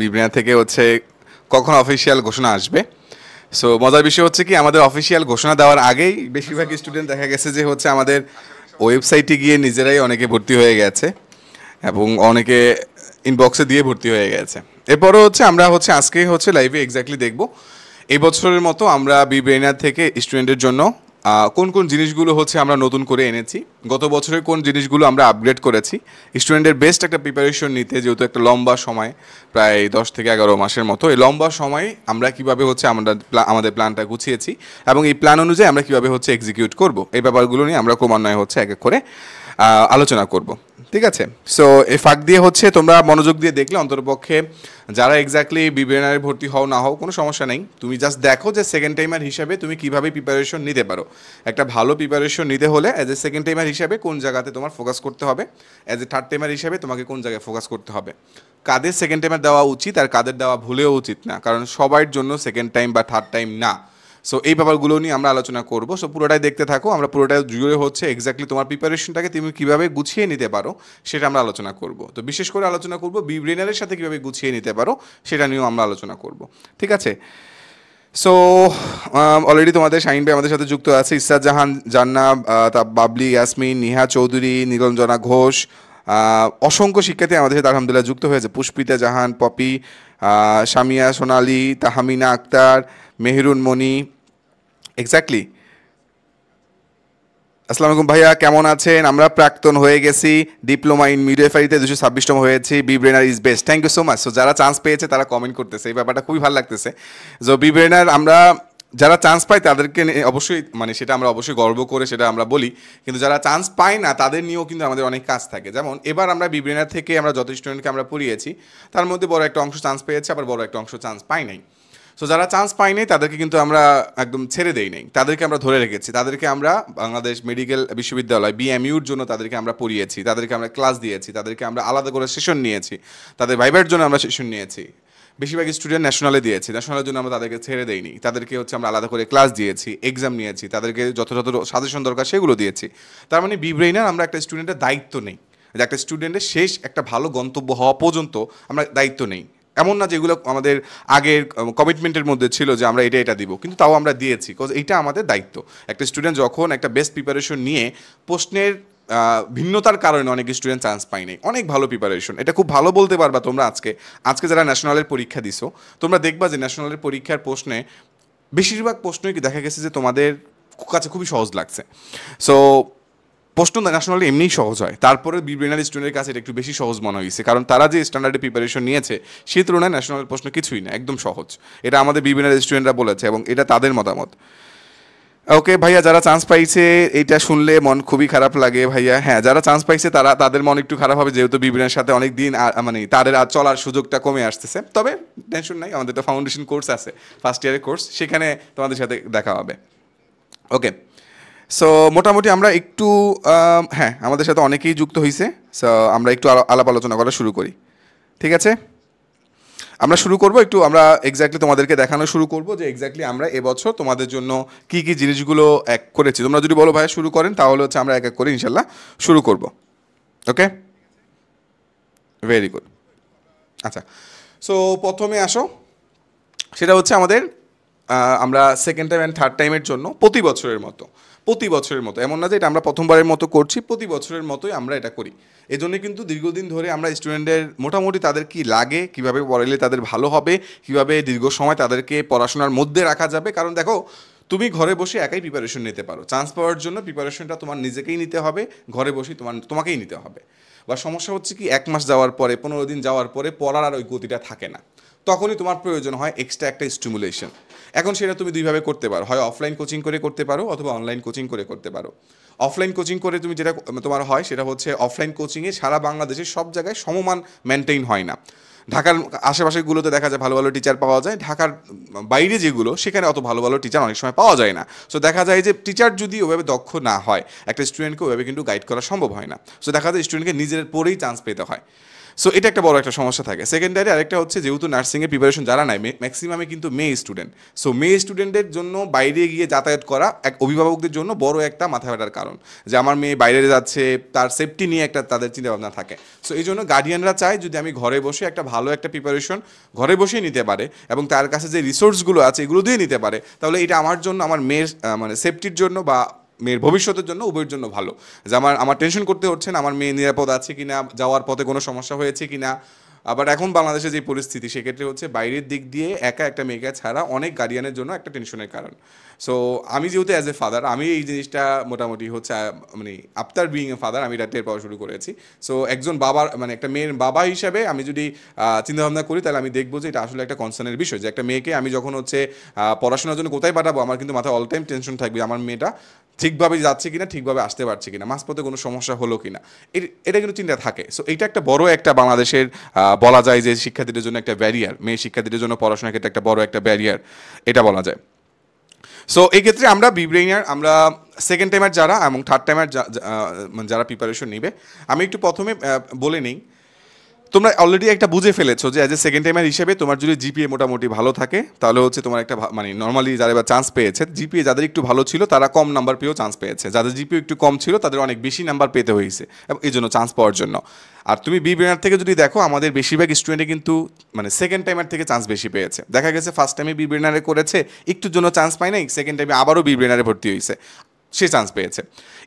বিবৃতি থেকে হচ্ছে কখন অফিসিয়াল ঘোষণা আসবে। সো মজার বিষয় হচ্ছে কি আমাদের অফিসিয়াল ঘোষণা দেওয়ার আগেই বেশিরভাগ স্টুডেন্ট দেখা গেছে যে হচ্ছে আমাদের ওয়েবসাইটে গিয়ে নিজেরাই অনেকে ভর্তি হয়ে গেছে এবং অনেকে ইনবক্সে দিয়ে ভর্তি হয়ে গেছে। এরপরও হচ্ছে আমরা হচ্ছে আজকে হচ্ছে লাইভে এক্স্যাক্টলি দেখব এই বছরের মতো আমরা বিব্রেইনার থেকে স্টুডেন্টের জন্য কোন কোন জিনিসগুলো হচ্ছে আমরা নতুন করে এনেছি, গত বছরের কোন জিনিসগুলো আমরা আপগ্রেড করেছি স্টুডেন্টের বেস্ট একটা প্রিপারেশন নিতে, যেহেতু একটা লম্বা সময় প্রায় 10 থেকে 11 মাসের মতো, এই লম্বা সময় আমরা কিভাবে হচ্ছে আমরা আমাদের প্ল্যানটা গুছিয়েছি এবং এই প্ল্যান অনুযায়ী আমরা কিভাবে হচ্ছে এক্সিকিউট করব, এই ব্যাপারগুলো নিয়ে আমরা ক্রমান্বয়ে হচ্ছে এক এক করে আলোচনা করব। ঠিক আছে, সো এই ফাঁক দিয়ে হচ্ছে তোমরা মনোযোগ দিয়ে দেখলে অন্ততপক্ষে যারা এক্স্যাক্টলি বিবিএনআর ভর্তি হও না হও কোনো সমস্যা নেই, তুমি জাস্ট দেখো যে সেকেন্ড টাইমার হিসাবে তুমি কিভাবে প্রিপারেশন নিতে পারো। একটা ভালো প্রিপারেশন নিতে হলে অ্যাজ এ সেকেন্ড টাইমার হিসাবে কোন জায়গাতে তোমার ফোকাস করতে হবে, অ্যাজ এ থার্ড টাইমার হিসাবে তোমাকে কোন জায়গায় ফোকাস করতে হবে, কাদের সেকেন্ড টাইমার দেওয়া উচিত আর কাদের দেওয়া ভুলেও উচিত না, কারণ সবার জন্য সেকেন্ড টাইম বা থার্ড টাইম না। সো এই ব্যাপারগুলো নিয়ে আমরা আলোচনা করবো। সো পুরোটাই দেখতে থাকো, আমরা পুরোটাই জুড়ে হচ্ছে এক্স্যাক্টলি তোমার প্রিপারেশনটাকে তুমি কীভাবে গুছিয়ে নিতে পারো সেটা আমরা আলোচনা করব। তো বিশেষ করে আলোচনা করবো বিব্রেইনারের সাথে কীভাবে গুছিয়ে নিতে পারো সেটা নিয়েও আমরা আলোচনা করব। ঠিক আছে, সো অলরেডি তোমাদের শাহিন ভাই আমাদের সাথে যুক্ত আছে, ইসরাত জাহান, জান্নাব, বাবলি, ইয়াসমিন, নিহা চৌধুরী, নীরঞ্জনা ঘোষ, অসংখ্য শিক্ষার্থী আমাদের সাথে আলহামদুলিল্লাহ যুক্ত হয়েছে, পুষ্পিতা জাহান, পপি, সামিয়া সোনালি, তাহমিনা আক্তার, মেহরুন মনি। এক্স্যাক্টলি, আসসালামু আলাইকুম ভাইয়া, কেমন আছেন? আমরা প্রাক্তন হয়ে গেছি, ডিপ্লোমা ইন মিডওয়াইফারিতে 226তম হয়েছি, Bbrainer is best, thank you so much. So যারা চান্স পেয়েছে তারা কমেন্ট করতেছে, এই ব্যাপারটা খুবই ভালো লাগতেছে। সো বিব্রেইনার আমরা যারা চান্স পাই তাদেরকে অবশ্যই মানে সেটা আমরা অবশ্যই গর্ব করে সেটা আমরা বলি, কিন্তু যারা চান্স পায় না তাদের নিয়েও কিন্তু আমাদের অনেক কাজ থাকে। যেমন এবার আমরা বিব্রেইনার থেকে আমরা যত স্টুডেন্টকে আমরা পড়িয়েছি তার মধ্যে বড় একটা অংশ চান্স পেয়েছে, আবার বড় একটা অংশ চান্স পাই নাই। সো যারা চান্স পায়নি তাদেরকে কিন্তু আমরা একদম ছেড়ে দেই নাই, তাদেরকে আমরা ধরে রেখেছি, তাদেরকে আমরা বাংলাদেশ মেডিকেল বিশ্ববিদ্যালয় বিএমইউর জন্য তাদেরকে আমরা পড়িয়েছি, তাদেরকে আমরা ক্লাস দিয়েছি, তাদেরকে আমরা আলাদা করে সেশন নিয়েছি, তাদের ভাইবার জন্য আমরা সেশন নিয়েছি। বেশিরভাগ স্টুডেন্ট ন্যাশনালে দিয়েছি, ন্যাশনালের জন্য আমরা তাদেরকে ছেড়ে দেইনি, তাদেরকে হচ্ছে আমরা আলাদা করে ক্লাস দিয়েছি, এক্সাম নিয়েছি, তাদেরকে যথাযথ সাজেশন দরকার সেগুলো দিয়েছি। তার মানে বিব্রেইনার আমরা একটা স্টুডেন্টের দায়িত্ব নেই, যে একটা স্টুডেন্টের শেষ একটা ভালো গন্তব্য হওয়া পর্যন্ত আমরা দায়িত্ব নেই। এমন না যেগুলো আমাদের আগের কমিটমেন্টের মধ্যে ছিল যে আমরা এটা দিব, কিন্তু তাও আমরা দিয়েছি, বিকজ এইটা আমাদের দায়িত্ব। একটা স্টুডেন্ট যখন একটা বেস্ট প্রিপারেশন নিয়ে প্রশ্নের ভিন্নতার কারণে অনেক স্টুডেন্ট চান্স পায় নাই, অনেক ভালো প্রিপারেশন, এটা খুব ভালো বলতে পারবা তোমরা। আজকে যারা ন্যাশনালের পরীক্ষা দিছো তোমরা দেখবা যে ন্যাশনালের পরীক্ষার প্রশ্নে বেশিরভাগ প্রশ্নই কি দেখা গেছে যে তোমাদের কাছে খুবই সহজ লাগছে। সো প্রশ্ন ন্যাশনালি এমনিই সহজ হয়, তারপরে বিব্রেইনার স্টুডেন্টের কাছে এটা একটু বেশি সহজ মনে হয়েছে, কারণ তারা যে স্ট্যান্ডার্ডে প্রিপারেশন নিয়েছে সেই তুলনায় ন্যাশনালের প্রশ্ন কিছুই না, একদম সহজ। এটা আমাদের বিব্রেইনার স্টুডেন্টরা বলেছে এবং এটা তাদের মতামত। ওকে ভাইয়া, যারা চান্স পাইছে এইটা শুনলে মন খুবই খারাপ লাগে ভাইয়া। হ্যাঁ, যারা চান্স পাইছে তাদের মন একটু খারাপ হবে, যেহেতু বিব্রেইনার সাথে অনেক দিন মানে তাদের আর চলার সুযোগটা কমে আসতেছে। তবে টেনশন নাই, আমাদের তো ফাউন্ডেশন কোর্স আছে, ফার্স্ট ইয়ারের কোর্স, সেখানে তোমাদের সাথে দেখা হবে। ওকে, সো মোটামুটি আমরা একটু হ্যাঁ আমাদের সাথে অনেকেই যুক্ত হয়েছে, সো আমরা একটু আলাপ আলোচনা করা শুরু করি। ঠিক আছে, আমরা শুরু করব একটু, আমরা এক্স্যাক্টলি তোমাদেরকে দেখানো শুরু করব যে এক্স্যাক্টলি আমরা এবছর তোমাদের জন্য কি কি জিনিসগুলো এক করেছি। তোমরা যদি বলো ভাই শুরু করেন, তাহলে হচ্ছে আমরা এক এক করে ইনশাল্লাহ শুরু করব। ওকে, ভেরি গুড। আচ্ছা, সো প্রথমে আসো, সেটা হচ্ছে আমাদের আমরা সেকেন্ড টাইম অ্যান্ড থার্ড টাইমের জন্য প্রতি বছরের মতো, এমন না যে এটা আমরা প্রথমবারের মতো করছি, প্রতি বছরের মতোই আমরা এটা করি। এই জন্য কিন্তু দীর্ঘদিন ধরে আমরা স্টুডেন্টদের মোটামুটি তাদের কি লাগে, কীভাবে পড়ালে তাদের ভালো হবে, কীভাবে দীর্ঘ সময় তাদেরকে পড়াশোনার মধ্যে রাখা যাবে। কারণ দেখো, তুমি ঘরে বসে একাই প্রিপারেশন নিতে পারো, চান্স পাওয়ার জন্য প্রিপারেশনটা তোমার নিজেকেই নিতে হবে, ঘরে বসেই তোমাকেই নিতে হবে। বা সমস্যা হচ্ছে কি 1 মাস যাওয়ার পরে, 15 দিন যাওয়ার পরে পড়ার আর ওই গতিটা থাকে না, তখনই তোমার প্রয়োজন হয় এক্সট্রা একটা স্টিমুলেশন। এখন সেটা তুমি দুইভাবে করতে পারো, হয় অফলাইন কোচিং করে করতে পারো অথবা অনলাইন কোচিং করে করতে পারো। অফলাইন কোচিং করে তুমি যেটা তোমার হয় সেটা হচ্ছে অফলাইন কোচিংয়ে সারা বাংলাদেশের সব জায়গায় সমমান মেনটেইন হয় না। ঢাকার আশেপাশেগুলোতে দেখা যায় ভালো ভালো টিচার পাওয়া যায়, ঢাকার বাইরে যেগুলো সেখানে অত ভালো ভালো টিচার অনেক সময় পাওয়া যায় না। সো দেখা যায় যে টিচার যদি ওভাবে দক্ষ না হয়, একটা স্টুডেন্টকে ওভাবে কিন্তু গাইড করা সম্ভব হয় না। সো দেখা যায় স্টুডেন্টকে নিজের পরেই চান্স পেতে হয়। সো এটা একটা বড় একটা সমস্যা থাকে। সেকেন্ডারি আরেকটা হচ্ছে যেহেতু নার্সিংয়ের প্রিপারেশন যারা নাই ম্যাক্সিমামে কিন্তু মেয়ে স্টুডেন্ট, সো মেয়ে স্টুডেন্টের জন্য বাইরে গিয়ে যাতায়াত করা এক অভিভাবকদের জন্য বড় একটা মাথা ব্যথার কারণ, যে আমার মেয়ে বাইরে যাচ্ছে, তার সেফটি নিয়ে একটা তাদের চিন্তাভাবনা থাকে। সো এই জন্য গার্ডিয়ানরা চায় যদি আমি ঘরে বসে একটা ভালো একটা প্রিপারেশন ঘরে বসেই নিতে পারে এবং তার কাছে যে রিসোর্সগুলো আছে এগুলো দিয়ে নিতে পারে, তাহলে এটা আমার জন্য, আমার মেয়ের মানে সেফটির জন্য বা মেয়ের ভবিষ্যতের জন্য, উভয়ের জন্য ভালো। যে আমার টেনশন করতে হচ্ছে না আমার মেয়ে নিরাপদ আছে কিনা, যাওয়ার পথে কোনো সমস্যা হয়েছে কিনা। আবার এখন বাংলাদেশে যে পরিস্থিতি, সেক্ষেত্রে হচ্ছে বাইরের দিক দিয়ে একা একটা মেয়েকে ছাড়া অনেক গার্ডিয়ানের জন্য একটা টেনশনের কারণ। সো আমি যেহেতু অ্যাজ এ ফাদার, আমি এই জিনিসটা মোটামুটি হচ্ছে মানে আফটার বিইং এ ফাদার আমি এটা টের পাওয়া শুরু করেছি। সো একজন বাবার মানে একটা মেয়ের বাবা হিসাবে আমি যদি চিন্তাভাবনা করি, তাহলে আমি দেখবো যে এটা আসলে একটা কনসার্নের বিষয়, যে একটা মেয়েকে আমি যখন হচ্ছে পড়াশোনার জন্য কোথায় পাঠাবো, আমার কিন্তু মাথায় অল টাইম টেনশন থাকবে আমার মেয়েটা ঠিকভাবে যাচ্ছে কিনা, ঠিকভাবে আসতে পারছে কিনা, মাঝপথে কোনো সমস্যা হলো কিনা, এটা কিন্তু চিন্তা থাকে। সো এটা একটা বড় একটা বাংলাদেশের বলা যায় যে শিক্ষার্থীদের জন্য একটা ব্যারিয়ার, মেয়ে শিক্ষার্থীদের জন্য পড়াশোনার ক্ষেত্রে একটা বড় একটা ব্যারিয়ার, এটা বলা যায়। সো এই ক্ষেত্রে আমরা বিব্রেইনার, আমরা সেকেন্ড টাইমার যারা এবং থার্ড টাইমার যারা প্রিপারেশন নেবে, আমি একটু প্রথমে বলে নিই, তোমরা অলরেডি একটা বুঝে ফেলেছো যে অ্যাজ এ সেকেন্ড টাইমার হিসেবে তোমার যদি জিপিএ মোটামুটি ভালো থাকে, তাহলে হচ্ছে তোমার একটা মানে নর্মালি যারা এবার চান্স পেয়েছে, জিপিএ যাদের একটু ভালো ছিল তারা কম নাম্বার পেয়েও চান্স পেয়েছে, যাদের জিপিএ একটু কম ছিল তাদের অনেক বেশি নাম্বার পেতে হয়েছে এবং এই জন্য চান্স পাওয়ার জন্য। আর তুমি বি ব্রেনার থেকে যদি দেখো, আমাদের বেশিরভাগ স্টুডেন্টে কিন্তু মানে সেকেন্ড টাইমার থেকে চান্স বেশি পেয়েছে। দেখা গেছে ফার্স্ট টাইমে বি ব্রেনারে করেছে, একটুর জন্য চান্স পায় নাই, সেকেন্ড টাইমে আবারও বি ব্রেনারে ভর্তি হয়েছে, সে চান্স পেয়েছে।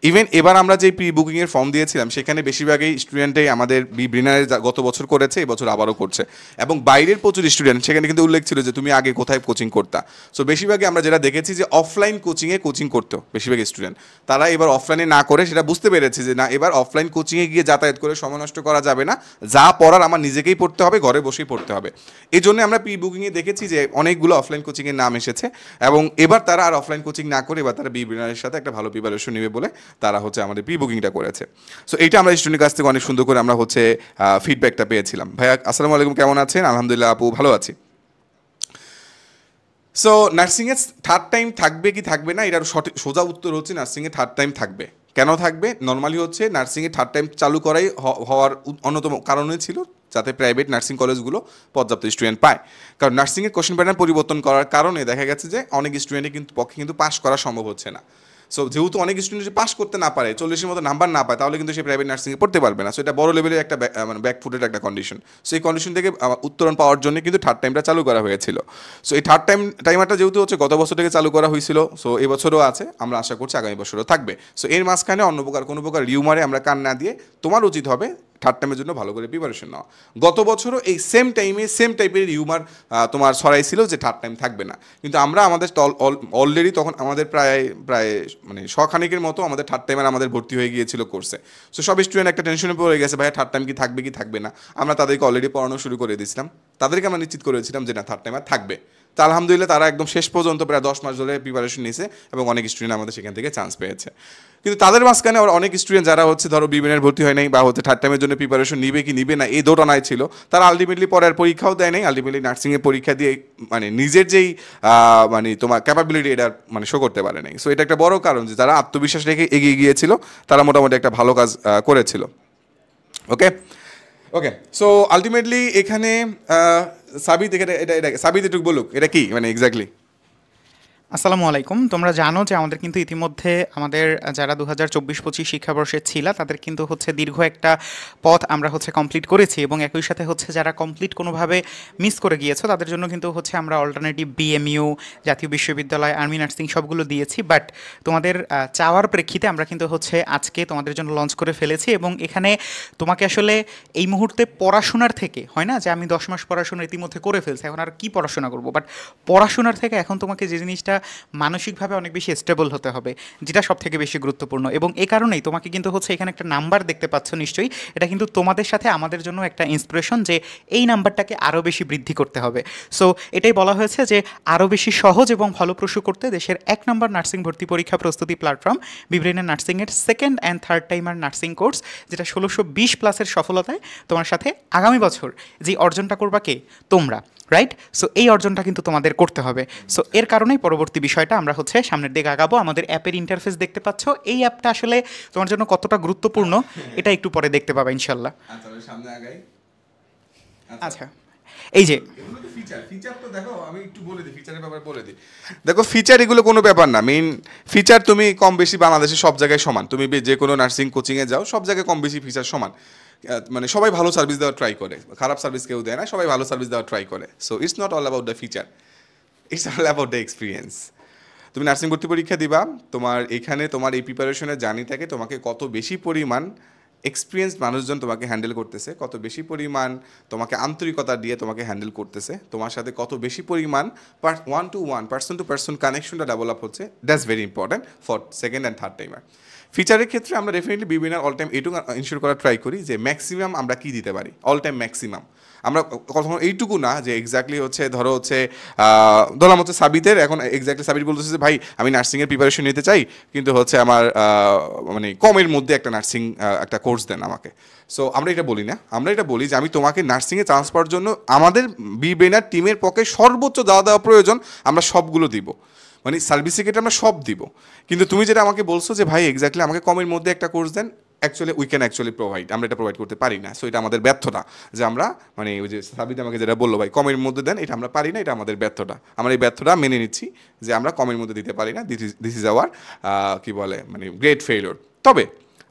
ইভেন এবার আমরা যে প্রি বুকিংয়ের ফর্ম দিয়েছিলাম, সেখানে বেশিরভাগই স্টুডেন্টই আমাদের বি ব্রেনারে গত বছর করেছে, এবছর আবারও করছে, এবং বাইরের প্রচুর স্টুডেন্ট, সেখানে কিন্তু উল্লেখ ছিল যে তুমি আগে কোথায় কোচিং করতা। সো বেশিরভাগই আমরা যেটা দেখেছি যে অফলাইন কোচিংয়ে কোচিং করতো বেশিরভাগ স্টুডেন্ট, তারা এবার অফলাইনে না করে সেটা বুঝতে পেরেছে যে না, এবার অফলাইন কোচিংয়ে গিয়ে যাতায়াত করে সময় নষ্ট করা যাবে না, যা পড়ার আমার নিজেকেই পড়তে হবে, ঘরে বসেই পড়তে হবে। এই জন্য আমরা প্রি বুকিংয়ে দেখেছি যে অনেকগুলো অফলাইন কোচিংয়ের নাম এসেছে, এবং এবার তারা আর অফলাইন কোচিং না করে এবার তারা বি ব্রেনারের সাথে একটা ভালো প্রিপারেশন নেবে বলে তারা হচ্ছে আমাদের প্রি বুকিংটা করেছে। সো এইটা আমরা স্টুডেন্টের কাছ থেকে অনেক সুন্দর করে আমরা হচ্ছে ফিডব্যাকটা পেয়েছিলাম। ভাইয়া আসসালামু আলাইকুম, কেমন আছেন? আলহামদুলিল্লাহ আপু, ভালো আছি। সো নার্সিংয়ে থার্ড টাইম থাকবে কি থাকবে না, এটার সঠিক সোজা উত্তর হচ্ছে নার্সিংয়ে থার্ড টাইম থাকবে। কেন থাকবে? নর্মালি হচ্ছে নার্সিংয়ে থার্ড টাইম চালু করাই হওয়ার অন্যতম কারণই ছিল যাতে প্রাইভেট নার্সিং কলেজগুলো পর্যাপ্ত স্টুডেন্ট পায়। কারণ নার্সিংয়ের কোশ্চেন প্যাটার্ন পরিবর্তন করার কারণে দেখা গেছে যে অনেক স্টুডেন্টের কিন্তু পক্ষে কিন্তু পাস করা সম্ভব হচ্ছে না। সো যেহেতু অনেক স্টুডেন্ট যদি পাস করতে না পারে, 40-এর মতো নাম্বার না পায়, তাহলে কিন্তু সে প্রাইভেট নার্সিংয়ে পড়তে পারবে না। সো এটা বড় লেভেলের একটা মানে ব্যাকফুটের একটা কন্ডিশন। সো এই কন্ডিশন থেকে উত্তরণ পাওয়ার জন্য কিন্তু থার্ড টাইমটা চালু করা হয়েছিল। সো এই থার্ড টাইমারটা যেহেতু হচ্ছে গত বছর থেকে চালু করা হয়েছিল, সো এই বছরও আছে, আমরা আশা করছি আগামী বছরও থাকবে। সো এর মাঝখানে অন্য প্রকার কোনো প্রকার রিউমারে আমরা কান না দিয়ে তোমার উচিত হবে থার্ড টাইমের জন্য ভালো করে প্রিপারেশন নেওয়া। গত বছরও এই সেম টাইমে সেম টাইপের রিউমার তোমার ছড়াই ছিল যে থার্ড টাইম থাকবে না, কিন্তু আমরা আমাদের অলরেডি তখন আমাদের প্রায় মানে শখানিকের মতো আমাদের থার্ড টাইমার আমাদের ভর্তি হয়ে গিয়েছিল কোর্সে। সো সব স্টুডেন্ট একটা টেনশনে পড়ে গেছে, ভাই থার্ড টাইম কি থাকবে না। আমরা তাদেরকে অলরেডি পড়ানো শুরু করে দিয়েছিলাম, তাদেরকে আমরা নিশ্চিত করেছিলাম যে না, থার্ড টাইমার থাকবে। তা আলহামদুলিল্লাহ তারা একদম শেষ পর্যন্ত প্রায় 10 মাস ধরে প্রিপারেশন নিয়েছে এবং অনেক স্টুডেন্ট আমাদের সেখান থেকে চান্স পেয়েছে। কিন্তু তাদের মাঝখানে আবার অনেক স্টুডেন্ট যারা হচ্ছে ধরো বিবেনের ভর্তি হয় নাই বা হচ্ছে থার্ড টাইমের জন্য প্রিপারেশন নিবে কি নিবে না এই দোটানায় ছিল, তারা আলটিমেটলি পড়ার পরীক্ষাও দেয় নাই, আলটিমেটলি নার্সিংয়ের পরীক্ষা দিয়ে মানে নিজের যেই মানে তোমার ক্যাপাবিলিটি এটা মানে শো করতে পারে নাই। সো এটা একটা বড় কারণ যে যারা আত্মবিশ্বাস রেখে এগিয়ে গিয়েছিল তারা মোটামুটি একটা ভালো কাজ করেছিল। ওকে ওকে সো আলটিমেটলি এখানে সাবিত, এখানে এটা সাবিত একটু বলুক এটা কি মানে এক্স্যাক্টলি। আসসালামু আলাইকুম। তোমরা জানো যে আমাদের কিন্তু ইতিমধ্যে আমাদের যারা 2024-25 শিক্ষাবর্ষে ছিল তাদের কিন্তু হচ্ছে দীর্ঘ একটা পথ আমরা হচ্ছে কমপ্লিট করেছি, এবং একই সাথে হচ্ছে যারা কমপ্লিট কোনোভাবে মিস করে গিয়েছো তাদের জন্য কিন্তু হচ্ছে আমরা অল্টারনেটিভ বিএমইউ, জাতীয় বিশ্ববিদ্যালয়, আর্মি নার্সিং সবগুলো দিয়েছি। বাট তোমাদের চাওয়ার প্রেক্ষিতে আমরা কিন্তু হচ্ছে আজকে তোমাদের জন্য লঞ্চ করে ফেলেছি, এবং এখানে তোমাকে আসলে এই মুহূর্তে পড়াশোনার থেকে হয় না যে আমি 10 মাস পড়াশোনা ইতিমধ্যে করে ফেলছি, এখন আর কি পড়াশোনা করবো, বাট পড়াশোনার থেকে এখন তোমাকে যে জিনিসটা মানসিকভাবে অনেক বেশি স্টেবল হতে হবে, যেটা সব থেকে বেশি গুরুত্বপূর্ণ। এবং এই কারণেই তোমাকে কিন্তু হচ্ছে এখানে একটা নাম্বার দেখতে পাচ্ছ নিশ্চয়ই, এটা কিন্তু তোমাদের সাথে আমাদের জন্য একটা ইন্সপিরেশন যে এই নাম্বারটাকে আরও বেশি বৃদ্ধি করতে হবে। সো এটাই বলা হয়েছে যে আরও বেশি সহজ এবং ফলপ্রসূ করতে দেশের 1 নম্বর নার্সিং ভর্তি পরীক্ষা প্রস্তুতি প্ল্যাটফর্ম বিব্রেইনার নার্সিংয়ের second and third timer nursing course, যেটা 1620+ সফলতায় তোমার সাথে আগামী বছর যে অর্জনটা করবা কে তোমরা, রাইট? সো এই অর্জনটা কিন্তু তোমাদের করতে হবে। সো এর কারণেই পরবর্তী বিষয়টা আমরা হচ্ছে সামনের দিকে আগাবো। আমাদের অ্যাপের ইন্টারফেস দেখতে পাচ্ছ, এই অ্যাপটা আসলে তোমার জন্য কতটা গুরুত্বপূর্ণ এটা একটু পরে দেখতে পাবে ইনশাল্লাহ। সামনে আগাই। আচ্ছা, এই যে ফিচার তো দেখো, আমি একটু বলে দিই ফিচারের ব্যাপারে বলে দিই। দেখো ফিচার এগুলো কোনো ব্যাপার না, মেইন ফিচার তুমি কম বেশি বাংলাদেশে সব জায়গায় সমান, তুমি যে কোনো নার্সিং কোচিংয়ে যাও সব জায়গায় কম বেশি ফিচার সমান। মানে সবাই ভালো সার্ভিস দেওয়ার ট্রাই করে, খারাপ সার্ভিস কেউ দেয় না, সবাই ভালো সার্ভিস দেওয়ার ট্রাই করে। So it's not all about the feature, it's all about the experience. তুমি নার্সিং ভর্তি পরীক্ষা দিবা, তোমার এখানে তোমার এই প্রিপারেশনের জার্নিটাকে তোমাকে কত বেশি পরিমাণ এক্সপিরিয়েন্সড মানুষজন তোমাকে হ্যান্ডেল করতেছে, কত বেশি পরিমাণ তোমাকে আন্তরিকতা দিয়ে তোমাকে হ্যান্ডেল করতেছে, তোমার সাথে কত বেশি পরিমাণ one to one person to person কানেকশনটা ডেভেলপ হচ্ছে, that's very important for second and third timer. ফিচারের ক্ষেত্রে আমরা ডেফিনেটলি বিভিন্ন অল টাইম এইটুকু ইনশিওর করার ট্রাই করি যে ম্যাক্সিমাম আমরা কী দিতে পারি, অল টাইম ম্যাক্সিমাম। আমরা কখনো এইটুকু না যে এক্স্যাক্টলি হচ্ছে ধরো হচ্ছে ধরলাম হচ্ছে সাবিতের এখন এক্স্যাক্টলি সাবিত বলতেছে যে ভাই আমি নার্সিংয়ের প্রিপারেশন নিতে চাই, কিন্তু হচ্ছে আমার মানে কমের মধ্যে একটা নার্সিং একটা কোর্স দেন আমাকে। সো আমরা এটা বলি না, আমরা এটা বলি যে আমি তোমাকে নার্সিংয়ে চান্স পাওয়ার জন্য আমাদের বি ব্রেনার টিমের পক্ষে সর্বোচ্চ যা দেওয়া প্রয়োজন আমরা সবগুলো দিব, মানে সার্ভিসিকেট আমরা সব দিব। কিন্তু তুমি যেটা আমাকে বলছো যে ভাই এক্স্যাক্টলি আমাকে কমের মধ্যে একটা কোর্স দেন, actually we can actually provide, আমরা এটা প্রোভাইড করতে পারি না। সো এটা আমাদের ব্যর্থতা যে আমরা মানে ওই যে সাবিত আমাকে যেটা বললো ভাই কমের মধ্যে দেন, এটা আমরা পারি না, এটা আমাদের ব্যর্থতা। আমরা এই ব্যর্থতা মেনে নিচ্ছি যে আমরা কমের মধ্যে দিতে পারি না, দিস ইজ আওয়ার কী বলে মানে গ্রেট ফেইলিওর। তবে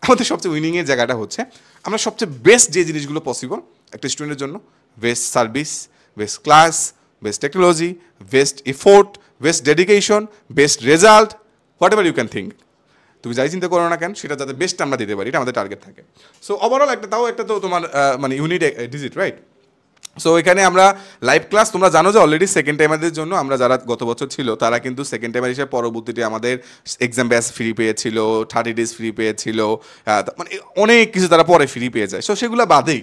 আমাদের সবচেয়ে উইনিংয়ের জায়গাটা হচ্ছে আমরা সবচেয়ে বেস্ট যে জিনিসগুলো পসিবল একটা স্টুডেন্টের জন্য, best service, best class, best technology, best effort, best dedication, best result, whatever you can think, তুমি যাই চিন্তা করো না কেন সেটা যাতে বেস্ট আমরা দিতে পারি, এটা আমাদের টার্গেট থাকে। সো ওভারঅল একটা তাও একটা তো তোমার মানে ইউনিট ডিজিট রাইট। সো এখানে আমরা লাইভ ক্লাস তোমরা জানো যে অলরেডি সেকেন্ড টাইমারদের জন্য আমরা যারা গত বছর ছিল তারা কিন্তু সেকেন্ড টাইমার হিসেবে পরবর্তীতে আমাদের এক্সাম ব্যাচ ফ্রি পেয়েছিল, 30 days ফ্রি পেয়েছিল, মানে অনেক কিছু তারা পরে ফ্রি পেয়ে যায়। সো সেগুলো বাদেই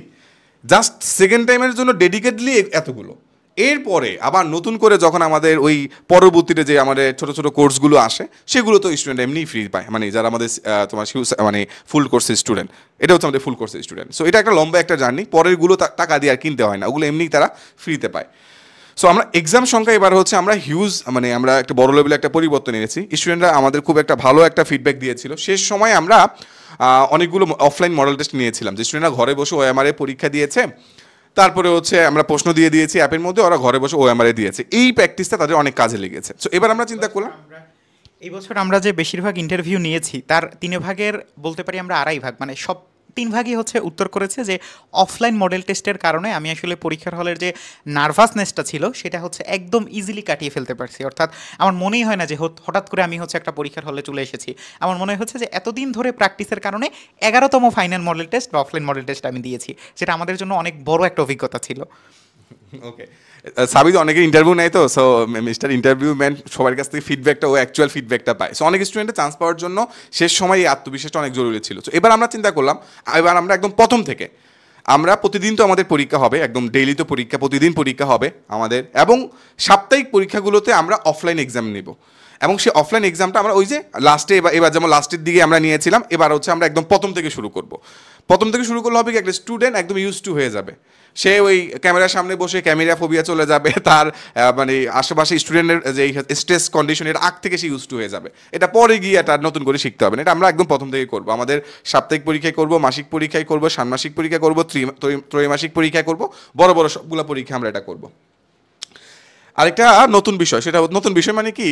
জাস্ট সেকেন্ড টাইমের জন্য ডেডিকেটলি এতগুলো। এরপরে আবার নতুন করে যখন আমাদের ওই পরবর্তীতে যে আমাদের ছোটো ছোটো কোর্সগুলো আসে সেগুলো তো স্টুডেন্ট এমনি ফ্রি পায়, মানে যারা আমাদের তোমার মানে ফুল কোর্সের স্টুডেন্ট, এটা হচ্ছে আমাদের ফুল কোর্সের স্টুডেন্ট। সো এটা একটা লম্বা একটা জার্নি, পরেরগুলো টাকা দিয়ে আর কিনতে হয় না, ওগুলো এমনি তারা ফ্রিতে পায়। সো আমরা এক্সাম সংখ্যা এবার হচ্ছে আমরা হিউজ মানে আমরা একটা বড় লেভেলে একটা পরিবর্তন এনেছি, স্টুডেন্টরা আমাদের খুব একটা ভালো একটা ফিডব্যাক দিয়েছিল। শেষ সময় আমরা অনেকগুলো অফলাইন মডেল টেস্ট নিয়েছিলাম, যে স্টুডেন্টরা ঘরে বসে ওএমআরএ পরীক্ষা দিয়েছে, তারপরে হচ্ছে আমরা প্রশ্ন দিয়ে দিয়েছি অ্যাপের মধ্যে, ওরা ঘরে বসে ওএমআরএ দিয়েছে, এই প্র্যাকটিসটা তাদের অনেক কাজে লেগেছে। সো এবার আমরা চিন্তা করলাম এই বছর আমরা যে বেশিরভাগ ইন্টারভিউ নিয়েছি তার 3 ভাগের বলতে পারি আমরা 2.5 ভাগ মানে সব 3 ভাগই হচ্ছে উত্তর করেছে যে অফলাইন মডেল টেস্টের কারণে আমি আসলে পরীক্ষার হলের যে নার্ভাসনেসটা ছিল সেটা হচ্ছে একদম ইজিলি কাটিয়ে ফেলতে পারছি। অর্থাৎ আমার মনেই হয় না যে হঠাৎ করে আমি হচ্ছে একটা পরীক্ষার হলে চলে এসেছি, আমার মনে হচ্ছে যে এতদিন ধরে প্র্যাকটিসের কারণে 11তম ফাইনাল মডেল টেস্ট বা অফলাইন মডেল টেস্ট আমি দিয়েছি, যেটা আমাদের জন্য অনেক বড় একটা অভিজ্ঞতা ছিল। ওকে, সাবিত অনেকে ইন্টারভিউ নেয় তো, সো মিস্টার ইন্টারভিউ ম্যান সবার কাছ থেকে ফিডব্যাকটা ও অ্যাকচুয়াল ফিডব্যাকটা পায়। সো অনেক স্টুডেন্টের চান্স পাওয়ার জন্য শেষ সময় এই আত্মবিশ্বাসটা অনেক জরুরি ছিল। সো এবার আমরা চিন্তা করলাম এবার আমরা একদম প্রথম থেকে আমরা প্রতিদিন তো আমাদের পরীক্ষা হবে, একদম ডেইলি তো পরীক্ষা, প্রতিদিন পরীক্ষা হবে আমাদের, এবং সাপ্তাহিক পরীক্ষাগুলোতে আমরা অফলাইন এক্সাম নেব। এবং সেই অফলাইন এক্সামটা আমরা ওই যে লাস্টে এবার যেমন লাস্টের দিকে আমরা নিয়েছিলাম, এবার হচ্ছে আমরা একদম প্রথম থেকে শুরু করব। প্রথম থেকে শুরু করলে হবে কি একটা স্টুডেন্ট একদম ইউজ টু হয়ে যাবে, সে ওই ক্যামেরার সামনে বসে ক্যামেরা ফোবিয়া চলে যাবে, তার মানে আশেপাশে স্টুডেন্টের যে স্ট্রেস কন্ডিশনের আগ থেকে সে ইউজ টু হয়ে যাবে, এটা পরে গিয়ে তার নতুন করে শিখতে হবে না। এটা আমরা একদম প্রথম থেকে করবো, আমাদের সাপ্তাহিক পরীক্ষায় করবো, মাসিক পরীক্ষায় করবো, ষান্মাসিক পরীক্ষা করবো, ত্রৈমাসিক পরীক্ষায় করবো, বড় বড় সবগুলো পরীক্ষা আমরা এটা করবো। আরেকটা নতুন বিষয়, সেটা নতুন বিষয় মানে কি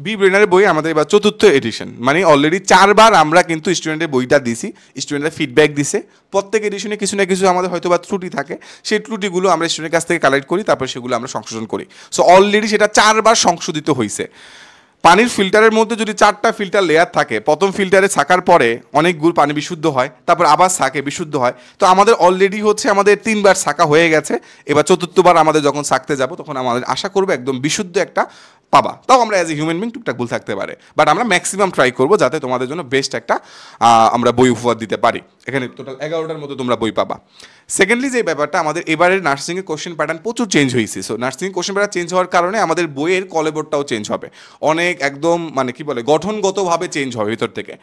বি ব্রেনারের বই আমাদের এবার 4th এডিশন, মানে অলরেডি 4 বার আমরা কিন্তু স্টুডেন্টের বইটা দিছি, স্টুডেন্টরা ফিডব্যাক দিছে, প্রত্যেক এডিশনে কিছু না কিছু আমাদের হয়তো বা ত্রুটি থাকে, সেই ত্রুটিগুলো আমরা স্টুডেন্টের কাছ থেকে কালেক্ট করি, তারপর সেগুলো আমরা সংশোধন করি। সো অলরেডি সেটা 4 বার সংশোধিত হয়েছে। পানির ফিল্টারের মধ্যে যদি 4টা ফিল্টার লেয়ার থাকে, প্রথম ফিল্টারে ছাকার পরে অনেকগুলো পানি বিশুদ্ধ হয়, তারপর আবার ছাকে বিশুদ্ধ হয়, তো আমাদের অলরেডি হচ্ছে আমাদের 3 বার ছাকা হয়ে গেছে। এবার 4র্থবার আমাদের যখন ছাকতে যাব তখন আমাদের আশা করবো একদম বিশুদ্ধ একটা পাবা। তাও আমরা অ্যাজ এ হিউম্যান বিং টুকটাক ভুল থাকতে পারে, বাট আমরা ম্যাক্সিমাম ট্রাই করবো যাতে তোমাদের জন্য বেস্ট একটা আমরা বই উপহার দিতে পারি। এখানে টোটাল 11টার মতো তোমরা বই পাবা। সেকেন্ডলি যে ব্যাপারটা, আমাদের এবারের নার্সিংয়ের কোশ্চেন প্যাটার্ন প্রচুর চেঞ্জ হয়েছে। সো নার্সিংয়ের কোশ্চেন প্যাটার্ন চেঞ্জ হওয়ার কারণে আমাদের বইয়ের কলেবরটাও চেঞ্জ হবে, অনেক একদম মানে কি বলে গঠনগতভাবে চেঞ্জ হবে ভিতর থেকে।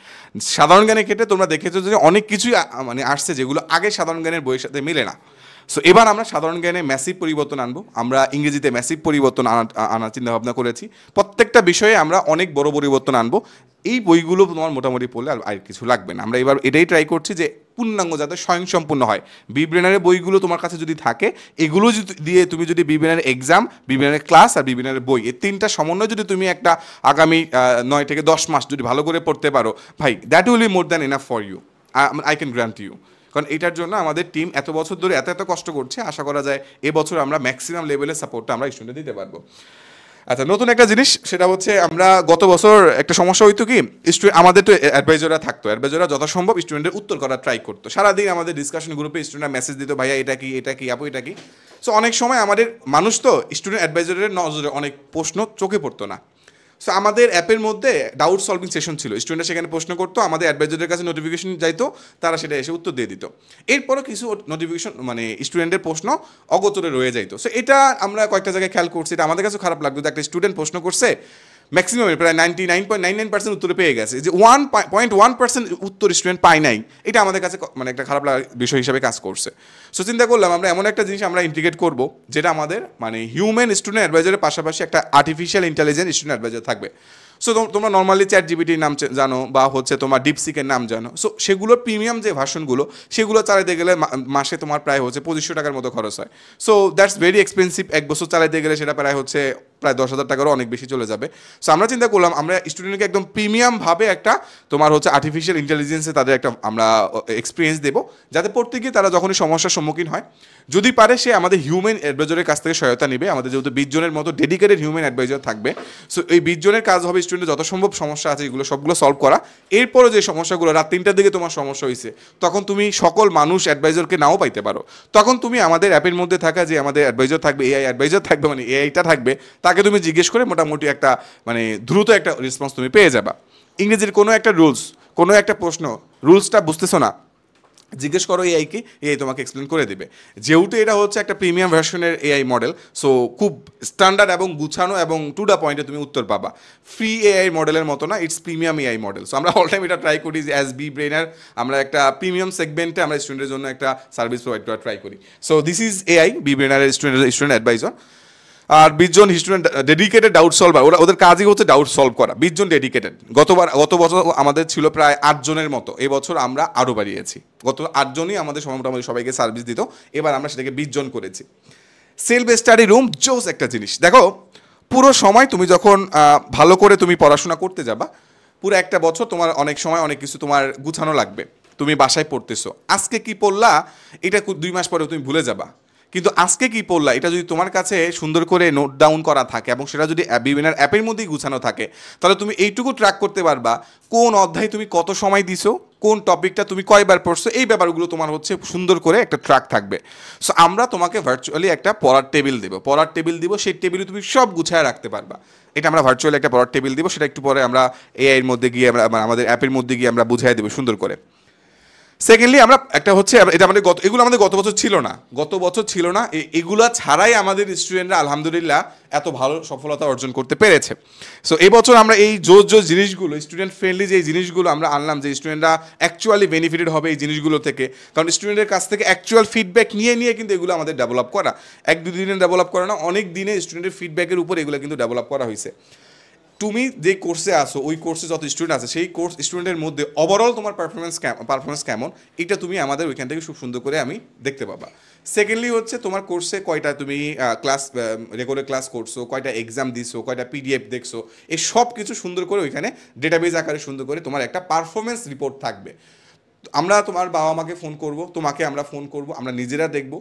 সাধারণ জ্ঞানের ক্ষেত্রে তোমরা দেখেছো যে অনেক কিছুই মানে আসছে যেগুলো আগে সাধারণ জ্ঞানের বইয়ের সাথে মিলে না। সো এবার আমরা সাধারণ জ্ঞানে ম্যাসিভ পরিবর্তন আনবো, আমরা ইংরেজিতে ম্যাসিভ পরিবর্তন আনার চিন্তা ভাবনা করেছি, প্রত্যেকটা বিষয়ে আমরা অনেক বড় পরিবর্তন আনবো। এই বইগুলো তোমার মোটামুটি পড়লে আর কিছু লাগবে না। আমরা এবার এটাই ট্রাই করছি যে পূর্ণাঙ্গ, যাতে স্বয়ংসম্পূর্ণ হয়। বিব্রেনারের বইগুলো তোমার কাছে যদি থাকে, এগুলো দিয়ে তুমি যদি বিব্রেনারের এক্সাম, বিব্রেনারের ক্লাস আর বিব্রেনারের বই, এই তিনটা সমন্বয় যদি তুমি একটা আগামী 9 থেকে 10 মাস যদি ভালো করে পড়তে পারো, ভাই that will be more than enough for you, I can grant you. কারণ এটার জন্য আমাদের টিম এত বছর ধরে এত কষ্ট করছে, আশা করা যায় এবছর আমরা ম্যাক্সিমাম লেভেলের সাপোর্টটা আমরা স্টুডেন্টে দিতে পারবো। আচ্ছা, নতুন একটা জিনিস, সেটা হচ্ছে আমরা গত বছর একটা সমস্যা হইতো কি, আমাদের তো অ্যাডভাইজাররা থাকতো, অ্যাডভাইজাররা যথাসম্ভব স্টুডেন্টের উত্তর করার ট্রাই করতো। সারাদিন আমাদের ডিসকাশন গ্রুপে স্টুডেন্টরা মেসেজ দিত, ভাইয়া এটা কি, এটা কি, আপু এটা কি। সো অনেক সময় আমাদের মানুষ তো স্টুডেন্ট অ্যাডভাইজারের নজরে অনেক প্রশ্ন চোখে পড়তো না। সো আমাদের অ্যাপের মধ্যে ডাউট সলভিং সেশন ছিল, স্টুডেন্টরা সেখানে প্রশ্ন করতো, আমাদের অ্যাডভাইজারের কাছে নোটিফিকেশন যাইতো, তারা সেটা এসে উত্তর দিয়ে দিত। এরপরও কিছু নোটিফিকেশন মানে স্টুডেন্টের প্রশ্ন অগোচরে রয়ে যাইতো। সো এটা আমরা কয়েকটা জায়গায় খেয়াল করছি, এটা আমাদের কাছে খারাপ লাগতো যে একটা স্টুডেন্ট প্রশ্ন করছে, ম্যাক্সিমাম প্রায় 99.99% উত্তরে পেয়ে গেছে, যে 1.1% উত্তর স্টুডেন্ট পায় নাই, এটা আমাদের কাছে মানে একটা খারাপ লাগার বিষয় হিসাবে কাজ করছে। সো চিন্তা করলাম আমরা এমন একটা জিনিস আমরা ইন্টিগ্রেট করব, যেটা আমাদের মানে হিউম্যান স্টুডেন্ট অ্যাডভাইজারের পাশাপাশি একটা আর্টিফিশিয়াল ইন্টেলিজেন্স স্টুডেন্ট অ্যাডভাইজার থাকবে। সো তোমরা নর্মালি ChatGPT-র নাম জানো, বা হচ্ছে তোমার ডিপসিকের নাম জানো। সো সেগুলোর প্রিমিয়াম যে ভার্সনগুলো, সেগুলো চালাতে গেলে মাসে তোমার প্রায় হচ্ছে 2500 টাকার মতো খরচ হয়। So that's very expensive. এক বছর চালাতে গেলে সেটা প্রায় হচ্ছে প্রায় 10,000 টাকারও অনেক বেশি চলে যাবে। সো আমরা চিন্তা করলাম আমরা স্টুডেন্টকে একদম প্রিমিয়ামভাবে একটা তোমার হচ্ছে আর্টিফিশিয়াল ইন্টেলিজেন্সে তাদের একটা আমরা এক্সপিরিয়েন্স দেবো, যাতে পড়তে গিয়ে তারা যখনই সমস্যার সম্মুখীন হয়, যদি পারে সে আমাদের হিউম্যান অ্যাডভাইজারের কাছ থেকে সহায়তা নেবে। আমাদের যেহেতু 20 জনের মতো ডেডিকেটেড হিউম্যান অ্যাডভাইজার থাকবে, সো এই 20 জনের কাজ হবে স্টুডেন্টের যত সম্ভব সমস্যা আছে এগুলো সবগুলো সলভ করা। এরপরে যে সমস্যাগুলো রাত 3টার দিকে তোমার সমস্যা হয়েছে, তখন তুমি সকল মানুষ অ্যাডভাইজারকে নাও পাইতে পারো, তখন তুমি আমাদের অ্যাপের মধ্যে থাকা যে আমাদের অ্যাডভাইজার থাকবে, এআই অ্যাডভাইজার থাকবে, মানে এআইটা থাকবে, তাকে তুমি জিজ্ঞেস করে মোটামুটি একটা মানে দ্রুত একটা রেসপন্স তুমি পেয়ে যাবা। ইংরেজির কোনো একটা রুলস, কোনো একটা প্রশ্ন রুলসটা বুঝতেছো না, জিজ্ঞেস করো এআইকে, এআই তোমাকে এক্সপ্লেন করে দেবে। যেহেতু এটা হচ্ছে একটা প্রিমিয়াম ভার্সনের এআই মডেল, সো খুব স্ট্যান্ডার্ড এবং গুছানো এবং টু দ্য পয়েন্টে তুমি উত্তর পাবা। ফ্রি এআই মডেলের মতো না, it's premium AI model. So আমরা অল টাইম এটা ট্রাই করি যে অ্যাজ বিব্রেইনার আমরা একটা প্রিমিয়াম সেগমেন্টে আমরা স্টুডেন্টের জন্য একটা সার্ভিস প্রোভাইড করার ট্রাই করি। সো দিস ইজ এআই বিব্রেইনারের স্টুডেন্ট অ্যাডভাইজার। আর 20 জন স্টুডেন্ট ডেডিকেটেড ডাউট সলভার, ওদের কাজই হচ্ছে ডাউট সলভ করা। 20 জন ডেডিকেটেড। গত বছর আমাদের ছিল প্রায় 8 জনের মতো, এবছর আমরা আরও বাড়িয়েছি। গত 8 জনই আমাদের মোটামুটি সবাইকে সার্ভিস দিত, এবার আমরা সেটাকে 20 জন করেছি। সেলফ স্টাডি রুম জোস একটা জিনিস। দেখো, পুরো সময় তুমি যখন ভালো করে তুমি পড়াশোনা করতে যাবা, পুরো একটা বছর তোমার অনেক সময় অনেক কিছু তোমার গুছানো লাগবে। তুমি বাসায় পড়তেছো, আজকে কি পড়লা এটা 2 মাস পরে তুমি ভুলে যাবা, কিন্তু আজকে কি পড়লা এটা যদি তোমার কাছে সুন্দর করে নোট ডাউন করা থাকে এবং সেটা যদি বিভিন্ন অ্যাপের মধ্যেই গুছানো থাকে, তাহলে তুমি এইটুকু ট্র্যাক করতে পারবা কোন অধ্যায় তুমি কত সময় দিছো, কোন টপিকটা তুমি কয়বার পড়ছো, এই ব্যাপারগুলো তোমার হচ্ছে সুন্দর করে একটা ট্র্যাক থাকবে। সো আমরা তোমাকে ভার্চুয়ালি একটা পড়ার টেবিল দিব, সেই টেবিলে তুমি সব গুছায় রাখতে পারবা। এটা আমরা ভার্চুয়ালি একটা পড়ার টেবিল দিব, সেটা একটু পরে আমরা এআইয়ের মধ্যে গিয়ে আমরা আমাদের অ্যাপের মধ্যে গিয়ে আমরা বুঝাই দেবো সুন্দর করে। সেকেন্ডলি আমরা একটা হচ্ছে এটা আমাদের এগুলো আমাদের গত বছর ছিল না, এগুলা ছাড়াই আমাদের স্টুডেন্টরা আলহামদুলিল্লাহ এত ভালো সফলতা অর্জন করতে পেরেছে। সো এই বছর আমরা এই জোস জিনিসগুলো, স্টুডেন্ট ফ্রেন্ডলি যে জিনিসগুলো আমরা আনলাম, যে স্টুডেন্টরা অ্যাকচুয়ালি বেনিফিটেড হবে এই জিনিসগুলো থেকে, কারণ স্টুডেন্টের কাছ থেকে অ্যাকচুয়াল ফিডব্যাক নিয়ে কিন্তু এগুলো আমাদের ডেভেলপ করা, 1-2 দিনে ডেভেলপ করা না, অনেক দিনে স্টুডেন্টের ফিডব্যাকের উপর এগুলো কিন্তু ডেভেলপ করা হয়েছে। তুমি যে কোর্সে আসো, ওই কোর্সে যত স্টুডেন্ট আছে, সেই কোর্স স্টুডেন্টের মধ্যে ওভারঅল তোমার পারফরমেন্স কেমন, এটা তুমি আমাদের ওইখান থেকে খুব সুন্দর করে আমি দেখতে পাবা। সেকেন্ডলি হচ্ছে তোমার কোর্সে কয়টা তুমি রেগুলার ক্লাস করছো, কয়টা এক্সাম দিছো, কয়টা পিডিএফ দেখছো, এই সব কিছু সুন্দর করে ওইখানে ডেটাবেজ আকারে সুন্দর করে তোমার একটা পারফরমেন্স রিপোর্ট থাকবে। আমরা তোমার বাবা মাকে ফোন করব, তোমাকে আমরা ফোন করব, আমরা নিজেরা দেখব।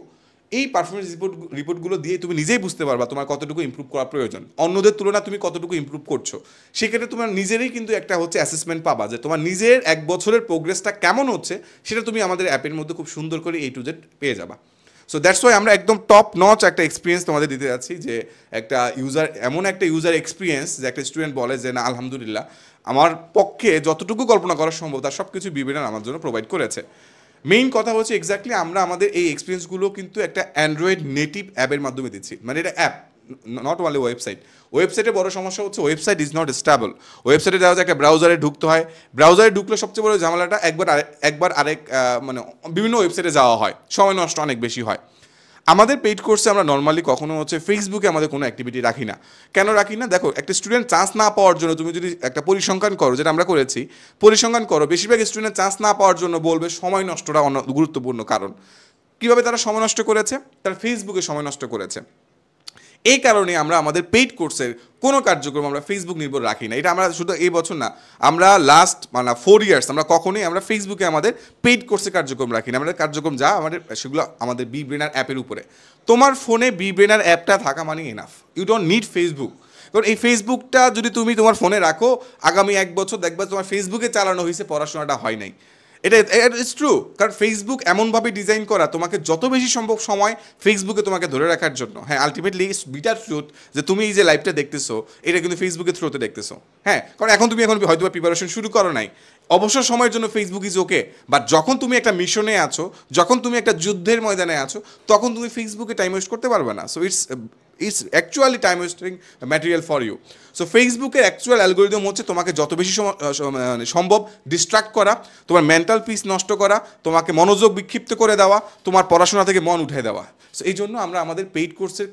এই পারফরমেন্স রিপোর্টগুলো দিয়ে তুমি নিজেই বুঝতে পারবা তোমার কতটুকু ইমপ্রুভ করা প্রয়োজন, অন্যদের তুলনায় তুমি কতটুকু ইমপ্রুভ করছো। সেক্ষেত্রে তোমার নিজেরই কিন্তু একটা হচ্ছে অ্যাসেসমেন্ট পাবা যে তোমার নিজের 1 বছরের প্রোগ্রেসটা কেমন হচ্ছে, সেটা তুমি আমাদের অ্যাপের মধ্যে খুব সুন্দর করে A to Z পেয়ে যাবা। সো দ্যাটস ওয়াই আমরা একদম টপ নচ একটা এক্সপিরিয়েন্স তোমাদের দিতে যাচ্ছি, যে একটা এমন একটা ইউজার এক্সপিরিয়েন্স যে একটা স্টুডেন্ট বলে যে না আলহামদুলিল্লাহ আমার পক্ষে যতটুকু কল্পনা করা সম্ভব তার সব কিছু বিবেচনা আমার জন্য প্রোভাইড করেছে। মেইন কথা হচ্ছে এক্স্যাক্টলি আমরা আমাদের এই এক্সপিরিয়েন্সগুলো কিন্তু একটা অ্যান্ড্রয়েড নেটিভ অ্যাপের মাধ্যমে দিচ্ছি, মানে এটা অ্যাপ, নট অনলি ওয়েবসাইটে বড় সমস্যা হচ্ছে ওয়েবসাইট ইজ নট স্টেবল। ওয়েবসাইটে যাওয়া যায় একটা ব্রাউজারে ঢুকতে হয়, ব্রাউজারে ঢুকলে সবচেয়ে বড় ঝামেলাটা একবার আরেক মানে বিভিন্ন ওয়েবসাইটে যাওয়া হয়, সময় নষ্ট অনেক বেশি হয়। আমাদের পেইড কোর্সে আমরা নর্মালি কখনো হচ্ছে ফেসবুকে আমাদের কোনো অ্যাক্টিভিটি রাখি না। কেন রাখি না? দেখো, একটা স্টুডেন্ট চান্স না পাওয়ার জন্য তুমি যদি একটা পরিসংখ্যান করো, যেটা আমরা করেছি, পরিসংখ্যান করো, বেশিরভাগ স্টুডেন্ট চান্স না পাওয়ার জন্য বলবে সময় নষ্টটা গুরুত্বপূর্ণ কারণ। কীভাবে তারা সময় নষ্ট করেছে? তারা ফেসবুকে সময় নষ্ট করেছে। এই কারণে আমরা আমাদের পেইড কোর্সের কোনো কার্যক্রম আমরা ফেসবুক নির্ভর রাখি না। এটা আমরা শুধু এই বছর না, আমরা লাস্ট 4 ইয়ার্স আমরা কখনোই আমরা ফেসবুকে আমাদের পেইড কোর্সের কার্যক্রম রাখি না। আমাদের কার্যক্রম যা আমাদের সেগুলো আমাদের বি ব্রেনার অ্যাপের উপরে। তোমার ফোনে বি ব্রেনার অ্যাপটা থাকা মানে enough, you don't need Facebook. কারণ এই ফেসবুকটা যদি তুমি তোমার ফোনে রাখো, আগামী 1 বছর দেখবা তোমার ফেসবুকে চালানো হয়েছে, পড়াশোনাটা হয় নাই। এটা ইটস ট্রু, কারণ ফেসবুক এমনভাবে ডিজাইন করা তোমাকে যত বেশি সম্ভব সময় ফেসবুকে তোমাকে ধরে রাখার জন্য। হ্যাঁ, আলটিমেটলি বিটার ট্রুথ যে তুমি এই যে লাইভটা দেখতেছো, এটা কিন্তু ফেসবুকের থ্রুতে দেখতেছো। হ্যাঁ, কারণ এখন হয়তো প্রিপারেশন শুরু করো নাই, অবসর সময়ের জন্য ফেসবুক ইজ ওকে, বাট যখন তুমি একটা মিশনে আছো, যখন তুমি একটা যুদ্ধের ময়দানে আছো, তখন তুমি ফেসবুকে টাইম ওয়েস্ট করতে পারবে না। So it's actually time wasting material for you. So ফেসবুকের অ্যাকচুয়াল অ্যালগোরিদম হচ্ছে তোমাকে যত বেশি সম্ভব ডিস্ট্রাক্ট করা, তোমার মেন্টাল পিস নষ্ট করা, তোমাকে মনোযোগ বিক্ষিপ্ত করে দেওয়া, তোমার পড়াশোনা থেকে মন উঠে দেওয়া। সো এই জন্য আমরা আমাদের পেইড কোর্সের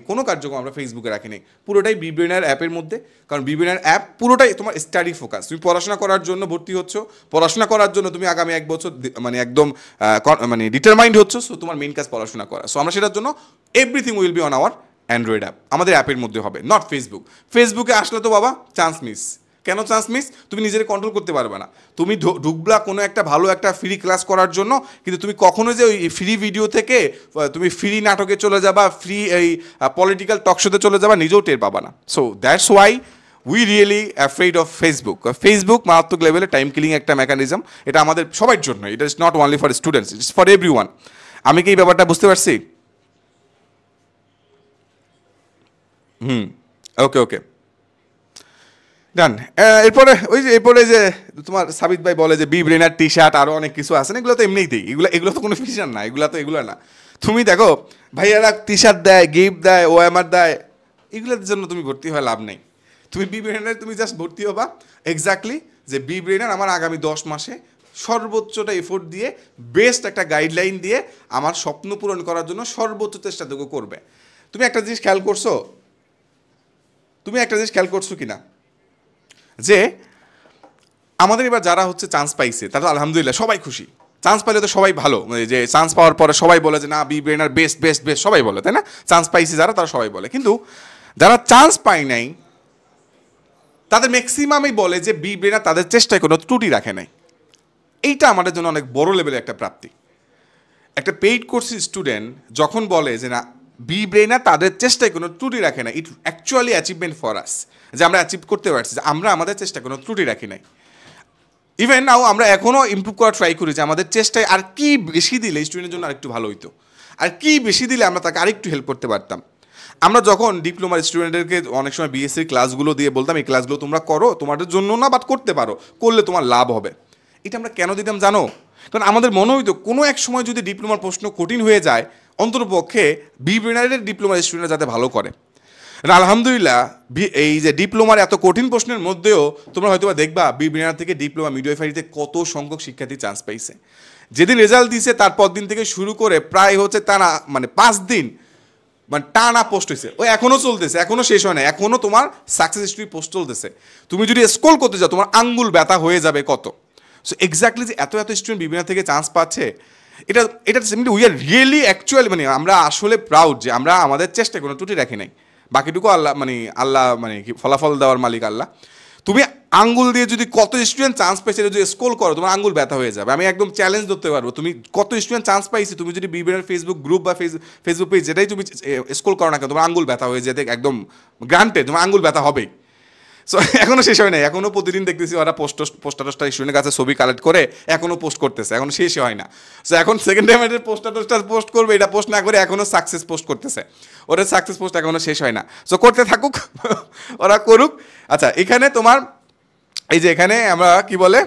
কোনো কার্যক্রম আমরা ফেসবুকে রাখিনি, পুরোটাই বি ব্রেনার অ্যাপের মধ্যে। কারণ বি ব্রেনার অ্যাপ পুরোটাই তোমার স্টাডি ফোকাস। তুমি পড়াশোনা করার জন্য ভর্তি হচ্ছ, পড়াশোনা করার জন্য তুমি আগামী 1 বছর একদম ডিটারমাইন্ড হচ্ছ। সো তোমার মেইন কাজ পড়াশোনা করা। সো আমরা সেটার জন্য everything will be on our Android app, আমাদের অ্যাপের মধ্যে হবে, নট ফেসবুক। ফেসবুকে আসলে তো বাবা চান্স মিস। কেন চান্স মিস? তুমি নিজেকে কন্ট্রোল করতে পারবে না। তুমি ঢুকলা কোনো একটা ভালো একটা ফ্রি ক্লাস করার জন্য, কিন্তু তুমি কখনো যে ওই ফ্রি ভিডিও থেকে তুমি ফ্রি নাটকে চলে যাবা, ফ্রি এই পলিটিক্যাল টক শোতে চলে যাবা, নিজেও টের পাবা না। So that's why we really afraid of Facebook. Facebook মারাত্মক লেভেলে টাইম কিলিং একটা মেকানিজম। এটা আমাদের সবার জন্য, এটা is not only for students, it's for everyone. আমি কি এই ব্যাপারটা বুঝতে পারছি? ওকে ডান। এরপরে যে তোমার সাবিত ভাই বলে যে বি ব্রেনার টি শার্ট আরও অনেক কিছু আছে না, এগুলো তো এমনিই দিই। এগুলো তো কোনো ফিচার না, এগুলো না। তুমি দেখো ভাইয়ারা টি শার্ট দেয়, গিফট দেয়, ওএমআর দেয়, এগুলোর জন্য তুমি ভর্তি হয়ে লাভ নেই। তুমি বি ব্রেনারে তুমি জাস্ট ভর্তি হবা এক্স্যাক্টলি যে বি ব্রেনার আমার আগামী 10 মাসে সর্বোচ্চটা এফোর্ট দিয়ে, বেস্ট একটা গাইডলাইন দিয়ে আমার স্বপ্ন পূরণ করার জন্য সর্বোচ্চ চেষ্টাটুকু করবে। তুমি একটা জিনিস খেয়াল করছো কি না, যে আমাদের এবার যারা হচ্ছে চান্স পাইছে তারা আলহামদুলিল্লাহ সবাই খুশি। চান্স পাইলে তো সবাই ভালো, যে চান্স পাওয়ার পরে সবাই বলে যে না B Brainer best best best, সবাই বলে, তাই না? চান্স পাইছে যারা, তারা সবাই বলে। কিন্তু যারা চান্স পায় নাই তাদের ম্যাক্সিমামই বলে যে বি ব্রেনার তাদের চেষ্টায় কোনো ত্রুটি রাখে নাই। এইটা আমাদের জন্য অনেক বড় লেভেলের একটা প্রাপ্তি। একটা পেইড কোর্স স্টুডেন্ট যখন বলে যে না বি ব্রেনার তাদের চেষ্টায় কোনো ত্রুটি রাখে না, it actually achievement for us, যে আমরা অ্যাচিভ করতে পারছি, যে আমরা আমাদের চেষ্টায় কোনো ত্রুটি রাখি নাই। ইভেন নাও আমরা এখনও ইমপ্রুভ করার ট্রাই করি যে আমাদের চেষ্টায় আর কি বেশি দিলে স্টুডেন্টের জন্য আরেকটু ভালো হইতো, আর কি বেশি দিলে আমরা তাকে আরেকটু হেল্প করতে পারতাম। আমরা যখন ডিপ্লোমার স্টুডেন্টদেরকে অনেক সময় বিএসসির ক্লাসগুলো দিয়ে বলতাম এই ক্লাসগুলো তোমরা করো, তোমাদের জন্য না বাট করতে পারো, করলে তোমার লাভ হবে। এটা আমরা কেন দিতাম জানো? কারণ আমাদের মনে হইতো কোনো এক সময় যদি ডিপ্লোমার প্রশ্ন কঠিন হয়ে যায়, অন্ততপক্ষে বি ব্রেনারের ডিপ্লোমার স্টুডেন্টরা যাতে ভালো করে। আলহামদুলিল্লাহ এই যে ডিপ্লোমার এত কঠিন প্রশ্নের মধ্যেও তোমরা হয়তো দেখবা বি ব্রেনার থেকে ডিপ্লোমা মিডওয়াইফারিতে কত সংখ্যক শিক্ষার্থী চান্স পাইছে। যেদিন রেজাল্ট দিছে তারপর দিন থেকে শুরু করে প্রায় হচ্ছে টানা 5 দিন টানা পোস্ট হয়েছে, ওই এখনও চলতেছে, এখনও শেষ হয় না, এখনও তোমার সাকসেস হিস্ট্রি পোস্ট চলতেছে। তুমি যদি স্ক্রল করতে যাও তোমার আঙ্গুল ব্যথা হয়ে যাবে কত। সো এক্স্যাক্টলি যে এত স্টুডেন্ট বিভিন্ন থেকে চান্স পাচ্ছে, এটা simply we are really actually আমরা আসলে প্রাউড যে আমরা আমাদের চেষ্টায় কোনো ত্রুটি রাখি নাই। বাকিটুকু আল্লাহ কি ফলাফল দেওয়ার মালিক আল্লাহ। তুমি আঙ্গুল দিয়ে যদি কত স্টুডেন্ট চান্স পাইছে যদি স্ক্রল করো তোমার আঙ্গুল ব্যথা হয়ে যাবে। আমি একদম চ্যালেঞ্জ ধরতে পারবো, তুমি কত স্টুডেন্ট চান্স পাইছে তুমি যদি বিবিএর ফেসবুক গ্রুপ বা ফেসবুক পেজ যেটাই তুমি স্ক্রল করো না কেন তোমার আঙ্গুল ব্যথা হয়ে যেতে একদম গ্রান্টেড, তোমার আঙ্গুল ব্যথা হবেই। সো এখনও শেষ হয় না, এখনও প্রতিদিন দেখতেছি ওরা পোস্টার স্টুডেন্টের কাছে ছবি কালেক্ট করে এখনও পোস্ট করতেছে, এখনও শেষই হয় না। সো এখন সেকেন্ড টাইম এর পোস্টার পোস্ট করবে, এটা পোস্ট না করে এখনও সাকসেস পোস্ট করতেছে, ওরা সাকসেস পোস্ট এখনও শেষ হয় না। সো করতে থাকুক, ওরা করুক। আচ্ছা এখানে তোমার এই যে এখানে আমরা কি বলে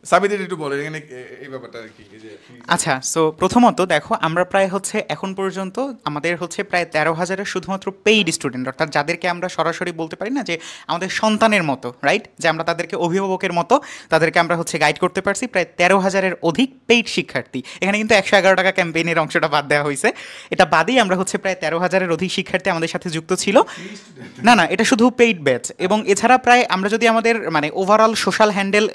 সাবিদের একটু বলেন এখানে এই ব্যাপারটা কি এই যে আচ্ছা, সো প্রথমত দেখো আমরা প্রায় হচ্ছে এখন পর্যন্ত আমাদের হচ্ছে প্রায় 13,000-এর শুধুমাত্র পেইড স্টুডেন্ট, অর্থাৎ যাদেরকে আমরা সরাসরি বলতে পারি না যে আমাদের সন্তানের মতো, রাইট, যে আমরা তাদেরকে অভিভাবকের মতো তাদেরকে আমরা হচ্ছে গাইড করতে পারছি, প্রায় 13,000-এর অধিক পেইড শিক্ষার্থী। এখানে কিন্তু 111 টাকা ক্যাম্পেইনের অংশটা বাদ দেওয়া হয়েছে, এটা বাদেই আমরা হচ্ছে প্রায় 13,000-এর অধিক শিক্ষার্থী আমাদের সাথে যুক্ত ছিল। না না, এটা শুধু পেইড ব্যাচ, এবং এছাড়া প্রায় আমরা যদি আমাদের মানে ওভারঅল সোশ্যাল হ্যান্ডেল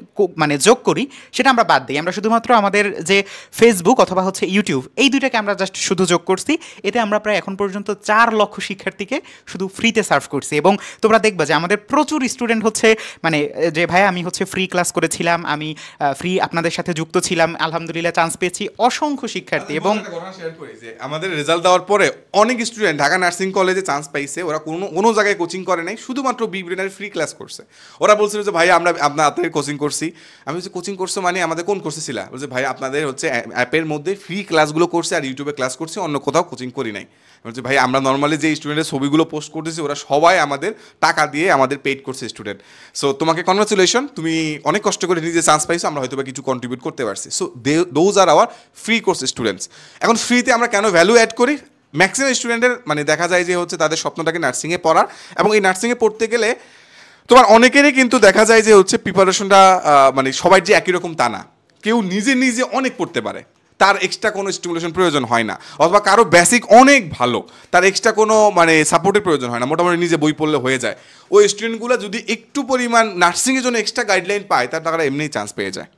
মানে যোগ করি সেটা আমরা বাদ দিই, আমরা শুধুমাত্র আমাদের যে ফেসবুক অথবা হচ্ছে ইউটিউব এই দুইটাকে আমরা জাস্ট শুধু যোগ করছি, এতে আমরা প্রায় এখন পর্যন্ত 4 লক্ষ শিক্ষার্থীকে শুধু ফ্রিতে সার্ভ করছি। এবং তোমরা দেখবা যে আমাদের প্রচুর স্টুডেন্ট হচ্ছে মানে যে ভাই আমি হচ্ছে ফ্রি ক্লাস করেছিলাম, আমি ফ্রি আপনাদের সাথে যুক্ত ছিলাম, আলহামদুলিল্লাহ চান্স পেয়েছি, অসংখ্য শিক্ষার্থী। এবং আমাদের রেজাল্ট দেওয়ার পরে অনেক স্টুডেন্ট ঢাকা নার্সিং কলেজে চান্স পাইছে, ওরা কোনো জায়গায় কোচিং করে নাই, শুধুমাত্র বি ব্রেনার ফ্রি ক্লাস করছে। ওরা বলছিল যে ভাই আমরা আপনাদের কোচিং করছি। আমি বলছি কোচিং করছো মানে আমাদের কোন কোর্সে ছিল? বলছে ভাই আপনাদের হচ্ছে অ্যাপের মধ্যে ফ্রি ক্লাসগুলো করছে আর ইউটিউবে ক্লাস করছে, অন্য কোথাও কোচিং করি নাই। বলছে ভাই আমরা নর্মালি যে স্টুডেন্টের ছবিগুলো পোস্ট করতেছি ওরা সবাই আমাদের টাকা দিয়ে আমাদের পেইড করছে স্টুডেন্ট। সো তোমাকে কনগ্রাচুলেশন, তুমি অনেক কষ্ট করে নিজে চান্স পাইছো, আমরা হয়তো বা কিছু কন্ট্রিবিউট করতে পারছি। So those are our free course students. এখন ফ্রিতে আমরা কেন ভ্যালু অ্যাড করি? ম্যাক্সিমাম স্টুডেন্টের মানে দেখা যায় যে হচ্ছে তাদের স্বপ্নটাকে নার্সিংয়ে পড়ার, এবং এই নার্সিংয়ে পড়তে গেলে তোমার অনেকেরই কিন্তু দেখা যায় যে হচ্ছে প্রিপারেশনটা মানে সবাই যে একই রকম তা না, কেউ নিজে নিজে অনেক পড়তে পারে, তার এক্সট্রা কোনো স্টিমুলেশন প্রয়োজন হয় না, অথবা কারো বেসিক অনেক ভালো, তার এক্সট্রা কোনো মানে সাপোর্টের প্রয়োজন হয় না, মোটামুটি নিজে বই পড়লে হয়ে যায়। ওই স্টুডেন্টগুলো যদি একটু পরিমাণ নার্সিংয়ের জন্য এক্সট্রা গাইডলাইন পায় তারা এমনিই চান্স পেয়ে যায়।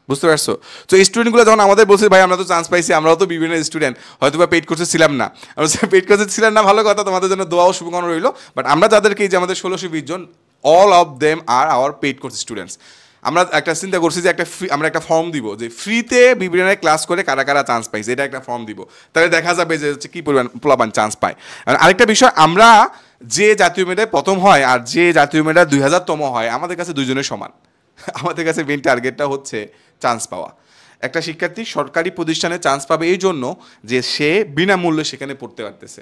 বুঝতে পারছো? তো এই স্টুডেন্টগুলো যখন আমাদের বলছে ভাই আমরা তো চান্স পাইছি, আমরাও তো বিভিন্ন স্টুডেন্ট, হয়তো বা পেইড কোর্সে ছিলাম না, আমরা পেইড কোর্সে ছিলাম না, ভালো কথা, তোমাদের জন্য দোয়া ও শুভকামনা রইল। বাট আমরা যাদেরকে এই যে আমাদের 1620 জন, all of them are our paid course students. আমরা একটা চিন্তা করছি যে আমরা একটা ফর্ম দিব যে ফ্রিতে বিবিএনআই ক্লাস করে কারা কারা চান্স পাইছে, এটা একটা ফর্ম দিব, তাহলে দেখা যাবে যে হচ্ছে কী পরিমাণ পোলাপান চান্স পায়। আরেকটা বিষয়, আমরা যে জাতীয় মেধায় প্রথম হয় আর যে জাতীয় মেধায় 2000তম হয় আমাদের কাছে দুইজনের সমান। আমাদের কাছে মেইন টার্গেটটা হচ্ছে চান্স পাওয়া। একটা শিক্ষার্থী সরকারি প্রতিষ্ঠানে চান্স পাবে এই জন্য যে সে বিনামূল্যে সেখানে পড়তে পারতেছে,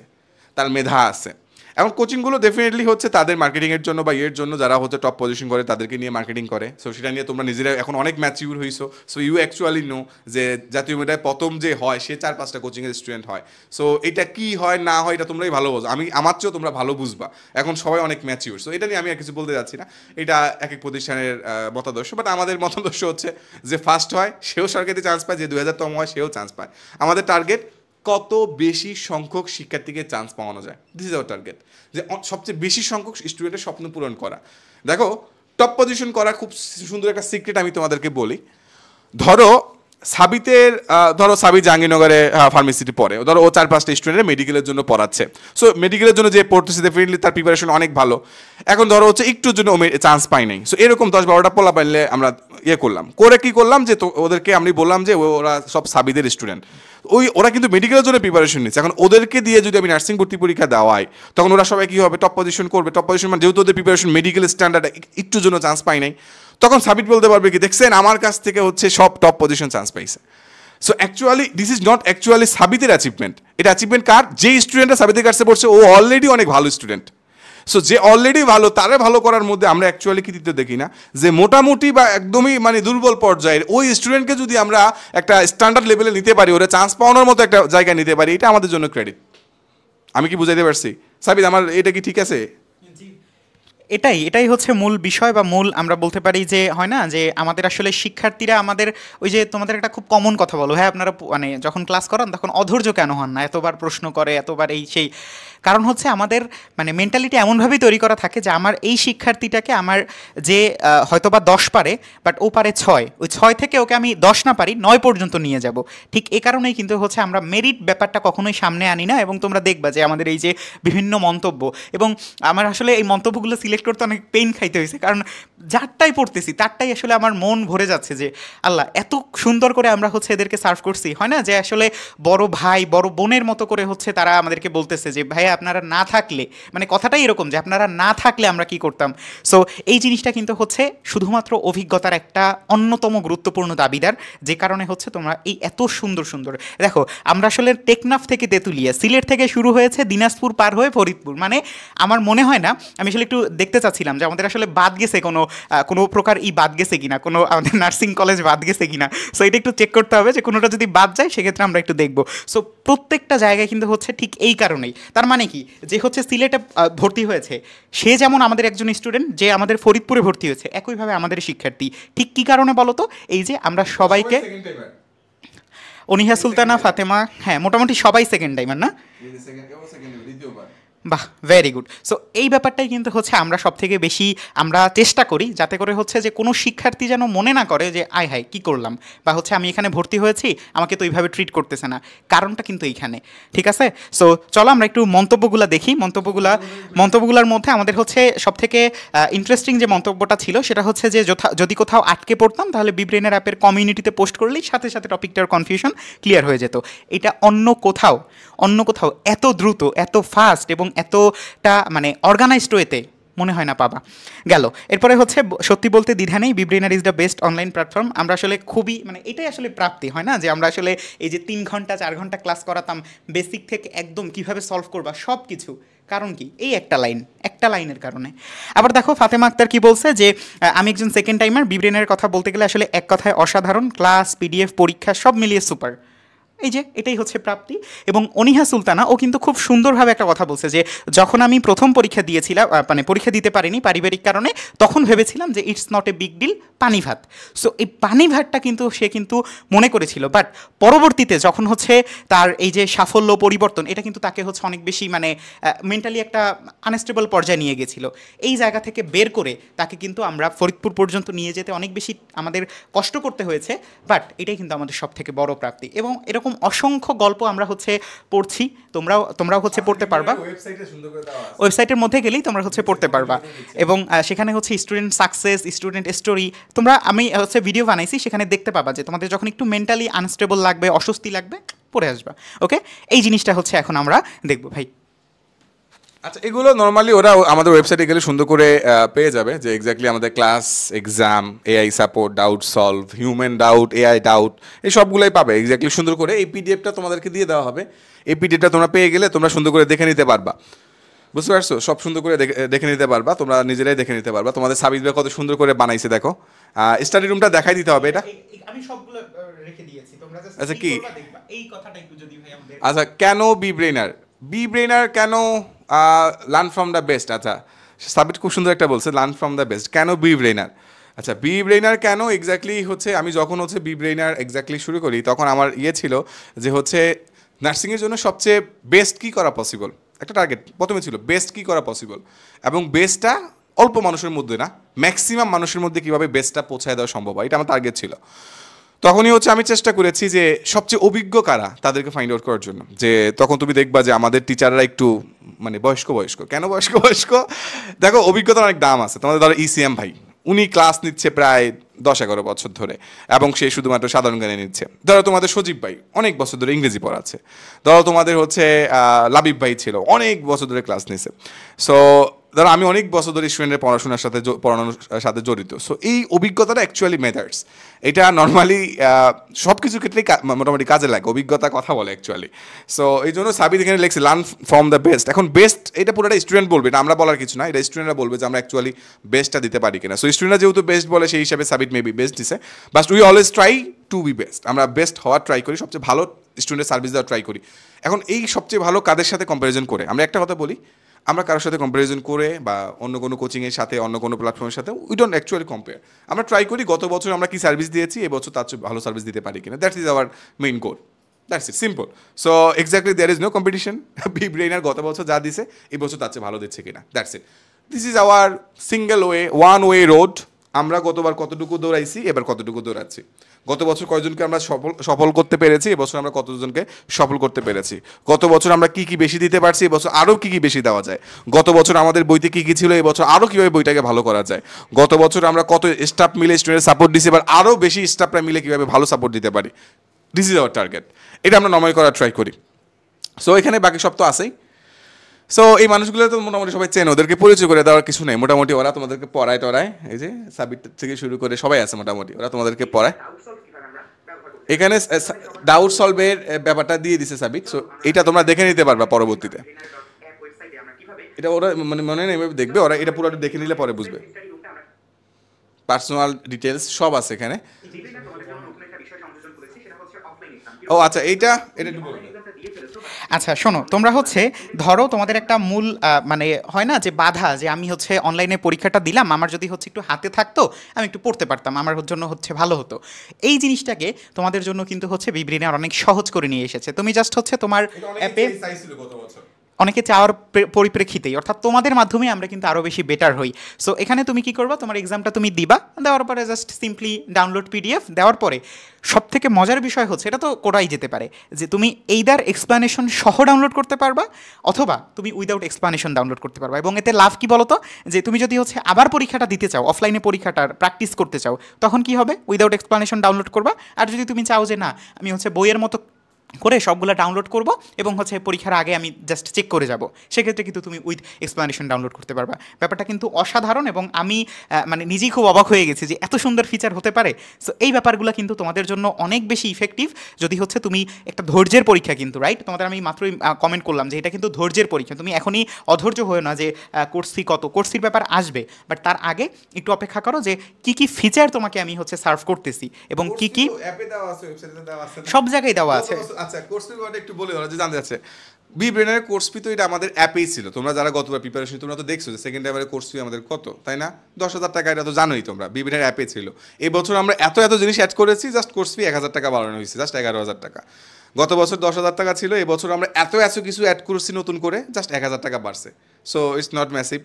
তার মেধা আছে। এখন কোচিংগুলো ডেফিনেটলি হচ্ছে তাদের মার্কেটিংয়ের জন্য বা এর জন্য, যারা হচ্ছে টপ পজিশন করে তাদেরকে নিয়ে মার্কেটিং করে। সো সেটা নিয়ে তোমরা নিজেরা এখন অনেক ম্যাচিউর হইছো। সো ইউ অ্যাকচুয়ালি নো যে জাতীয় মেধায় প্রথম যে হয় সে 4-5টা কোচিংয়ের স্টুডেন্ট হয়। সো এটা কি হয় না হয় এটা তোমরাই ভালো বোঝো, আমার চেয়েও তোমরা ভালো বুঝবা, এখন সবাই অনেক ম্যাচিউর। সো এটা নিয়ে আমি আর কিছু বলতে যাচ্ছি না, এটা এক এক প্রতিষ্ঠানের মতাদর্শ। বাট আমাদের মতাদর্শ হচ্ছে যে ফার্স্ট হয় সেও সরকারিতে চান্স পায়, যে 2000তম হয় সেও চান্স পায়। আমাদের টার্গেট কত বেশি সংখ্যক শিক্ষার্থীকে চান্স পাওয়ানো যায়, দিস ইজ আওয়ার টার্গেট, যে সবচেয়ে বেশি সংখ্যক স্টুডেন্টের স্বপ্ন পূরণ করা। দেখো টপ পজিশন করা খুব সুন্দর একটা সিক্রেট আমি তোমাদেরকে বলি। ধরো সাবি জাহাঙ্গীরনগরে ফার্মেসিতে পড়ে, ধরো ও 4-5টা স্টুডেন্টের মেডিকেলের জন্য পড়াচ্ছে। সো মেডিকেলের জন্য যে পড়তেছে ডেফিনেটলি তার প্রিপারেশন অনেক ভালো। এখন ধরো হচ্ছে একটুর জন্য চান্স পাই নাই, সো এরকম 10-12টা পোলা পাইলে আমরা কি করলাম যে ওদেরকে আমি বললাম যে ওরা সব সাবিদের স্টুডেন্ট, ওরা কিন্তু মেডিকেলের জন্য প্রিপারেশন নিচ্ছে। এখন ওদেরকে দিয়ে যদি আমি নার্সিং ভর্তি পরীক্ষা দেওয়াই তখন ওরা সবাই কী হবে, টপ পজিশন করবে। টপ পজিশন মানে যেহেতু ওদের প্রিপারেশন মেডিকেল স্ট্যান্ডার্ড একটুর জন্য চান্স পাই নাই, তখন সাবিট বলতে পারবে কি দেখছেন আমার কাছ থেকে হচ্ছে সব টপ পজিশন চান্স পাইছে। So actually this is not actually সাবিতের অ্যাচিভমেন্ট, এটা অ্যাচিভমেন্ট কার? যে স্টুডেন্টরা সাবিতের কাছে পড়ছে ও অলরেডি অনেক ভালো স্টুডেন্ট। সো যে অলরেডি ভালো তারে ভালো করার মধ্যে আমরা অ্যাকচুয়ালি কৃতিত্ব দেখি না, যে মোটামুটি বা একদমই মানে দুর্বল পর্যায়ের ওই স্টুডেন্টকে যদি আমরা একটা স্ট্যান্ডার্ড লেভেলে নিতে পারি, ওরা চান্স পাওয়ানোর মতো একটা জায়গায় নিতে পারি, এটা আমাদের জন্য ক্রেডিট। আমি কি বুঝাইতে পারছি সাবিত? আমার এটা কি ঠিক আছে? এটাই হচ্ছে মূল বিষয় বা মূল আমরা বলতে পারি যে হয় না যে আমাদের আসলে শিক্ষার্থীরা আমাদের ওই যে তোমাদের একটা খুব কমন কথা বলো, হ্যাঁ আপনারা মানে যখন ক্লাস করান তখন অধৈর্য কেন হন না, এতবার প্রশ্ন করে, এতবার এই সেই। কারণ হচ্ছে আমাদের মানে মেন্টালিটি এমনভাবেই তৈরি করা থাকে যে আমার এই শিক্ষার্থীটাকে আমার যে হয়তো বা 10 পারে বাট ও পারে 6, ওই 6 থেকে ওকে আমি 10 না পারি 9 পর্যন্ত নিয়ে যাব। ঠিক এই কারণেই কিন্তু হচ্ছে আমরা মেরিট ব্যাপারটা কখনোই সামনে আনি না। এবং তোমরা দেখবা যে আমাদের এই যে বিভিন্ন মন্তব্য, এবং আমার আসলে এই মন্তব্যগুলো সিলেক্ট করতে অনেক পেইন খাইতে হয়েছে, কারণ যারটাই পড়তেছি তারটাই আসলে আমার মন ভরে যাচ্ছে যে আল্লাহ এত সুন্দর করে আমরা হচ্ছে এদেরকে সার্ভ করছি। হয় না যে আসলে বড় ভাই বড় বোনের মতো করে হচ্ছে তারা আমাদেরকে বলতেছে যে ভাইয়া জায়গায় আপনারা না থাকলে, মানে কথাটাই এরকম যে আপনারা না থাকলে আমরা কি করতাম। সো এই জিনিসটা কিন্তু হচ্ছে শুধুমাত্র অভিজ্ঞতার একটা অন্যতম গুরুত্বপূর্ণ দাবিদার, যে কারণে হচ্ছে তোমরা এই এত সুন্দর সুন্দর দেখো। আমরা আসলে টেকনাফ থেকে তেঁতুলিয়া, সিলেট থেকে শুরু হয়েছে, দিনাজপুর পার হয়ে ফরিদপুর, মানে আমার মনে হয় না, আমি আসলে একটু দেখতে চাচ্ছিলাম যে আমাদের আসলে বাদ গেছে কোনো প্রকার বাদ গেছে কিনা, কোনো আমাদের নার্সিং কলেজ বাদ গেছে কিনা। সো এটা একটু চেক করতে হবে যে কোনোটা যদি বাদ যায় সেক্ষেত্রে আমরা একটু দেখবো। সো প্রত্যেকটা জায়গায় কিন্তু হচ্ছে ঠিক এই কারণেই। তার মানে কি, যে হচ্ছে সিলেটে ভর্তি হয়েছে সে যেমন আমাদের একজন স্টুডেন্ট, যে আমাদের ফরিদপুরে ভর্তি হয়েছে একইভাবে আমাদের শিক্ষার্থী। ঠিক কী কারণে বলো তো? এই যে আমরা সবাইকে, অনিহা সুলতানা, ফাতেমা, হ্যাঁ মোটামুটি সবাই সেকেন্ড টাইমার না? বাহ, ভেরি গুড। সো এই ব্যাপারটাই কিন্তু হচ্ছে আমরা সব থেকে বেশি আমরা চেষ্টা করি যাতে করে হচ্ছে যে কোনো শিক্ষার্থী যেন মনে না করে যে আয় হায় কী করলাম, বা হচ্ছে আমি এখানে ভর্তি হয়েছি আমাকে তো এইভাবে ট্রিট করতেছে না। কারণটা কিন্তু এইখানে, ঠিক আছে? সো চলো আমরা একটু মন্তব্যগুলো দেখি। মন্তব্যগুলোর মধ্যে আমাদের হচ্ছে সব থেকে ইন্টারেস্টিং যে মন্তব্যটা ছিল সেটা হচ্ছে যে যদি কোথাও আটকে পড়তাম তাহলে বিব্রেনের অ্যাপের কমিউনিটিতে পোস্ট করলেই সাথে সাথে টপিকটার কনফিউশন ক্লিয়ার হয়ে যেত। এটা অন্য কোথাও এত দ্রুত, এত ফাস্ট এবং এতটা মানে অর্গানাইজড ওয়েতে মনে হয় না পাবা। গেল এরপরে হচ্ছে সত্যি বলতে দ্বিধা নেই, Bbrainer is the best online platform. আমরা আসলে খুবই মানে এটাই আসলে প্রাপ্তি হয় না যে আমরা আসলে এই যে 3 ঘন্টা 4 ঘন্টা ক্লাস করাতাম বেসিক থেকে একদম কিভাবে সলভ করবা সব কিছু, কারণ কি এই একটা লাইনের কারণে। আবার দেখো ফাতেমা আক্তার কি বলছে যে আমি একজন সেকেন্ড টাইমার, বিব্রেনের কথা বলতে গেলে আসলে এক কথায় অসাধারণ, ক্লাস পিডিএফ পরীক্ষা সব মিলিয়ে সুপার। এই যে এটাই হচ্ছে প্রাপ্তি। এবং অনিহা সুলতানা ও কিন্তু খুব সুন্দরভাবে একটা কথা বলছে যে যখন আমি প্রথম পরীক্ষা দিয়েছিলাম, মানে পরীক্ষা দিতে পারিনি পারিবারিক কারণে, তখন ভেবেছিলাম যে it's not a big deal, পানি ভাত। সো এই পানি ভাতটা কিন্তু সে কিন্তু মনে করেছিল, বাট পরবর্তীতে যখন হচ্ছে তার এই যে সাফল্য পরিবর্তন, এটা কিন্তু তাকে হচ্ছে অনেক বেশি মানে মেন্টালি একটা আনস্টেবল পর্যায়ে নিয়ে গেছিল। এই জায়গা থেকে বের করে তাকে কিন্তু আমরা ফরিদপুর পর্যন্ত নিয়ে যেতে অনেক বেশি আমাদের কষ্ট করতে হয়েছে, বাট এটাই কিন্তু আমাদের সব থেকে বড় প্রাপ্তি। এবং এরকম অসংখ্য গল্প আমরা হচ্ছে পড়ছি, তোমরাও হচ্ছে পড়তে পারবা, ওয়েবসাইটের মধ্যে গেলেই তোমরা হচ্ছে পড়তে পারবা। এবং সেখানে হচ্ছে স্টুডেন্ট সাকসেস, স্টুডেন্ট স্টোরি, আমি হচ্ছে ভিডিও বানাইছি, সেখানে দেখতে পাবা যে তোমাদের যখন একটু মেন্টালি আনস্টেবল লাগবে, অস্বস্তি লাগবে, পড়ে আসবা। ওকে, এই জিনিসটা হচ্ছে এখন আমরা দেখবো ভাই। আচ্ছা, এগুলো নর্মালি ওরা আমাদের ওয়েবসাইটে গেলে সুন্দর করে পেয়ে যাবে যে এক্স্যাক্টলি আমাদের class, exam, AI support, doubt solve, human doubt, AI doubt, এই সবগুলোই পাবে এক্স্যাক্টলি সুন্দর করে। এই পিডিএফটা তোমাদেরকে দিয়ে দেওয়া হবে, এই পিডিএফটা তোমরা পেয়ে গেলে তোমরা সুন্দর করে দেখে নিতে পারবা, বুঝতে পারছো? সব সুন্দর করে দেখে নিতে পারবা, তোমরা নিজেরাই দেখে নিতে পারবা। তোমাদের সাবিত ভাই কত সুন্দর করে বানাইছে দেখো। স্টাডি রুমটা দেখাই দিতে হবে, এটা আমি সবগুলো রেখে দিয়েছি, তোমরা জাস্ট আচ্ছা কি দেখবা। এই কথাটা একটু যদি ভাই আমাদের, আচ্ছা কেন বিব্রেনার কেন লার্ন ফ্রম দ্য বেস্ট? আচ্ছা সাবিত খুব সুন্দর একটা বলছে, লার্ন ফ্রম দ্য বেস্ট। কেন বিব্রেনার? আচ্ছা বিব্রেনার কেন এক্স্যাক্টলি হচ্ছে, আমি যখন হচ্ছে বিব্রেনার এক্স্যাক্টলি শুরু করি তখন আমার ছিল যে হচ্ছে নার্সিংয়ের জন্য সবচেয়ে বেস্ট কী করা পসিবল, একটা টার্গেট প্রথমে ছিল বেস্ট কী করা পসিবল, এবং বেস্টটা অল্প মানুষের মধ্যে না, ম্যাক্সিমাম মানুষের মধ্যে কীভাবে বেস্টটা পৌঁছায় দেওয়া সম্ভব হয়, এটা আমার টার্গেট ছিল। তখনই হচ্ছে আমি চেষ্টা করেছি যে সবচেয়ে অভিজ্ঞ কারা তাদেরকে ফাইন্ড আউট করার জন্য। যে তখন তুমি দেখবা যে আমাদের টিচাররা একটু মানে বয়স্ক, কেন বয়স্ক দেখো অভিজ্ঞতার অনেক দাম আছে। তোমাদের ধরো ইসিএম ভাই, উনি ক্লাস নিচ্ছে প্রায় 10-11 বছর ধরে, এবং সে শুধুমাত্র সাধারণ জ্ঞানে নিচ্ছে। ধরো তোমাদের সজীব ভাই অনেক বছর ধরে ইংরেজি পড়াচ্ছে। ধরো তোমাদের হচ্ছে লাবিব ভাই ছিল, অনেক বছর ধরে ক্লাস নিছে। সো ধরো আমি অনেক বছর ধরে স্টুডেন্টের পড়ানোর সাথে জড়িত। সো এই অভিজ্ঞতাটা অ্যাকচুয়ালি ম্যাটার্স। এটা নর্মালি সব কিছুর ক্ষেত্রেই মোটামুটি কাজে লাগে, অভিজ্ঞতা কথা বলে অ্যাকচুয়ালি। সো এই জন্য সাবিত এখানে লিখছে লার্ন ফ্রম দ্য বেস্ট। এখন বেস্ট এটা পুরোটা স্টুডেন্ট বলবে, এটা আমরা বলার কিছু না, এটা স্টুডেন্টরা বলবে যে আমরা অ্যাকচুয়ালি বেস্টটা দিতে পারি কিনা। সো স্টুডেন্টরা যেহেতু বেস্ট বলে সেই হিসাবে সাবিত মেবি বেস্ট দিছে, but we always try to be best. আমরা বেস্ট হওয়ার ট্রাই করি, সবচেয়ে ভালো স্টুডেন্টের সার্ভিস দেওয়ার ট্রাই করি। এখন এই সবচেয়ে ভালো কাদের সাথে কম্প্যারিজন করে, আমরা একটা কথা বলি, আমরা কারোর সাথে কম্প্যারিজন করে বা অন্য কোনো কোচিংয়ের সাথে, অন্য কোনো প্ল্যাটফর্মের সাথে উই ডোন্ট অ্যাকচুয়ালি কম্পেয়ার। আমরা ট্রাই করি গত বছর আমরা কি সার্ভিস দিয়েছি, এবছর তার চেয়ে ভালো সার্ভিস দিতে পারি কিনা। That's is our main goal, that's it, simple. So exactly there is no competition. Bbrainer গত বছর যা দিছে এবছর তার চেয়ে ভালো দিচ্ছে কিনা, that's it. This is our single one way road. আমরা গতবার কতটুকু দৌড়াইছি, এবার কতটুকু দৌড়াচ্ছি। গত বছর কয়জনকে আমরা সফল করতে পেরেছি, এবছর আমরা কতজনকে সফল করতে পেরেছি। গত বছর আমরা কি বেশি দিতে পারছি, এবছর আরও কি বেশি দেওয়া যায়। গত বছর আমাদের বইতে কি ছিল, এবছর আরও কীভাবে বইটাকে ভালো করা যায়। গত বছর আমরা কত স্টাফ মিলে স্টুডেন্ট সাপোর্ট দিচ্ছি, এবার আরও বেশি স্টাফরা মিলে কীভাবে ভালো সাপোর্ট দিতে পারি। This is our target. এটা আমরা নর্মাল করার ট্রাই করি। সো এখানে বাকি সব তো আছেই। সো এই মানুষগুলো তো মোটামুটি সবাই চেন, ওদেরকে পরিচয় করে দেওয়ার কিছু নেই, মোটামুটি ওরা তোমাদেরকে পড়ায় টড়ায়, এই যে সাবিট থেকে শুরু করে সবাই আছে মোটামুটি, ওরা তোমাদেরকে পড়ায়। এখানে ডাউট সলভের ব্যাপারটা দিয়ে দিছে সাবিট, সো এটা তোমরা দেখে নিতে পারবা পরবর্তীতে। এটা ওরা মানে মনে নেই দেখবে, ওরা এটা পুরোটা দেখে নিলে পরে বুঝবে। পার্সোনাল ডিটেলস সব আছে এখানে। ও আচ্ছা, এটা একটু বলুন। আচ্ছা শোনো, তোমরা হচ্ছে ধরো তোমাদের একটা মূল মানে হয় না যে বাধা, যে আমি হচ্ছে অনলাইনে পরীক্ষাটা দিলাম, আমার যদি হচ্ছে একটু হাতে থাকতো আমি একটু পড়তে পারতাম, আমার জন্য হচ্ছে ভালো হতো। এই জিনিসটাকে তোমাদের জন্য কিন্তু হচ্ছে বিব্রেইন আর অনেক সহজ করে নিয়ে এসেছে। তুমি জাস্ট হচ্ছে তোমার অ্যাপে অনেকে চাওয়ার পরিপ্রেক্ষিতেই, অর্থাৎ তোমাদের মাধ্যমে আমরা কিন্তু আরও বেশি বেটার হই। সো এখানে তুমি কি করবা, তোমার এক্সামটা তুমি দিবা, দেওয়ার পরে জাস্ট সিম্পলি ডাউনলোড পিডিএফ দেওয়ার পরে সব থেকে মজার বিষয় হচ্ছে, এটা তো করাই যেতে পারে, যে তুমি এইদার এক্সপ্লানেশন সহ ডাউনলোড করতে পারবা অথবা তুমি উইদাউট এক্সপ্লানেশন ডাউনলোড করতে পারবা। এবং এতে লাভ কি বলো তো, যে তুমি যদি হচ্ছে আবার পরীক্ষাটা দিতে চাও, অফলাইনে পরীক্ষাটার প্র্যাকটিস করতে চাও, তখন কি হবে, উইদাউট এক্সপ্লানেশন ডাউনলোড করবা। আর যদি তুমি চাও যে না আমি হচ্ছে বইয়ের মতো করে সবগুলো ডাউনলোড করব এবং হচ্ছে পরীক্ষার আগে আমি জাস্ট চেক করে যাব, সেক্ষেত্রে কিন্তু তুমি উইথ এক্সপ্লানেশন ডাউনলোড করতে পারবা। ব্যাপারটা কিন্তু অসাধারণ এবং আমি মানে নিজেই খুব অবাক হয়ে গেছি যে এত সুন্দর ফিচার হতে পারে। সো এই ব্যাপারগুলো কিন্তু তোমাদের জন্য অনেক বেশি ইফেক্টিভ যদি হচ্ছে তুমি একটা ধৈর্যের পরীক্ষা, কিন্তু রাইট তোমাদের আমি মাত্রই কমেন্ট করলাম যে এটা কিন্তু ধৈর্যের পরীক্ষা, তুমি এখনই অধৈর্য হয়ে না যে কোর্স ফি কত, কোর্স ফির ব্যাপার আসবে, বাট তার আগে একটু অপেক্ষা করো যে কি কি ফিচার তোমাকে আমি হচ্ছে সার্ভ করতেছি এবং কি কি সব জায়গায় দেওয়া আছে। আচ্ছা, কোর্স ফি ব্যাপারটা একটু বলে ওরা যে জানতে চাচ্ছে। বি ব্রেনের কোর্স ফি তো এটা আমাদের অ্যাপেই ছিল, তোমরা যারা গতবার প্রিপারেশন তোমরা তো দেখছো যে সেকেন্ড টাইমের কোর্স ফি আমাদের কত, তাই না? 10,000 টাকা, এটা তো জানোই তোমরা, বি ব্রেনের অ্যাপে ছিল। এই বছর আমরা এত জিনিস অ্যাড করেছি, জাস্ট কোর্স ফি 1,000 টাকা বাড়ানো হয়েছে, জাস্ট 11,000 টাকা। গত বছর 10,000 টাকা ছিল, এই বছর আমরা এত কিছু অ্যাড করেছি নতুন করে, জাস্ট 1,000 টাকা বাড়ছে। So it's not massive.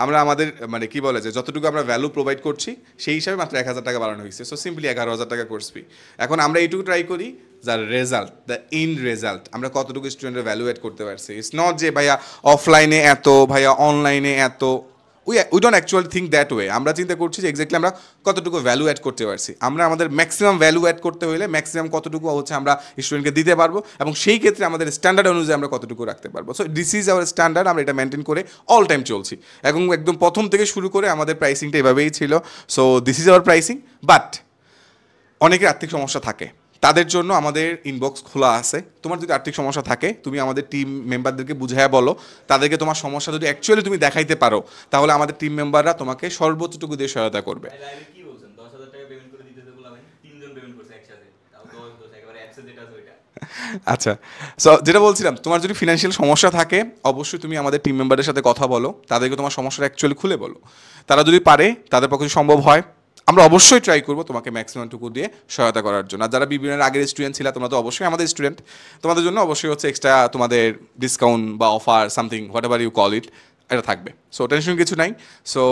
আমরা আমাদের মানে কি বলে যে যতটুকু আমরা ভ্যালু প্রোভাইড করছি সেই হিসাবে মাত্র 1,000 টাকা বাড়ানো হয়েছে। সো সিম্পলি 11,000 টাকা কোর্স ফি। এখন আমরা এইটুকু ট্রাই করি যার রেজাল্ট, দ্য ইন্ড রেজাল্ট, আমরা কতটুকু স্টুডেন্টের ভ্যালু অ্যাড করতে পারছি। ইটস নট যে ভাইয়া অফলাইনে এত, ভাইয়া অনলাইনে এত, we don't actually think that way. আমরা চিন্তা করছি যে এক্স্যাক্টলি আমরা কতটুকু ভ্যালু অ্যাড করতে পারছি, আমরা আমাদের ম্যাক্সিমাম ভ্যালু অ্যাড করতে হলে ম্যাক্সিমাম কতটুকু হচ্ছে আমরা স্টুডেন্টকে দিতে পারবো এবং সেই ক্ষেত্রে আমাদের স্ট্যান্ডার্ড অনুযায়ী আমরা কতটুকু রাখতে পারবো। So this is our standard, আমরা এটা মেনটেন করে অল টাইম চলছি এবং একদম প্রথম থেকে শুরু করে আমাদের প্রাইসিংটা এভাবেই ছিল। So this is our pricing. But অনেকের আর্থিক সমস্যা থাকে, তাদের জন্য আমাদের ইনবক্স খোলা আছে। তোমার যদি আর্থিক সমস্যা থাকে তুমি আমাদের টিম মেম্বারদেরকে বুঝাইয়া বলো, তাদেরকে তোমার সমস্যা যদি অ্যাকচুয়ালি তুমি দেখাইতে পারো, তাহলে আমাদের টিম মেম্বাররা তোমাকে সর্বোচ্চটুকু দিয়ে সহায়তা করবে। আচ্ছা, সো যেটা বলছিলাম, তোমার যদি ফিনান্সিয়াল সমস্যা থাকে অবশ্যই তুমি আমাদের টিম মেম্বারের সাথে কথা বলো, তাদেরকে তোমার সমস্যাটা অ্যাকচুয়ালি খুলে বলো। তারা যদি পারে, তাদের পক্ষে সম্ভব হয়, আমরা অবশ্যই ট্রাই করবো তোমাকে ম্যাক্সিমামটুকু দিয়ে সহায়তা করার জন্য। আর যারা বিভিন্ন আগের স্টুডেন্ট ছিল, তোমরা তো অবশ্যই আমাদের স্টুডেন্ট, তোমাদের জন্য অবশ্যই হচ্ছে এক্সট্রা তোমাদের ডিসকাউন্ট বা offer something whatever you call it, এটা থাকবে। সো টেনশন কিছু নাই। সো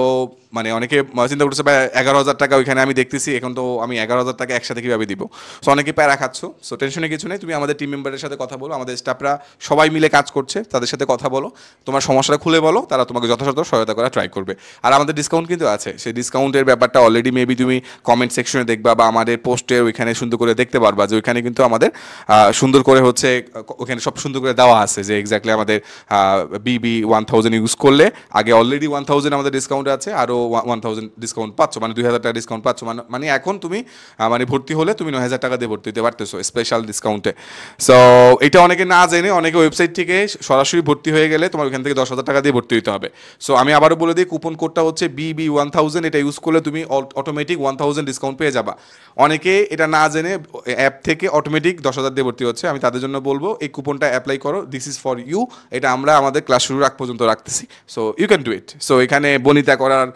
মানে অনেকে চিন্তা করতেছে ভাই 11,000 টাকা ওইখানে আমি দেখতেছি, এখন তো আমি 11,000 টাকা একসাথে কীভাবে দিব। সো অনেকে প্যারা খাচ্ছ। সো টেনশনে কিছু নেই, তুমি আমাদের টিম মেম্বারের সাথে কথা বলো, আমাদের স্টাফরা সবাই মিলে কাজ করছে, তাদের সাথে কথা বলো, তোমার সমস্যাটা খুলে বলো, তারা তোমাকে যথাযথ সহায়তা করা ট্রাই করবে। আর আমাদের ডিসকাউন্ট কিন্তু আছে, সেই ডিসকাউন্টের ব্যাপারটা অলরেডি মেবি তুমি কমেন্ট সেকশনে দেখবা বা আমাদের পোস্টে ওইখানে সুন্দর করে দেখতে পারবা যে ওইখানে কিন্তু আমাদের সুন্দর করে হচ্ছে ওখানে সব সুন্দর করে দেওয়া আছে যে এক্স্যাক্টলি আমাদের BB 1000 ইউজ করলে আগে অলরেডি 1000 আমাদের ডিসকাউন্ট আছে, আরও 1000 ডিসকাউন্ট পাচ্ছ, মানে 2,000 টাকা ডিসকাউন্ট পাচ্ছ, মানে এখন তুমি মানে ভর্তি হলে তুমি 9,000 টাকা দিয়ে ভর্তি হতে পারতেছো স্পেশাল ডিসকাউন্টে। সো এটা অনেকে না জেনে, অনেকে ওয়েবসাইট থেকে সরাসরি ভর্তি হয়ে গেলে তোমার ওইখান থেকে 10,000 টাকা দিয়ে ভর্তি হতে হবে। সো আমি আবারও বলে দিই, কুপন কোডটা হচ্ছে BB 1000, এটা ইউজ করলে তুমি অটোমেটিক 1000 ডিসকাউন্ট পেয়ে যাবা। অনেকে এটা না জেনে অ্যাপ থেকে অটোমেটিক 10,000 দিয়ে ভর্তি হচ্ছে, আমি তাদের জন্য বলবো এই কুপনটা অ্যাপ্লাই করো, দিস ইজ ফর ইউ। এটা আমরা আমাদের ক্লাস শুরুর আগ পর্যন্ত রাখতেছি, so you can do it. So এখানে বনিতা করার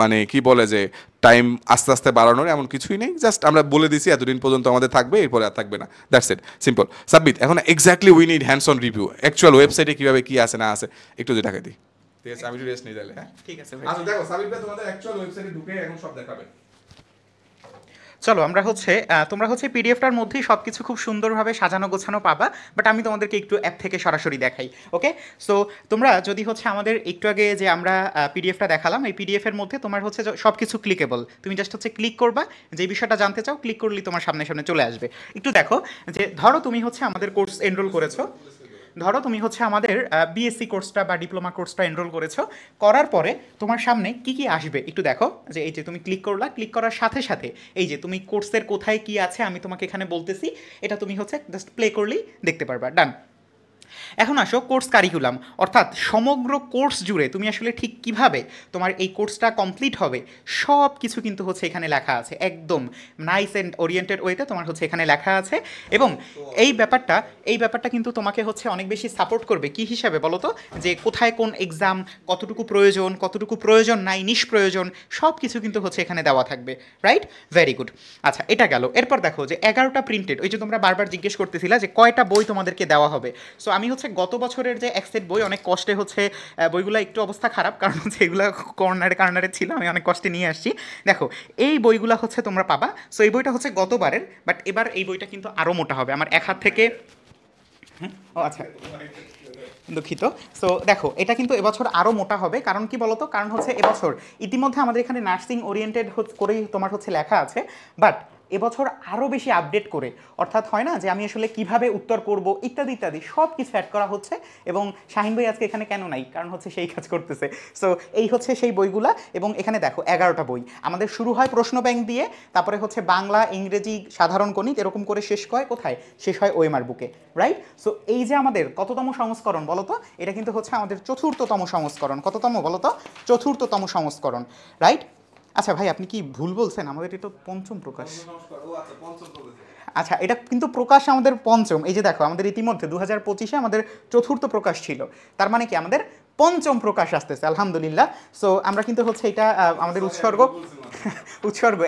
মানে কি বলে যে টাইম আস্তে আস্তে বাড়ানোর এমন কিছুই নেই, জাস্ট আমরা বলে দিছি এতদিন পর্যন্ত আমাদের থাকবে, এরপরে আর থাকবে না, দ্যাটস ইট, সিম্পল। সাব্বিত, এখন exactly we need hands on review, actual ওয়েবসাইটে কীভাবে কী আছে না আছে একটু যে টাকা দিই। ঠিক আছে, আমি একটু রেস্ট নিয়ে তাহলে। হ্যাঁ ঠিক আছে, আচ্ছা দেখো সাব্বিত ভাই তোমাদের অ্যাকচুয়াল ওয়েবসাইটে ঢুকে এখন সব দেখাবে। চলো আমরা হচ্ছে তোমরা হচ্ছে পিডিএফটার মধ্যেই সব কিছু খুব সুন্দরভাবে সাজানো গোছানো পাবা, বাট আমি তোমাদেরকে একটু অ্যাপ থেকে সরাসরি দেখাই। ওকে, সো তোমরা যদি হচ্ছে আমাদের একটু আগে যে আমরা পিডিএফটা দেখালাম, এই পিডিএফের মধ্যে তোমার হচ্ছে সব কিছু ক্লিকেবল, তুমি জাস্ট হচ্ছে ক্লিক করবা, যে বিষয়টা জানতে চাও ক্লিক করলেই তোমার সামনে সামনে চলে আসবে। একটু দেখো যে ধরো তুমি হচ্ছে আমাদের কোর্স এনরোল করেছো, ধরো তুমি হচ্ছে আমাদের বিএসসি কোর্সটা বা ডিপ্লোমা কোর্সটা এনরোল করেছো, করার পরে তোমার সামনে কি কি আসবে একটু দেখো। যে এই যে তুমি ক্লিক করলা, ক্লিক করার সাথে সাথে এই যে তুমি কোর্সের কোথায় কি আছে আমি তোমাকে এখানে বলতেছি, এটা তুমি হচ্ছে জাস্ট প্লে করলেই দেখতে পারবা। ডান। এখন আসো কোর্স কারিকুলাম, অর্থাৎ সমগ্র কোর্স জুড়ে তুমি আসলে ঠিক কিভাবে তোমার এই কোর্সটা কমপ্লিট হবে সব কিছু কিন্তু হচ্ছে এখানে লেখা আছে, একদম নাইস অ্যান্ড ওরিয়েন্টেড ওয়েতে তোমার হচ্ছে এখানে লেখা আছে। এবং এই ব্যাপারটা কিন্তু তোমাকে হচ্ছে অনেক বেশি সাপোর্ট করবে কি হিসাবে বলো তো, যে কোথায় কোন এক্সাম, কতটুকু প্রয়োজন নাই, নিষ্প্রয়োজন, সব কিছু কিন্তু হচ্ছে এখানে দেওয়া থাকবে। Right, very good. আচ্ছা এটা গেল। এরপর দেখো যে 11টা প্রিন্টেড, ওই যে তোমরা বারবার জিজ্ঞেস করতেছিলা যে কয়টা বই তোমাদেরকে দেওয়া হবে। সো আমি হচ্ছে গত বছরের যে এক সেট বই, অনেক কষ্টে হচ্ছে বইগুলো একটু অবস্থা খারাপ, কারণ হচ্ছে এগুলো কর্নারে ছিল, আমি অনেক কষ্টে নিয়ে আসছি। দেখো এই বইগুলো হচ্ছে তোমরা পাবা। সো এই বইটা হচ্ছে গতবারের, বাট এবার এই বইটা কিন্তু আরও মোটা হবে আমার এক হাত থেকে। হ্যাঁ, ও আচ্ছা, দুঃখিত। সো দেখো এটা কিন্তু এবছর আরও মোটা হবে, কারণ কি বলতো, কারণ হচ্ছে এবছর ইতিমধ্যে আমাদের এখানে নার্সিং ওরিয়েন্টেড করেই তোমার হচ্ছে লেখা আছে, বাট এবছর আরও বেশি আপডেট করে, অর্থাৎ হয় না যে আমি আসলে কিভাবে উত্তর করব ইত্যাদি ইত্যাদি সব কিছু অ্যাড করা হচ্ছে। এবং শাহিন ভাই আজকে এখানে কেন নাই, কারণ হচ্ছে সেই কাজ করতেছে। সো এই হচ্ছে সেই বইগুলা। এবং এখানে দেখো 11টা বই আমাদের শুরু হয় প্রশ্ন ব্যাংক দিয়ে, তারপরে হচ্ছে বাংলা, ইংরেজি, সাধারণ গণিত, এরকম করে শেষ হয় কোথায়, শেষ হয় ওএমআর বুকে। রাইট। সো এই যে আমাদের কততম সংস্করণ বলো তো, এটা কিন্তু হচ্ছে আমাদের চতুর্থতম সংস্করণ। কততম বলো তো, চতুর্থতম সংস্করণ। রাইট। আচ্ছা ভাই আপনি কি ভুল বলছেন, আমাদের এটা পঞ্চম প্রকাশ। আচ্ছা এটা কিন্তু প্রকাশ আমাদের পঞ্চম। এই যে দেখো আমাদের ইতিমধ্যে 2025-এ আমাদের চতুর্থ প্রকাশ ছিল, তার মানে কি আমাদের পঞ্চম প্রকাশ আসতেছে, আলহামদুলিল্লাহ। সো আমরা কিন্তু হচ্ছে এটা আমাদের উৎসর্গ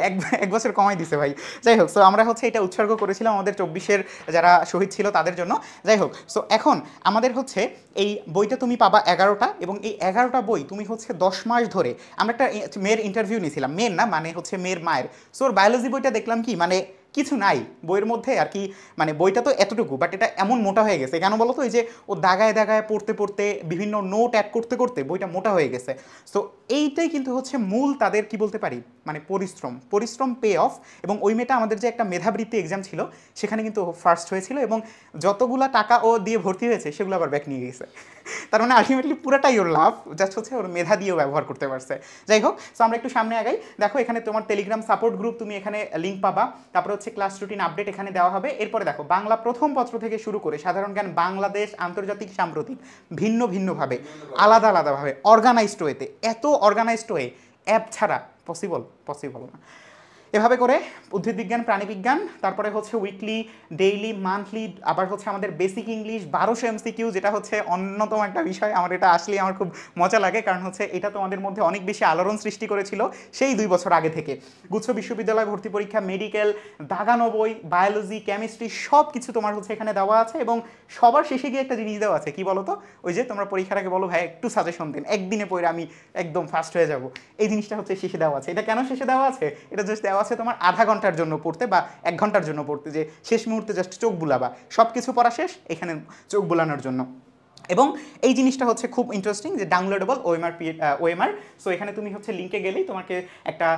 এক বছর কমাই দিছে ভাই। যাই হোক, সো আমরা হচ্ছে এটা উৎসর্গ করেছিলাম আমাদের 24-এর যারা শহীদ ছিল তাদের জন্য। যাই হোক, সো এখন আমাদের হচ্ছে এই বইটা তুমি পাবা 11টা, এবং এই 11টা বই তুমি হচ্ছে 10 মাস ধরে। আমরা একটা মেয়ের ইন্টারভিউ নিয়েছিলাম, মেয়ের না মানে হচ্ছে মেয়ের মায়ের। সো ওর বায়োলজি বইটা দেখলাম কি মানে কিছু নাই বইয়ের মধ্যে আর কি, মানে বইটা তো এতটুকু, বাট এটা এমন মোটা হয়ে গেছে কেন বলো তো, এই যে ও দাগায় দাগায় পড়তে পড়তে বিভিন্ন নোট অ্যাড করতে করতে বইটা মোটা হয়ে গেছে। সো এইটাই কিন্তু হচ্ছে মূল তাদের কি বলতে পারি মানে পরিশ্রম পে অফ। এবং ওই মেয়েটা আমাদের যে একটা মেধাবৃত্তি এক্সাম ছিল সেখানে কিন্তু ফার্স্ট হয়েছিল, এবং যতগুলা টাকা ও দিয়ে ভর্তি হয়েছে সেগুলো আবার ব্যাক নিয়ে গেছে। তার মানে আলটিমেটলি পুরাটাই ওর লাভ, জাস্ট হচ্ছে ওর মেধা দিয়েও ব্যবহার করতে পারছে। যাই হোক, সো আমরা একটু সামনে আগাই। দেখো এখানে তোমার টেলিগ্রাম সাপোর্ট গ্রুপ, তুমি এখানে লিঙ্ক পাবা। তারপরে হচ্ছে ক্লাস রুটিন আপডেট এখানে দেওয়া হবে। এরপরে দেখো বাংলা প্রথম পত্র থেকে শুরু করে সাধারণ জ্ঞান, বাংলাদেশ, আন্তর্জাতিক, সাম্প্রতিক, ভিন্ন ভিন্নভাবে, আলাদা আলাদাভাবে, অর্গানাইজড ওয়েতে, এত অর্গানাইজড ওয়ে অ্যাপ ছাড়া পসিবল না। এভাবে করে উদ্ভিদ বিজ্ঞান, প্রাণীবিজ্ঞান, তারপরে হচ্ছে উইকলি, ডেইলি, মান্থলি, আবার হচ্ছে আমাদের বেসিক ইংলিশ 1200 এমসিকিউ, যেটা হচ্ছে অন্যতম একটা বিষয়। আমার এটা আসলে আমার খুব মজা লাগে, কারণ হচ্ছে এটা তোমাদের মধ্যে অনেক বেশি আলোড়ন সৃষ্টি করেছিল সেই 2 বছর আগে থেকে। গুচ্ছ বিশ্ববিদ্যালয় ভর্তি পরীক্ষা, মেডিকেল, দাগানো বই, বায়োলজি, কেমিস্ট্রি সব কিছু তোমার হচ্ছে এখানে দেওয়া আছে। এবং সবার শেষে গিয়ে একটা জিনিস দেওয়া আছে, কি বলো তো, ওই যে তোমরা পরীক্ষার আগে বলো ভাই একটু সাজেশন দিন, একদিনে পড়ে আমি একদম ফার্স্ট হয়ে যাব, এই জিনিসটা হচ্ছে শেষে দেওয়া আছে। এটা কেন শেষে দেওয়া আছে, এটা জাস্ট দেওয়া আছে তোমার আধা ঘন্টার জন্য পড়তে বা 1 ঘন্টার জন্য পড়তে, যে শেষ মুহূর্তে জাস্ট চোখ বুলাবা, সব কিছু পড়া শেষ এখানে চোখ বুলানোর জন্য। এবং এই জিনিসটা হচ্ছে খুব ইন্টারেস্টিং যে ডাউনলোডেবল ওএমআর। সো এখানে তুমি হচ্ছে লিঙ্কে গেলেই তোমাকে একটা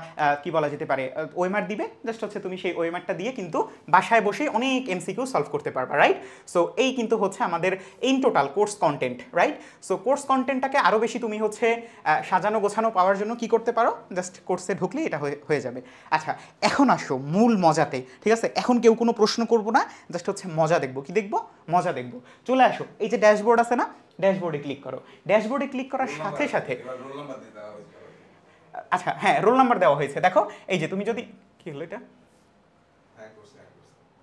কি বলা যেতে পারে ওএমআর দিবে, জাস্ট হচ্ছে তুমি সেই ওএমআরটা দিয়ে কিন্তু বাসায় বসে অনেক এমসিকিউ সলভ করতে পারবা। রাইট। সো এই কিন্তু হচ্ছে আমাদের in total course content. Right. So course কন্টেন্টটাকে আরও বেশি তুমি হচ্ছে সাজানো গোছানো পাওয়ার জন্য কি করতে পারো, জাস্ট কোর্সে ঢুকলেই এটা হয়ে যাবে। আচ্ছা এখন আসো মূল মজাতে, ঠিক আছে? এখন কেউ কোনো প্রশ্ন করবো না, জাস্ট হচ্ছে মজা দেখবো। কি দেখবো? মজা দেখবো। চলে আসো, এই যে ড্যাশবোর্ড আছে না, ড্যাশবোর্ডে ক্লিক করো। ড্যাশবোর্ডে ক্লিক করার সাথে সাথে আচ্ছা হ্যাঁ রোল নাম্বার দেওয়া হয়েছে। দেখো এই যে তুমি যদি কি হলো এটা,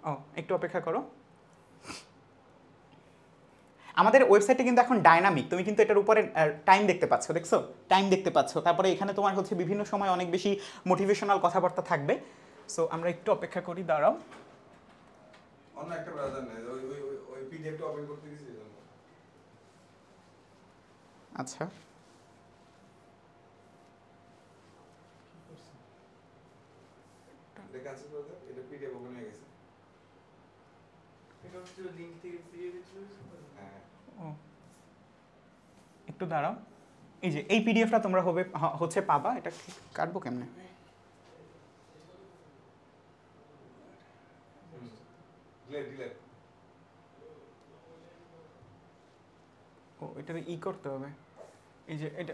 ও একটু অপেক্ষা করো। আমাদের ওয়েবসাইটে কিন্তু এখন ডাইনামিক, তুমি কিন্তু এটার উপরে টাইম দেখতে পাচ্ছ, দেখছো টাইম দেখতে পাচ্ছ। তারপরে এখানে তোমার হচ্ছে বিভিন্ন সময় অনেক বেশি মোটিভেশনাল কথাবার্তা থাকবে। সো আমরা একটু অপেক্ষা করি, দাঁড়াও। অন্য একটা ব্রাউজার নেই, ওই পিডিএফটা ওপেন করতে দিছি এজন্য। আচ্ছা এটা ক্যান্সেল করে দাও, এটা পিডিএফ ওপেন হয়ে গেছে। এটা হচ্ছে লিংক থেকে পিডিএফ চলে গেছে। হ্যাঁ ও একটু দাঁড়াও, এই যে এই পিডিএফটা তোমরা হচ্ছে পাবা। এটা কাটবো কেমনে? ডিলেট ও এটা ই করতে হবে, এই যে এটা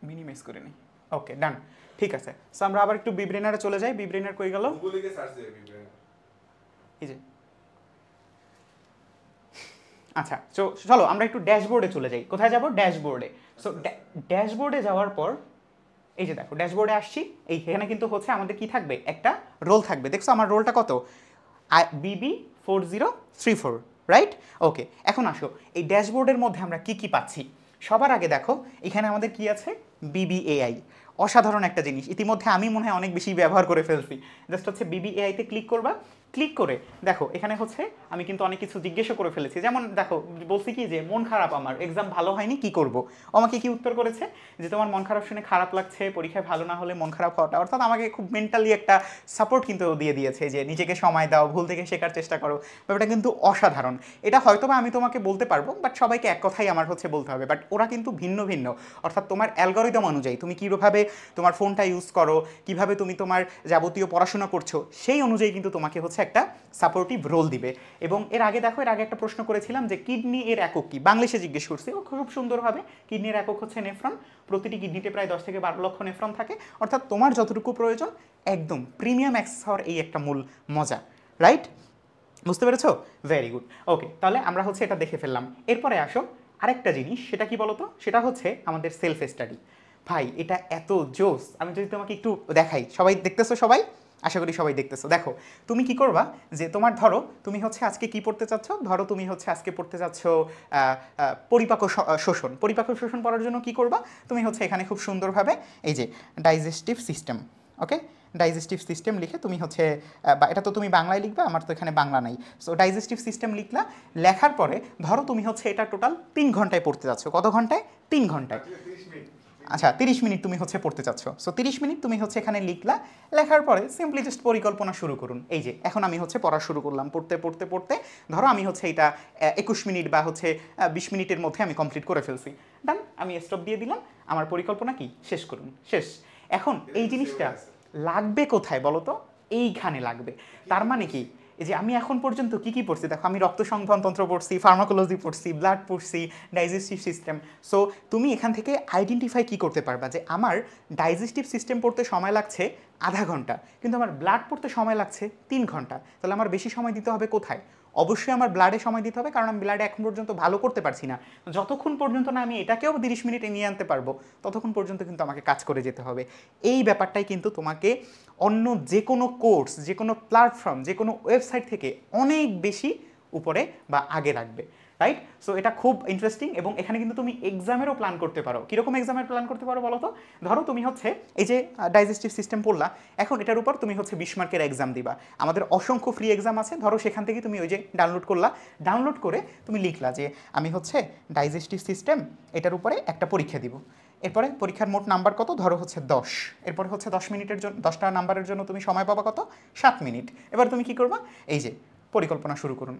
মিনিমাইজ করে নিই। ওকে ডান, ঠিক আছে। সো আমরা আবার একটু বিব্রেনারে চলে যাই। বিব্রেনার কই গেল? গুগলে সার্চ দিও বিব্রেনার। এই যে আচ্ছা, তো চলো আমরা একটু ড্যাশবোর্ডে চলে যাই। কোথায় যাব? ড্যাশবোর্ডে। সো ড্যাশবোর্ডে যাওয়ার পর এই যে দেখো ড্যাশবোর্ডে আসছি। এইখানে কিন্তু হচ্ছে আমাদের কি থাকবে? একটা রোল থাকবে। দেখছো আমার রোলটা কত? BB4034, right? ওকে, এখন আসো এই ড্যাশবোর্ডের মধ্যে আমরা কি কি পাচ্ছি। সবার আগে দেখো এখানে আমাদের কি আছে? BBAI, অসাধারণ একটা জিনিস। ইতিমধ্যে আমি মনে হয় অনেক বেশি ব্যবহার করে ফেলছি। জাস্ট হচ্ছে BBAI-তে ক্লিক করবা। ক্লিক করে দেখো এখানে হচ্ছে আমি কিন্তু অনেক কিছু জিজ্ঞাসা করে ফেলেছি। যেমন দেখো বলছি কি যে মন খারাপ, আমার এক্সাম ভালো হয়নি, কি করব? আমাকে কি উত্তর করেছে? যে তোমার মন খারাপ শুনে খারাপ লাগছে, পরীক্ষায় ভালো না হলে মন খারাপ হওয়াটা, অর্থাৎ আমাকে খুব মেন্টালি একটা সাপোর্ট কিন্তু দিয়ে দিয়েছে যে নিজেকে সময় দাও, ভুল থেকে শেখার চেষ্টা করো। ব্যাপারটা কিন্তু অসাধারণ। এটা হয়তো বা আমি তোমাকে বলতে পারবো, বাট সবাইকে এক কথাই আমার হচ্ছে বলতে হবে। বাট ওরা কিন্তু ভিন্ন ভিন্ন, অর্থাৎ তোমার অ্যালগরিদম অনুযায়ী তুমি কীভাবে তোমার ফোনটা ইউজ করো, কিভাবে তুমি তোমার যাবতীয় পড়াশোনা করছো, সেই অনুযায়ী কিন্তু তোমাকে হচ্ছে একটা সাপোর্টিভ রোল দিবে। এবং এর আগে দেখো, এর আগে একটা প্রশ্ন করেছিলাম যে কিডনি এর একক কি, বাংলাদেশে জিজ্ঞেস করছি। ও খুব সুন্দরভাবে কিডনির একক হচ্ছে নেফ্রন। প্রতিটি কিডনিতে প্রায় 10 থেকে 12 লক্ষ নেফ্রন থাকে। অর্থাৎ তোমার যতটুকু প্রয়োজন, একদম প্রিমিয়াম অ্যাক্সেস হওয়ার এই একটা মূল মজা, রাইট? বুঝতে পেরেছো? Very good. ওকে, তাহলে আমরা হচ্ছে এটা দেখে ফেললাম। এরপরে আসো আরেকটা জিনিস, সেটা কি বলতো? সেটা হচ্ছে আমাদের সেলফ স্টাডি। ভাই এটা এত জোস, আমি যদি তোমাকে একটু দেখাই। সবাই দেখতেছো? সবাই আশা করি সবাই দেখতেছো। দেখো তুমি কি করবা, যে তোমার ধরো তুমি হচ্ছে আজকে কি পড়তে চাচ্ছ, ধরো তুমি হচ্ছে আজকে পড়তে চাচ্ছ পরিপাক শোষণ। পরিপাক শোষণ পড়ার জন্য কি করবা, তুমি হচ্ছে এখানে খুব সুন্দরভাবে এই যে ডাইজেস্টিভ সিস্টেম, ওকে, ডাইজেস্টিভ সিস্টেম লিখে তুমি হচ্ছে বা এটা তো তুমি বাংলায় লিখবে, আমার তো এখানে বাংলা নাই। সো ডাইজেস্টিভ সিস্টেম লিখলা। লেখার পরে ধরো তুমি হচ্ছে এটা টোটাল 3 ঘন্টায় পড়তে যাচ্ছ। কত ঘন্টায়? 3 ঘন্টায়। আচ্ছা 30 মিনিট তুমি হচ্ছে পড়তে চাচ্ছ। সো 30 মিনিট তুমি হচ্ছে এখানে লিখলা। লেখার পরে সিম্পলি জাস্ট পরিকল্পনা শুরু করুন। এই যে এখন আমি হচ্ছে পড়া শুরু করলাম, পড়তে পড়তে পড়তে ধরো আমি হচ্ছে এটা 21 মিনিট বা হচ্ছে 20 মিনিটের মধ্যে আমি কমপ্লিট করে ফেলছি। ডান, আমি স্টপ দিয়ে দিলাম। আমার পরিকল্পনা কি? শেষ করুন, শেষ। এখন এই জিনিসটা লাগবে কোথায় বলো তো? এইখানে লাগবে। তার মানে কি, এই যে আমি এখন পর্যন্ত কি কি পড়ছি দেখো, আমি রক্ত সংবহনতন্ত্র পড়ছি, ফার্মাকোলজি পড়ছি, ব্লাড পড়ছি, ডাইজেস্টিভ সিস্টেম। সো তুমি এখান থেকে আইডেন্টিফাই কি করতে পারবা যে আমার ডাইজেস্টিভ সিস্টেম পড়তে সময় লাগছে আধা ঘন্টা, কিন্তু আমার ব্লাড পড়তে সময় লাগছে 3 ঘন্টা। তাহলে আমার বেশি সময় দিতে হবে কোথায়? অবশ্যই আমার ব্লাডে সময় দিতে হবে, কারণ আমি ব্লাডে এখন পর্যন্ত ভালো করতে পারছি না। যতক্ষণ পর্যন্ত না আমি এটাকেও 30 মিনিটে নিয়ে আনতে পারবো, ততক্ষণ পর্যন্ত কিন্তু আমাকে কাজ করে যেতে হবে। এই ব্যাপারটাই কিন্তু তোমাকে অন্য যে কোনো কোর্স, যে কোনো প্ল্যাটফর্ম, যে কোনো ওয়েবসাইট থেকে অনেক বেশি উপরে বা আগে রাখবে, রাইট? সো এটা খুব ইন্টারেস্টিং। এবং এখানে কিন্তু তুমি এক্সামেরও প্ল্যান করতে পারো। কীরকম এক্সামের প্ল্যান করতে পারো বলো তো? ধরো তুমি হচ্ছে এই যে ডাইজেস্টিভ সিস্টেম পড়লা, এখন এটার উপর তুমি হচ্ছে 20 মার্কের এক্সাম দিবা। আমাদের অসংখ্য ফ্রি এক্সাম আছে। ধরো সেখান থেকে তুমি ওই যে ডাউনলোড করলা, ডাউনলোড করে তুমি লিখলা যে আমি হচ্ছে ডাইজেস্টিভ সিস্টেম এটার উপরে একটা পরীক্ষা দিব। এরপরে পরীক্ষার মোট নাম্বার কত? ধরো হচ্ছে 10। এরপরে হচ্ছে 10 মিনিটের জন্য, 10টা নাম্বারের জন্য তুমি সময় পাবা কত? 7 মিনিট। এবার তুমি কি করবা? এই যে পরিকল্পনা শুরু করুন।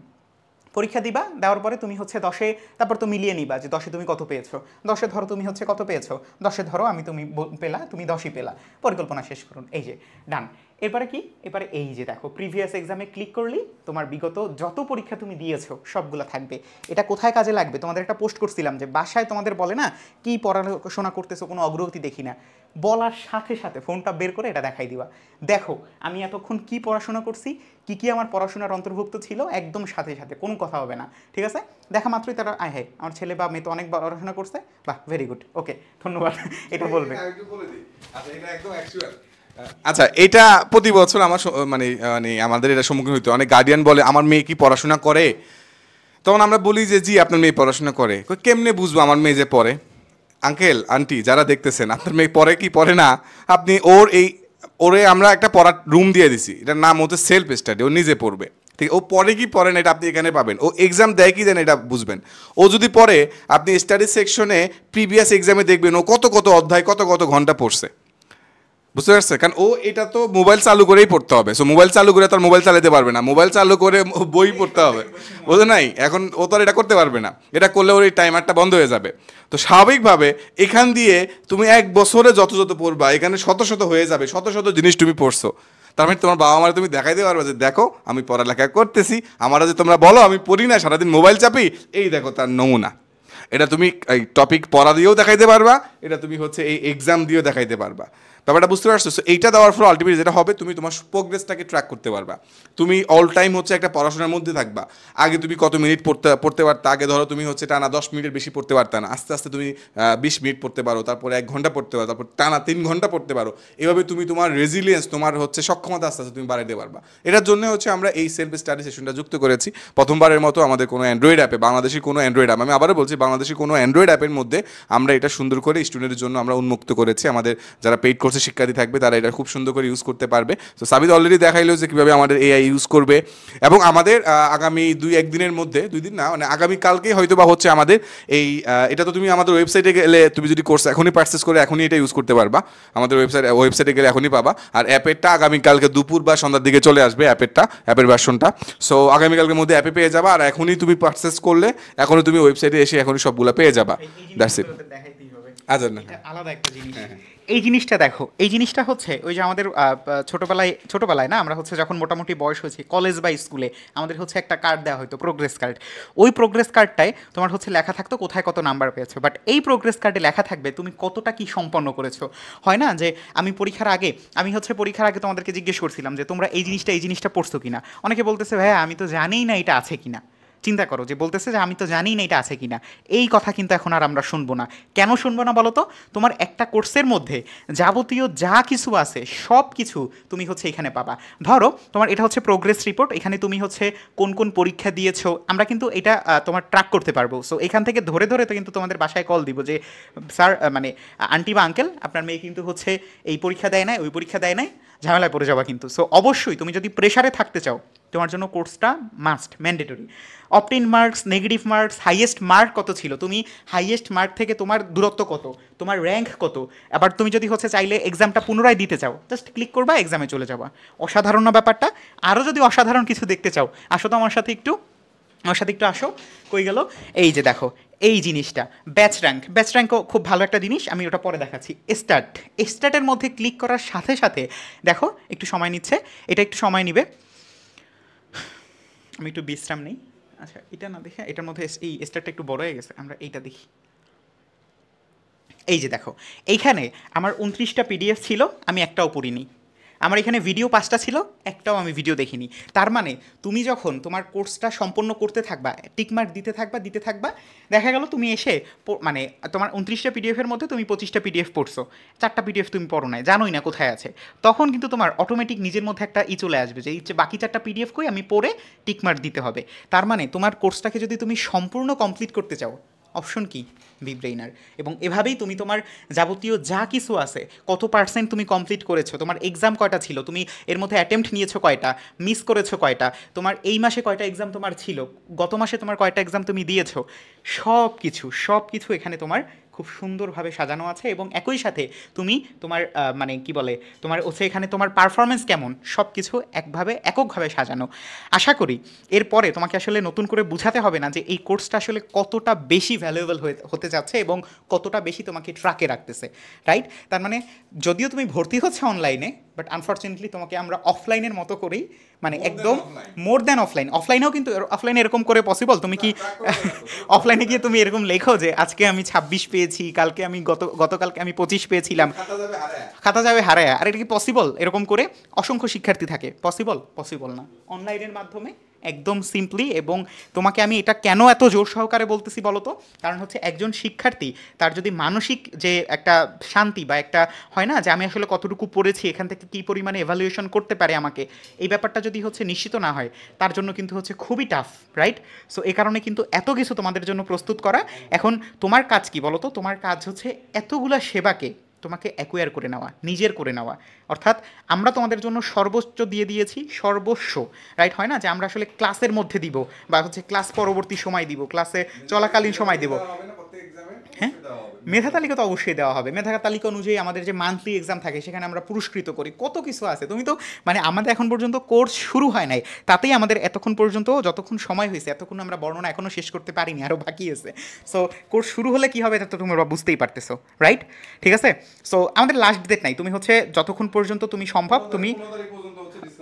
পরীক্ষা দিবা, দেওয়ার পরে তুমি হচ্ছে 10-এ তারপর তো মিলিয়ে নিবা যে 10-এ তুমি কত পেয়েছো। 10-এ ধরো তুমি হচ্ছে কত পেয়েছো, 10-এ ধরো আমি তুমি পেলা, তুমি 10ই পেলা। পরিকল্পনা শেষ করুন। এই যে ডান। এরপরে কি? এবারে এই যে দেখো প্রিভিয়াস এক্সামে ক্লিক করলি তোমার বিগত যত পরীক্ষা তুমি দিয়েছো সবগুলো থাকবে। এটা কোথায় কাজে লাগবে? তোমাদের একটা পোস্ট করছিলাম যে বাসায় তোমাদের বলে না কি পড়াশোনা করতেছো, কোনো অগ্রগতি দেখি না, বলার সাথে সাথে ফোনটা বের করে এটা দেখাই দিবা। দেখো আমি এতক্ষণ কি পড়াশোনা করছি, কি কি আমার পড়াশোনার অন্তর্ভুক্ত ছিল, একদম সাথে সাথে, কোনো কথা হবে না, ঠিক আছে? দেখা মাত্রই তারা আয় হ্যাঁ আমার ছেলে বা মেয়ে তো অনেক পড়াশোনা করছে, বাহ ভেরি গুড, ওকে ধন্যবাদ, এটা বলবে। আচ্ছা এটা প্রতি বছর আমার মানে মানে আমাদের এটা সম্মুখীন হইতে অনেক গার্ডিয়ান বলে আমার মেয়ে কি পড়াশোনা করে, তখন আমরা বলি যে জি আপনার মেয়ে পড়াশোনা করে। কেমনে বুঝবো আমার মেয়ে যে পড়ে? আঙ্কেল আন্টি যারা দেখতেছেন, আপনার মেয়ে পড়ে কি পড়ে না, আপনি ওরে আমরা একটা পড়ার রুম দিয়ে দিছি, এটার নাম হচ্ছে সেলফ স্টাডি, ও নিজে পড়বে, ঠিক? ও পড়ে কি পড়ে না এটা আপনি এখানে পাবেন। ও এক্সাম দেয় কি দেন এটা বুঝবেন। ও যদি পড়ে আপনি স্টাডি সেকশনে প্রিভিয়াস এক্সামে দেখবেন ও কত কত অধ্যায় কত কত ঘন্টা পড়ছে, বুঝতে পারছে? কারণ ও এটা তো মোবাইল চালু করেই পড়তে হবে। সো মোবাইল চালু করে তো আর মোবাইল চালাতে পারবে না, মোবাইল চালু করে বই পড়তে হবে, বুঝে নাই? এখন ও তো আর এটা করতে পারবে না, এটা করলে ওর এই টাইমারটা বন্ধ হয়ে যাবে। তো স্বাভাবিকভাবে এখান দিয়ে তুমি 1 বছরে যত যত পড়বা এখানে শত শত হয়ে যাবে, শত শত জিনিস তুমি পড়ছো। তার মানে তোমার বাবা মারা তুমি দেখাইতে পারবে যে দেখো আমি পড়ালেখা করতেছি, আমারা যে তোমরা বলো আমি পড়ি না সারাদিন মোবাইল চাপি, এই দেখো তার নমুনা। এটা তুমি এই টপিক পড়া দিয়েও দেখাইতে পারবা, এটা তুমি হচ্ছে এই এক্সাম দিয়েও দেখাইতে পারবা। ব্যাপারটা বুঝতে পারছো? সো এইটা দেওয়ার ফলে আলটিমেটলি যেটা হবে, তুমি তোমার প্রোগ্রেসটাকে ট্র্যাক করতে পারবা। তুমি অল টাইম হচ্ছে একটা পড়াশোনার মধ্যে থাকবা। আগে তুমি কত মিনিট পড়তে পারতা, আগে ধরো তুমি হচ্ছে টানা 10 মিনিটের বেশি পড়তে পারতা না, আস্তে আস্তে তুমি 20 মিনিট পড়তে পারো, তারপরে 1 ঘন্টা পড়তে পারো, তারপর টানা 3 ঘন্টা পড়তে পারো। এভাবে তুমি তোমার রেজিলিয়েন্স, তোমার হচ্ছে সক্ষমতা আস্তে আস্তে তুমি বাড়াইতে পারবা। এটার জন্য হচ্ছে আমরা এই সেলফ স্টাডি সেশনটা যুক্ত করেছি প্রথমবারের মতো আমাদের কোনো অ্যান্ড্রয়েড অ্যাপে, বাংলাদেশি কোনো অ্যান্ড্রয়েড অ্যাপ, আমি আবারও বলছি বাংলাদেশি কোনো অ্যান্ড্রয়েড অ্যাপের মধ্যে আমরা এটা সুন্দর করে স্টুডেন্টের জন্য আমরা উন্মুক্ত করেছি। আমাদের যারা পেইড কোর্সে শিক্ষার্থী থাকবে তারা এটা খুব সুন্দর করে ইউজ করতে পারবে। তো সাবিদ অলরেডি দেখাইলো যে কীভাবে আমাদের এআই ইউজ করবে, এবং আমাদের আগামী 2-1 দিনের মধ্যে, 2 দিন না মানে আগামীকালকেই হয়তো বা হচ্ছে আমাদের এই এটা তো তুমি আমাদের ওয়েবসাইটে গেলে তুমি যদি কোর্স এখনই পারচেস করে এখনই এটা ইউজ করতে পারবা, আমাদের ওয়েবসাইটে গেলে এখনই পাবা। আর অ্যাপেরটা আগামীকালকে দুপুর বা সন্ধ্যার দিকে চলে আসবে অ্যাপের ভার্সনটা। সো আগামীকালকের মধ্যে অ্যাপে পেয়ে যাবা, আর এখনই তুমি পারচেস করলে এখনই তুমি ওয়েবসাইটে এসে এখনই সবগুলো পেয়ে যাবা। That's it. আচ্ছা না, আলাদা একটা জিনিস, এই জিনিসটা দেখো, এই জিনিসটা হচ্ছে ওই যে আমাদের ছোটবেলায় না, আমরা হচ্ছে যখন মোটামুটি বয়স হয়েছে কলেজ বা স্কুলে, আমাদের হচ্ছে একটা কার্ড দেওয়া হতো, প্রোগ্রেস কার্ড। ওই প্রোগ্রেস কার্ডটায় তোমার হচ্ছে লেখা থাকতো কোথায় কত নাম্বার পেয়েছো, বাট এই প্রোগ্রেস কার্ডে লেখা থাকবে তুমি কতটা কি সম্পন্ন করেছো। হয় না যে আমি পরীক্ষার আগে তোমাদেরকে জিজ্ঞেস করছিলাম যে তোমরা এই জিনিসটা পড়ছো কিনা, অনেকে বলতেছে ভাইয়া আমি তো জানিই না এটা আছে কিনা। চিন্তা করো, যে বলতেছে যে আমি তো জানি না এটা আছে কিনা। এই কথা কিন্তু এখন আর আমরা শুনবো না। কেন শুনবো না বলো তো? তোমার একটা কোর্সের মধ্যে যাবতীয় যা কিছু আছে সব কিছু তুমি হচ্ছে এখানে পাবা। ধরো তোমার এটা হচ্ছে প্রোগ্রেস রিপোর্ট, এখানে তুমি হচ্ছে কোন কোন পরীক্ষা দিয়েছো আমরা কিন্তু এটা তোমার ট্র্যাক করতে পারবো। সো এখান থেকে ধরে ধরে তো কিন্তু তোমাদের বাসায় কল দিব যে স্যার মানে আন্টি বা আঙ্কেল আপনার মেয়ে কিন্তু হচ্ছে এই পরীক্ষা দেয় নাই, ওই পরীক্ষা দেয় নাই, ঝামেলায় পড়ে যাওয়া কিন্তু। সো অবশ্যই তুমি যদি প্রেশারে থাকতে চাও, তোমার জন্য কোর্সটা must, mandatory. Opt-in marks, negative marks, highest mark কত ছিল, তুমি হাইয়েস্ট মার্ক থেকে তোমার দূরত্ব কত, তোমার র্যাঙ্ক কত। আবার তুমি যদি হচ্ছে চাইলে এক্সামটা পুনরায় দিতে চাও, জাস্ট ক্লিক করবা, এক্সামে চলে যাবা। অসাধারণ না ব্যাপারটা? আরও যদি অসাধারণ কিছু দেখতে চাও, আসো তো আমার সাথে একটু আসো। কই গেল? এই যে দেখো এই জিনিসটা, ব্যাচ র্যাঙ্কও খুব ভালো একটা জিনিস, আমি ওটা পরে দেখাচ্ছি। স্টার্টের মধ্যে ক্লিক করার সাথে সাথে দেখো একটু সময় নিচ্ছে, এটা একটু সময় নিবে, আমি একটু বিশ্রাম নেই। আচ্ছা এটা না দেখে, এটার মধ্যে এই স্টারটা একটু বড় হয়ে গেছে, আমরা এইটা দেখি। এই যে দেখো এইখানে আমার 29টা পিডিএফ ছিল, আমি একটাও পড়িনি। আমার এখানে ভিডিও 5টা ছিল, একটাও আমি ভিডিও দেখিনি। তার মানে তুমি যখন তোমার কোর্সটা সম্পন্ন করতে থাকবা, টিকমার্ক দিতে থাকবা, দেখা গেল তুমি এসে মানে তোমার 29টা পিডিএফের মধ্যে তুমি 25টা পিডিএফ পড়ছো, 4টা পিডিএফ তুমি পড়ো নাই, জানোই না কোথায় আছে। তখন কিন্তু তোমার অটোমেটিক নিজের মধ্যে একটা চলে আসবে যে বাকি 4টা পিডিএফ কই, আমি পড়ে টিকমার্ক দিতে হবে। তার মানে তোমার কোর্সটাকে যদি তুমি সম্পূর্ণ কমপ্লিট করতে চাও, অপশন কি? বিব্রেইনার। এবং এভাবেই তুমি তোমার যাবতীয় যা কিছু আছে, কত পার্সেন্ট তুমি কমপ্লিট করেছো, তোমার এক্সাম কয়টা ছিল, তুমি এর মধ্যে অ্যাটেম্প্ট নিয়েছো কয়টা, মিস করেছো কয়টা, তোমার এই মাসে কয়টা এক্সাম তোমার ছিল, গত মাসে তোমার কয়টা এক্সাম তুমি দিয়েছো, সব কিছু এখানে তোমার খুব সুন্দরভাবে সাজানো আছে। এবং একই সাথে তুমি তোমার মানে কি বলে, তোমার হচ্ছে এখানে তোমার পারফরমেন্স কেমন, সব কিছু এককভাবে সাজানো। আশা করি এরপরে তোমাকে আসলে নতুন করে বুঝাতে হবে না যে এই কোর্সটা আসলে কতটা বেশি ভ্যালুয়েবল হতে যাচ্ছে এবং কতটা বেশি তোমাকে ট্র্যাকে রাখতেছে, রাইট? তার মানে যদিও তুমি ভর্তি হচ্ছে অনলাইনে, বাট আনফর্চুনেটলি তোমাকে আমরা অফলাইনের মতো করেই, মানে একদম মোর দ্যান অফলাইনেও কিন্তু অফলাইনে এরকম করে পসিবল? তুমি কি অফলাইনে গিয়ে তুমি এরকম লেখো যে আজকে আমি 26 পেয়েছি, কালকে আমি গতকালকে আমি 25 পেয়েছিলাম, খাতা যাবে হারায়? আর এটা কি পসিবল? এরকম করে অসংখ্য শিক্ষার্থী থাকে, পসিবল না। অনলাইনের মাধ্যমে একদম সিম্পলি। এবং তোমাকে আমি এটা কেন এত জোর সহকারে বলতেছি বলো তো? কারণ হচ্ছে একজন শিক্ষার্থী তার যদি মানসিক যে একটা শান্তি বা একটা হয় না যে আমি আসলে কতটুকু পড়েছি, এখান থেকে কী পরিমাণে এভালুয়েশন করতে পারে আমাকে, এই ব্যাপারটা যদি হচ্ছে নিশ্চিত না হয়, তার জন্য কিন্তু হচ্ছে খুবই টাফ, রাইট? সো এই কারণে কিন্তু এত কিছু তোমাদের জন্য প্রস্তুত করা। এখন তোমার কাজ কি বলো তো? তোমার কাজ হচ্ছে এতগুলা সেবাকে তোমাকে অ্যাকোয়ার করে নেওয়া, নিজের করে নেওয়া। অর্থাৎ আমরা তোমাদের জন্য সর্বোচ্চ দিয়ে দিয়েছি, সর্বস্ব, রাইট? হয় না যে আমরা আসলে ক্লাসের মধ্যে দিব বা হচ্ছে ক্লাস পরবর্তী সময় দিব, ক্লাসে চলাকালীন সময় দিব। হ্যাঁ, মেধা তালিকা তো অবশ্যই দেওয়া হবে। মেধা তালিকা অনুযায়ী আমাদের যে মান্থলি এক্সাম থাকে সেখানে আমরা পুরস্কৃত করি, কত কিছু আছে। তুমি তো মানে আমাদের এখন পর্যন্ত কোর্স শুরু হয় নাই, তাতেই আমাদের এতক্ষণ পর্যন্ত যতক্ষণ সময় হয়েছে এতক্ষণ আমরা বর্ণনা এখনও শেষ করতে পারিনি, আরও বাকি আছে। সো কোর্স শুরু হলে কী হবে তা তো তোমরা বুঝতেই পারতেছো, রাইট? ঠিক আছে, সো আমাদের লাস্ট ডেট নাই, তুমি হচ্ছে যতক্ষণ পর্যন্ত তুমি সম্ভব তুমি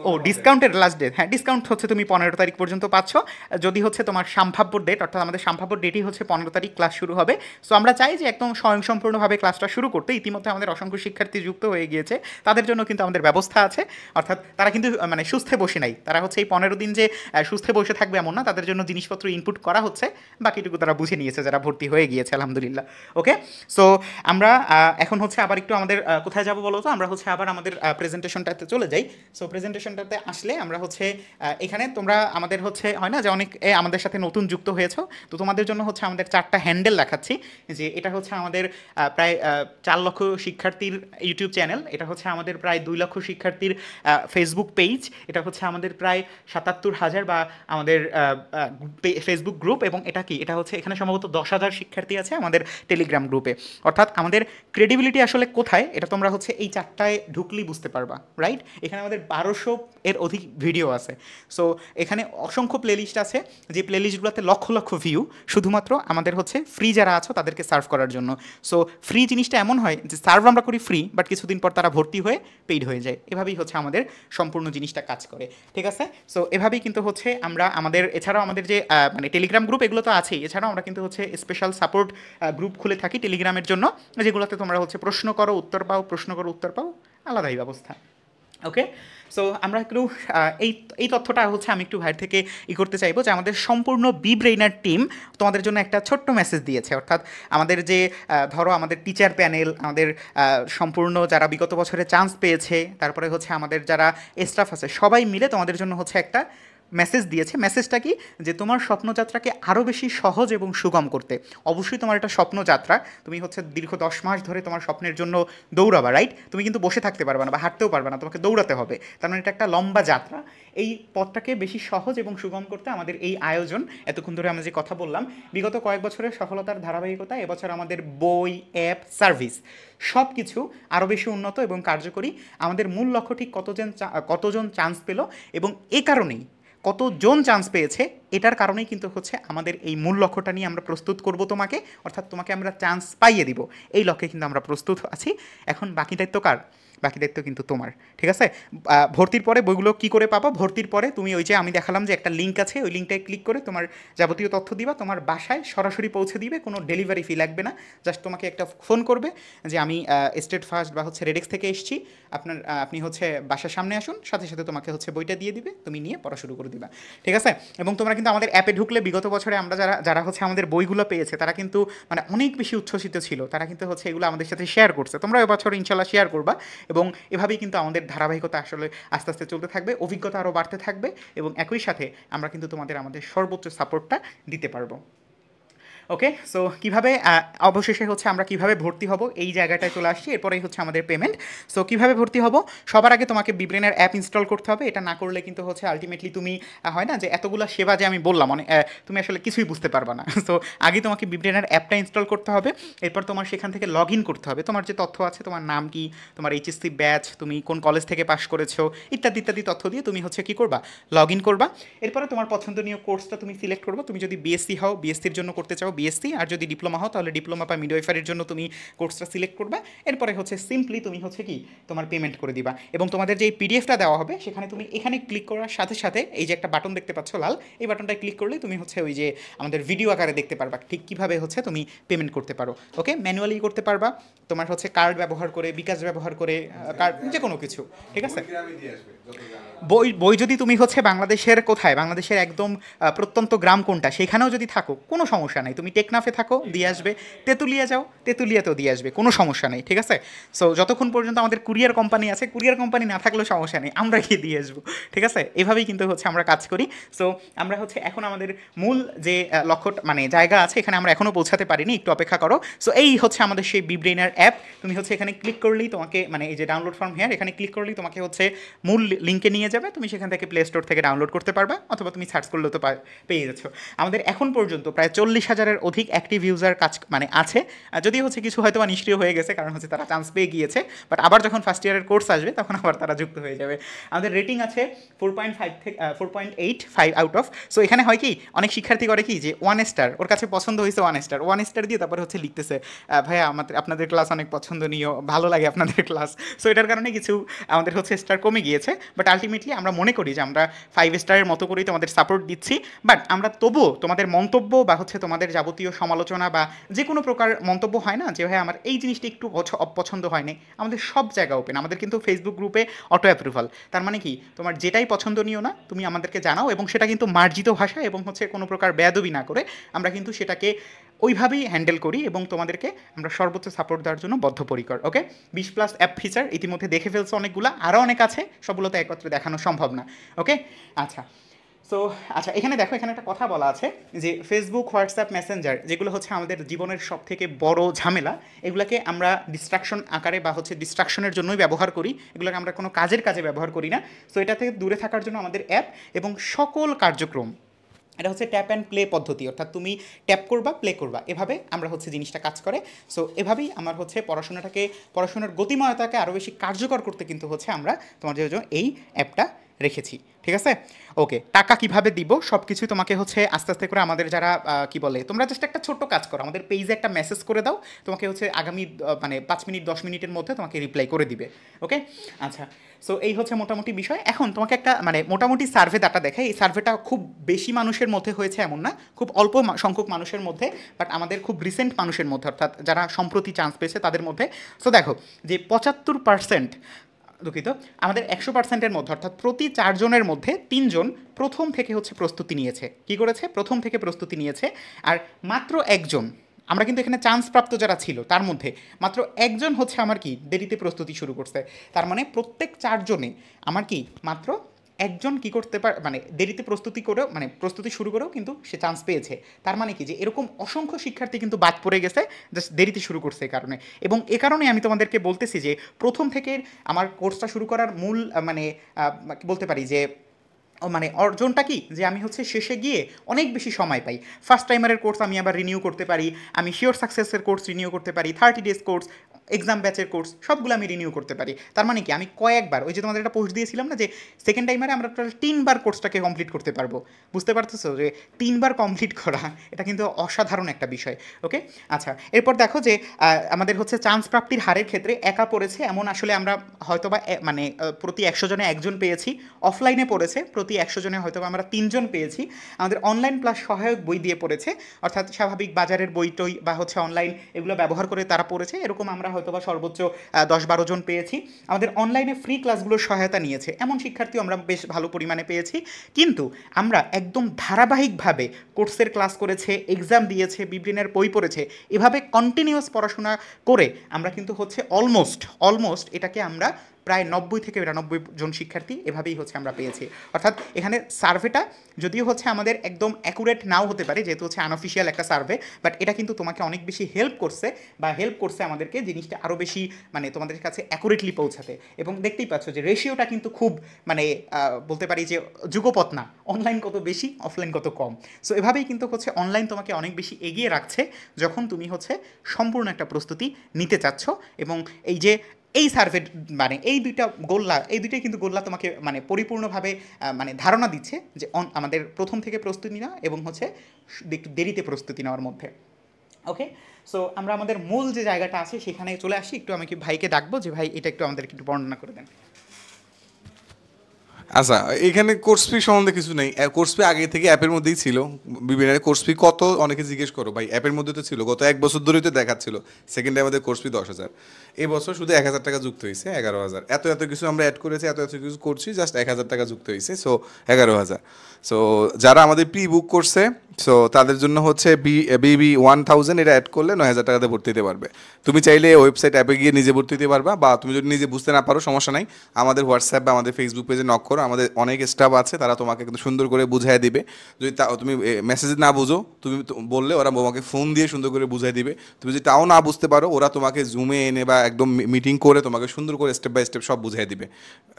ও ডিসকাউন্টের লাস্ট ডেট, হ্যাঁ ডিসকাউন্ট হচ্ছে তুমি 15 তারিখ পর্যন্ত পাচ্ছ। যদি হচ্ছে তোমার সম্ভাব্য ডেট, অর্থাৎ আমাদের সম্ভাব্য ডেটই হচ্ছে 15 তারিখ ক্লাস শুরু হবে। সো আমরা চাই যে একদম স্বয়ংসম্পূর্ণভাবে ক্লাসটা শুরু করতে। ইতিমধ্যে আমাদের অসংখ্য শিক্ষার্থী যুক্ত হয়ে গিয়েছে, তাদের জন্য কিন্তু আমাদের ব্যবস্থা আছে। অর্থাৎ তারা কিন্তু মানে সুস্থে বসে নাই, তারা হচ্ছে এই 15 দিন যে সুস্থে বসে থাকবে এমন না, তাদের জন্য জিনিসপত্র ইনপুট করা হচ্ছে, বাকিটুকু তারা বুঝে নিয়েছে যারা ভর্তি হয়ে গিয়েছে আলহামদুলিল্লাহ। ওকে, সো আমরা এখন হচ্ছে আবার একটু আমাদের কোথায় যাব বলো তো, আমরা হচ্ছে আবার আমাদের প্রেজেন্টেশনটাতে চলে যাই। সো প্রেজেন্টেশনটাতে আসলে আমরা হচ্ছে এখানে তোমরা আমাদের হচ্ছে হয় না যে অনেক আমাদের সাথে নতুন যুক্ত হয়েছো, তো তোমাদের জন্য হচ্ছে আমাদের 4টা হ্যান্ডেল দেখাচ্ছি। যে এটা হচ্ছে আমাদের প্রায় 4 লক্ষ শিক্ষার্থীর ইউটিউব চ্যানেল, এটা হচ্ছে আমাদের প্রায় 2 লক্ষ শিক্ষার্থীর ফেসবুক পেজ, এটা হচ্ছে আমাদের প্রায় 77,000 বা আমাদের ফেসবুক গ্রুপ, এবং এটা কি, এটা হচ্ছে এখানে সম্ভবত 10,000 শিক্ষার্থী আছে আমাদের টেলিগ্রাম গ্রুপে। অর্থাৎ আমাদের ক্রেডিবিলিটি আসলে কোথায়, এটা তোমরা হচ্ছে এই 4টায় ঢুকলেই বুঝতে পারবা, রাইট? এখানে আমাদের 1200 এর অধিক ভিডিও আছে। সো এখানে অসংখ্য প্লেলিস্ট আছে, যে প্লেলিস্টগুলোতে লক্ষ লক্ষ ভিউ, শুধুমাত্র আমাদের হচ্ছে ফ্রি যারা আছো তাদেরকে সার্ভ করার জন্য। সো ফ্রি জিনিসটা এমন হয় যে সার্ভ আমরা করি ফ্রি, বাট কিছুদিন পর তারা ভর্তি হয়ে পেইড হয়ে যায়। এভাবেই হচ্ছে আমাদের সম্পূর্ণ জিনিসটা কাজ করে, ঠিক আছে? সো এভাবেই কিন্তু হচ্ছে আমরা আমাদের, এছাড়াও আমাদের যে মানে টেলিগ্রাম গ্রুপ এগুলো তো আছেই, এছাড়াও আমরা কিন্তু হচ্ছে স্পেশাল সাপোর্ট গ্রুপ খুলে থাকি টেলিগ্রামের জন্য, যেগুলোতে তোমরা হচ্ছে প্রশ্ন করো উত্তর পাও, প্রশ্ন করো উত্তর পাও, আলাদাই ব্যবস্থা। ওকে, সো আমরা একটু এই তথ্যটা হচ্ছে আমি একটু ভাইয়ের থেকে করতে চাইবো যে আমাদের সম্পূর্ণ বি ব্রেইনার টিম তোমাদের জন্য একটা ছোট্ট মেসেজ দিয়েছে। অর্থাৎ আমাদের যে ধরো আমাদের টিচার প্যানেল, আমাদের সম্পূর্ণ যারা বিগত বছরে চান্স পেয়েছে, তারপরে হচ্ছে আমাদের যারা স্টাফ আছে, সবাই মিলে তোমাদের জন্য হচ্ছে একটা মেসেজ দিয়েছে। মেসেজটা কি, যে তোমার স্বপ্নযাত্রাকে আরও বেশি সহজ এবং সুগম করতে অবশ্যই তোমার একটা স্বপ্নযাত্রা, তুমি হচ্ছে দীর্ঘ 10 মাস ধরে তোমার স্বপ্নের জন্য দৌড়াবা, রাইট? তুমি কিন্তু বসে থাকতে পারবে না বা হাঁটতেও পারবে না, তোমাকে দৌড়াতে হবে। তার মানে এটা একটা লম্বা যাত্রা। এই পথটাকে বেশি সহজ এবং সুগম করতে আমাদের এই আয়োজন, এতক্ষণ ধরে আমরা যে কথা বললাম, বিগত কয়েক বছরের সফলতার ধারাবাহিকতা, এবছর আমাদের বই, অ্যাপ, সার্ভিস সব কিছু আরও বেশি উন্নত এবং কার্যকরী। আমাদের মূল লক্ষ্য ঠিক কতজন চান্স পেল, এবং এ কারণেই কতজন চান্স পেয়েছে, এটার কারণেই কিন্তু হচ্ছে আমাদের এই মূল লক্ষ্যটা নিয়ে আমরা প্রস্তুত করব তোমাকে, অর্থাৎ তোমাকে আমরা চান্স পাইয়ে দিব, এই লক্ষ্যে কিন্তু আমরা প্রস্তুত আছি। এখন বাকি দায়িত্ব কার? বাকি দায়িত্ব কিন্তু তোমার, ঠিক আছে? ভর্তির পরে বইগুলো কী করে পাবো? ভর্তির পরে তুমি ওই যে আমি দেখালাম যে একটা লিঙ্ক আছে, ওই লিঙ্কটায় ক্লিক করে তোমার যাবতীয় তথ্য দিবা, তোমার বাসায় সরাসরি পৌঁছে দিবে, কোনো ডেলিভারি ফি লাগবে না। জাস্ট তোমাকে একটা ফোন করবে যে আমি স্টেট ফার্স্ট বা হচ্ছে রেডেক্স থেকে এসেছি, আপনি হচ্ছে বাসার সামনে আসুন, সাথে সাথে তোমাকে হচ্ছে বইটা দিয়ে দিবে, তুমি নিয়ে পড়া শুরু করে দিবা, ঠিক আছে? এবং তোমরা কিন্তু আমাদের অ্যাপে ঢুকলে বিগত বছরে আমরা যারা হচ্ছে আমাদের বইগুলো পেয়েছে, তারা কিন্তু মানে অনেক বেশি উচ্ছ্বসিত ছিল, তারা কিন্তু হচ্ছে এগুলো আমাদের সাথে শেয়ার করছে। তোমরা এবছর ইনশাল্লাহ শেয়ার করবা, এবং এভাবেই কিন্তু আমাদের ধারাবাহিকতা আসলে আস্তে আস্তে চলতে থাকবে, অভিজ্ঞতা আরও বাড়তে থাকবে, এবং একই সাথে আমরা কিন্তু আমাদের সর্বোচ্চ সাপোর্টটা দিতে পারবো। ওকে, সো কীভাবে অবশেষে হচ্ছে আমরা কীভাবে ভর্তি হব এই জায়গাটায় চলে আসছি। এরপরেই হচ্ছে আমাদের পেমেন্ট। সো কীভাবে ভর্তি হব, সবার আগে তোমাকে বিব্রেনার অ্যাপ ইনস্টল করতে হবে। এটা না করলে কিন্তু হচ্ছে আলটিমেটলি তুমি হয় না যে এতগুলো সেবা যে আমি বললাম, মানে তুমি আসলে কিছুই বুঝতে পারবা না। সো আগে তোমাকে বিব্রেনার অ্যাপটা ইনস্টল করতে হবে, এরপর তোমার সেখান থেকে লগ ইন করতে হবে। তোমার যে তথ্য আছে, তোমার নাম কি, তোমার এইচএসসি ব্যাচ, তুমি কোন কলেজ থেকে পাশ করেছো, ইত্যাদি ইত্যাদি তথ্য দিয়ে তুমি হচ্ছে কী করবা, লগ ইন করবা। এরপরে তোমার পছন্দনীয় কোর্সটা তুমি সিলেক্ট করবা। তুমি যদি বিএসসি হও, বিএসসির জন্য করতে চাও বিএসসি, আর যদি ডিপ্লোমা হও তাহলে ডিপ্লোমা বা মিডওয়াইফারির জন্য তুমি কোর্সটা সিলেক্ট করবে। এরপরে হচ্ছে সিম্পলি তুমি হচ্ছে কি তোমার পেমেন্ট করে দিবা, এবং তোমাদের যে পিডিএফটা দেওয়া হবে সেখানে তুমি এখানে ক্লিক করার সাথে সাথে এই যে একটা বাটন দেখতে পাচ্ছ লাল, এই বাটনটায় ক্লিক করলে তুমি হচ্ছে ওই যে আমাদের ভিডিও আকারে দেখতে পারবা ঠিক কীভাবে হচ্ছে তুমি পেমেন্ট করতে পারো। ওকে, ম্যানুয়ালি করতে পারবা, তোমার হচ্ছে কার্ড ব্যবহার করে, বিকাশ ব্যবহার করে, কার্ড যে কোনো কিছু, ঠিক আছে? বই যদি তুমি হচ্ছে বাংলাদেশের কোথায়, বাংলাদেশের একদম প্রত্যন্ত গ্রাম কোনটা সেখানেও যদি থাকো কোনো সমস্যা নেই, তুমি টেকনাফে থাকো দিয়ে আসবে, তেঁতুলিয়া যাও তেঁতুলিয়াতেও দিয়ে আসবে, কোনো সমস্যা নেই, ঠিক আছে? সো যতক্ষণ পর্যন্ত আমাদের কুরিয়ার কোম্পানি আছে, কুরিয়ার কোম্পানি না থাকলেও সমস্যা নেই, আমরা গিয়ে দিয়ে আসবো, ঠিক আছে? এভাবেই কিন্তু হচ্ছে আমরা কাজ করি। সো আমরা হচ্ছে এখন আমাদের মূল যে লক্ষ্য মানে জায়গা আছে, এখানে আমরা এখনও পৌঁছাতে পারিনি, একটু অপেক্ষা করো। সো এই হচ্ছে আমাদের সেই বিব্রেইনার অ্যাপ। তুমি হচ্ছে এখানে ক্লিক করলেই তোমাকে মানে এই যে ডাউনলোড ফ্রম হেয়ার, এখানে ক্লিক করলেই তোমাকে হচ্ছে মূল লিঙ্কে নিয়ে যাবে, তুমি সেখান থেকে প্লে স্টোর থেকে ডাউনলোড করতে পারবা, অথবা তুমি সার্চ করলেও তো পেয়ে যাচ্ছ। আমাদের এখন পর্যন্ত প্রায় 40,000 হাজারের অধিক অ্যাক্টিভ ইউজার কাজ মানে আছে, যদিও হচ্ছে কিছু হয়তো বা নিষ্ক্রিয় হয়ে গেছে, কারণ হচ্ছে তারা চান্স পেয়ে গিয়েছে, বাট আবার যখন ফার্স্ট ইয়ারের কোর্স আসবে তখন আবার তারা যুক্ত হয়ে যাবে। আমাদের রেটিং আছে 4.5 থেকে 4.85 আউট অফ। সো এখানে হয় কি, অনেক শিক্ষার্থী করে কি যে 1 স্টার, ওর কাছে পছন্দ হয়েছে 1 স্টার দিয়ে তারপরে হচ্ছে লিখতেছে ভাইয়া আপনাদের ক্লাস অনেক পছন্দনীয়, ভালো লাগে আপনাদের ক্লাস। সো এটার কারণে কিছু আমাদের হচ্ছে স্টার কমে গিয়েছে, বাট আলটিমেটলি আমরা মনে করি যে আমরা 5 স্টারের মতো করেই তোমাদের সাপোর্ট দিচ্ছি। বাট আমরা তবুও তোমাদের মন্তব্য বা হচ্ছে তোমাদের যাবতীয় সমালোচনা বা যে কোনো প্রকার মন্তব্য হয় না যে ভাই আমার এই জিনিসটা একটু অপছন্দ হয়নি, আমাদের সব জায়গা ওপেন। আমাদের কিন্তু ফেসবুক গ্রুপে অটো অ্যাপ্রুভাল, তার মানে কি তোমার যেটাই পছন্দনীয় না তুমি আমাদেরকে জানাও, এবং সেটা কিন্তু মার্জিত ভাষা এবং হচ্ছে কোনো প্রকার বেয়াদবি না করে আমরা কিন্তু সেটাকে ওইভাবেই হ্যান্ডেল করি এবং তোমাদেরকে আমরা সর্বোচ্চ সাপোর্ট দেওয়ার জন্য বদ্ধপরিকর। ওকে, 20+ অ্যাপ ফিচার ইতিমধ্যে দেখে ফেলছো অনেকগুলো, আরও অনেক আছে, সবগুলো তো একত্রে দেখানো সম্ভব না। ওকে, আচ্ছা। সো আচ্ছা, এখানে দেখো, এখানে একটা কথা বলা আছে যে ফেসবুক, হোয়াটসঅ্যাপ, মেসেঞ্জার যেগুলো হচ্ছে আমাদের জীবনের সব থেকে বড় ঝামেলা, এগুলোকে আমরা ডিস্ট্রাকশন আকারে বা হচ্ছে ডিস্ট্রাকশনের জন্যই ব্যবহার করি, এগুলোকে আমরা কোনো কাজে ব্যবহার করি না। সো এটা থেকে দূরে থাকার জন্য আমাদের অ্যাপ এবং সকল কার্যক্রম, এটা হচ্ছে ট্যাপ অ্যান্ড প্লে পদ্ধতি, অর্থাৎ তুমি ট্যাপ করবা প্লে করবা, এভাবে আমরা হচ্ছে জিনিসটা কাজ করে। সো এভাবেই আমার হচ্ছে পড়াশোনার গতিময়তাকে আরও বেশি কার্যকর করতে কিন্তু হচ্ছে আমরা তোমাদের জন্য এই অ্যাপটা রেখেছি। ঠিক আছে, ওকে। টাকা কিভাবে দিব সব কিছুই তোমাকে হচ্ছে আস্তে আস্তে করে আমাদের যারা কি বলে, তোমরা জাস্ট একটা ছোট্ট কাজ করো, আমাদের পেজে একটা মেসেজ করে দাও, তোমাকে হচ্ছে আগামী মানে 5 মিনিট 10 মিনিটের মধ্যে তোমাকে রিপ্লাই করে দিবে। ওকে, আচ্ছা। সো এই হচ্ছে মোটামুটি বিষয়। এখন তোমাকে একটা মানে মোটামুটি সার্ভে ডাটা দেখাই। এই সার্ভেটা খুব বেশি মানুষের মধ্যে হয়েছে এমন না, খুব অল্প সংখ্যক মানুষের মধ্যে, বাট আমাদের খুব রিসেন্ট মানুষের মধ্যে, অর্থাৎ যারা সম্প্রতি চান্স পেয়েছে তাদের মধ্যে। সো দেখো যে 75%, দুঃখিত, আমাদের 100%-এর মধ্যে, অর্থাৎ প্রতি 4 জনের মধ্যে 3 জন প্রথম থেকে হচ্ছে প্রস্তুতি নিয়েছে। কি করেছে? প্রথম থেকে প্রস্তুতি নিয়েছে। আর মাত্র একজন, আমরা কিন্তু এখানে চান্স প্রাপ্ত যারা ছিল তার মধ্যে মাত্র একজন হচ্ছে আমার কি দেরিতে প্রস্তুতি শুরু করছে। তার মানে প্রত্যেক 4 জনে আমার কি মাত্র একজন কি করতে পারে, মানে দেরিতে প্রস্তুতি করেও, মানে প্রস্তুতি শুরু করেও কিন্তু সে চান্স পেয়েছে। তার মানে কি যে এরকম অসংখ্য শিক্ষার্থী কিন্তু বাদ পড়ে গেছে জাস্ট দেরিতে শুরু করছে এই কারণে। এবং এ কারণে আমি তোমাদেরকে বলতেছি যে প্রথম থেকে আমার কোর্সটা শুরু করার মূল মানে বলতে পারি যে মানে অর্জনটা কি, যে আমি হচ্ছে শেষে গিয়ে অনেক বেশি সময় পাই। ফার্স্ট টাইমারের কোর্স আমি আবার রিনিউ করতে পারি, আমি শিওর সাকসেসের কোর্স রিনিউ করতে পারি, 30 ডেজ কোর্স, এক্সাম ব্যাচের কোর্স, সবগুলো আমি রিনিউ করতে পারি। তার মানে কি আমি কয়েকবার, ওই যে তোমাদের একটা পোস্ট দিয়েছিলাম না যে সেকেন্ড টাইমারে আমরা টোটাল 3বার কোর্সটাকে কমপ্লিট করতে পারবো। বুঝতে পারতেছো যে 3বার কমপ্লিট করা এটা কিন্তু অসাধারণ একটা বিষয়। ওকে, আচ্ছা। এরপর দেখো যে আমাদের হচ্ছে চান্স প্রাপ্তির হারের ক্ষেত্রে একা পড়েছে এমন আসলে আমরা হয়তোবা মানে প্রতি 100 জনে একজন পেয়েছি, অফলাইনে পড়েছে প্রতি 100 জনে হয়তোবা আমরা 3 জন পেয়েছি, আমাদের অনলাইন প্লাস সহায়ক বই দিয়ে পড়েছে, অর্থাৎ স্বাভাবিক বাজারের বই টই বা হচ্ছে অনলাইন এগুলো ব্যবহার করে তারা পড়েছে, এরকম আমরা হয়তোবা সর্বোচ্চ 10-12 জন পেয়েছি। আমাদের অনলাইনে ফ্রি ক্লাসগুলোর সহায়তা নিয়েছে এমন শিক্ষার্থীও আমরা বেশ ভালো পরিমাণে পেয়েছি। কিন্তু আমরা একদম ধারাবাহিকভাবে কোর্সের ক্লাস করেছে, এক্সাম দিয়েছে, বিবৃনের বই পড়েছে, এভাবে কন্টিনিউয়াস পড়াশোনা করে আমরা কিন্তু হচ্ছে অলমোস্ট এটাকে আমরা প্রায় 90 থেকে 92 জন শিক্ষার্থী এভাবেই হচ্ছে আমরা পেয়েছি। অর্থাৎ এখানে সার্ভেটা যদিও হচ্ছে আমাদের একদম অ্যাকুরেট নাও হতে পারে, যেহেতু হচ্ছে আনঅফিসিয়াল একটা সার্ভে, বাট এটা কিন্তু তোমাকে অনেক বেশি হেল্প করছে আমাদেরকে জিনিসটা আরও বেশি মানে তোমাদের কাছে অ্যাকুরেটলি পৌঁছাতে। এবং দেখতেই পাচ্ছ যে রেশিওটা কিন্তু খুব মানে বলতে পারি যে যুগপৎ না, অনলাইন কত বেশি অফলাইন কত কম। সো এভাবেই কিন্তু হচ্ছে অনলাইন তোমাকে অনেক বেশি এগিয়ে রাখছে যখন তুমি হচ্ছে সম্পূর্ণ একটা প্রস্তুতি নিতে চাচ্ছ। এবং এই সার্ভে মানে এই দুইটাই কিন্তু গোল্লা তোমাকে মানে পরিপূর্ণভাবে মানে ধারণা দিচ্ছে যে আমাদের প্রথম থেকে প্রস্তুতি নেওয়া এবং হচ্ছে একটু দেরিতে প্রস্তুতি নেওয়ার মধ্যে। ওকে, সো আমরা আমাদের মূল যে জায়গাটা আছে সেখানে চলে আসি। একটু আমি কি ভাইকে ডাকবো যে ভাই এটা একটু আমাদেরকে একটু বর্ণনা করে দেন। আচ্ছা, এখানে কোর্স ফি সম্বন্ধে কিছু নেই। কোর্স ফি আগে থেকে অ্যাপের মধ্যেই ছিল। বিভিন্ন কোর্স ফি কত অনেকে জিজ্ঞেস করো, ভাই অ্যাপের মধ্যে তো ছিল, গত 1 বছর ধরেই তো দেখাচ্ছিল সেকেন্ডে আমাদের কোর্স ফি 10,000। এই বছর শুধু 1,000 টাকা যুক্ত হয়েছে, 11,000। এত কিছু আমরা অ্যাড করেছি, এত কিছু করছি, জাস্ট 1,000 টাকা যুক্ত হয়েছে, সো 11,000। সো যারা আমাদের প্রি বুক করছে সো তাদের জন্য হচ্ছে বিবি 1000 এটা অ্যাড করলে 9,000 টাকাতে ভর্তি দিতে পারবে। তুমি চাইলে ওয়েবসাইট অ্যাপে গিয়ে নিজে ভর্তি দিতে পারবা, বা তুমি যদি নিজে বুঝতে না পারো সমস্যা নাই, আমাদের হোয়াটসঅ্যাপ বা আমাদের ফেসবুক পেজে নক করো, আমাদের অনেক স্টাফ আছে, তারা তোমাকে কিন্তু সুন্দর করে বুঝাই দিবে। যদি তুমি মেসেজে না বুঝো, তুমি বললে ওরা তোমাকে ফোন দিয়ে সুন্দর করে বুঝাই দিবে। তুমি যদি তাও না বুঝতে পারো, ওরা তোমাকে জুমে এনে বা একদম মিটিং করে তোমাকে সুন্দর করে স্টেপ বাই স্টেপ সব বুঝাই দিবে।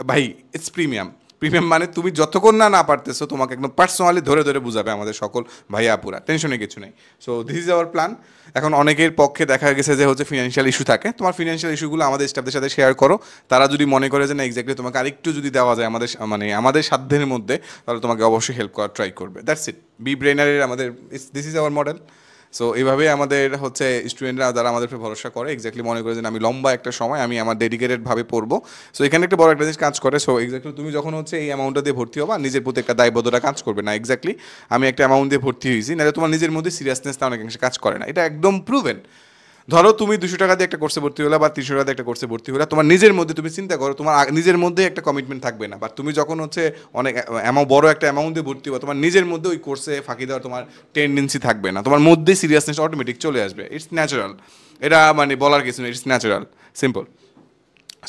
ভাই ইটস প্রিমিয়াম, প্রিমিয়াম মানে তুমি যতক্ষণ না পারতেছো তোমাকে একদম পার্সোনালি ধরে ধরে বুঝাবে আমাদের সকল ভাইয়া আপুরা, টেনশনে কিছু নেই। So this is our plan. এখন অনেকের পক্ষে দেখা গেছে যে হচ্ছে ফিনান্সিয়াল ইস্যু থাকে, তোমার ফিনান্সিয়াল ইস্যুগুলো আমাদের স্টাফদের সাথে শেয়ার করো। তারা যদি মনে করে যে না এক্স্যাক্টলি তোমাকে আরেকটু যদি দেওয়া যায় আমাদের মানে আমাদের সাধ্যের মধ্যে, তাহলে তোমাকে অবশ্যই হেল্প করার ট্রাই করবে। That's it. বি ব্রেনারের আমাদের this is our model. So এইভাবে আমাদের হচ্ছে স্টুডেন্টরা যারা আমাদের উপরে ভরসা করে এক্স্যাক্টলি মনে করে যে আমি লম্বা একটা সময় আমি আমার ডেডিকেটেডভাবে পড়বো। সো এখানে একটা বড় একটা জিনিস কাজ করে। সো এক্স্যাক্টলি তুমি যখন হচ্ছে এই অ্যামাউন্টটা দিয়ে ভর্তি হবা, নিজের প্রতি একটা দায়বদ্ধতা কাজ করবে না। এক্স্যাক্টলি আমি একটা অ্যামাউন্ট দিয়ে ভর্তি হয়েছি, নাহলে তোমার নিজের মধ্যে সিরিয়াসনেসটা অনেকাংশে কাজ করে না। এটা একদম প্রুভেন। ধরো তুমি 200 টাকা দিয়ে একটা কোর্সে ভর্তি হলে বা 300 টাকা দিয়ে একটা কোর্সে ভর্তি হলে, তোমার নিজের মধ্যে তুমি চিন্তা করো তোমার নিজের মধ্যে একটা কমিটমেন্ট থাকবে না। বাট তুমি যখন হচ্ছে অনেক বড় একটা অ্যামাউন্ট দিয়ে ভর্তি হবো, তোমার নিজের মধ্যে ওই কোর্সে ফাঁকি দেওয়ার তোমার টেন্ডেন্সি থাকবে না, তোমার মধ্যে সিরিয়াসনেস অটোমেটিক চলে আসবে। ইটস ন্যাচারাল, এটা মানে বলার কিছু নেই, ইটস ন্যাচারাল, সিম্পল।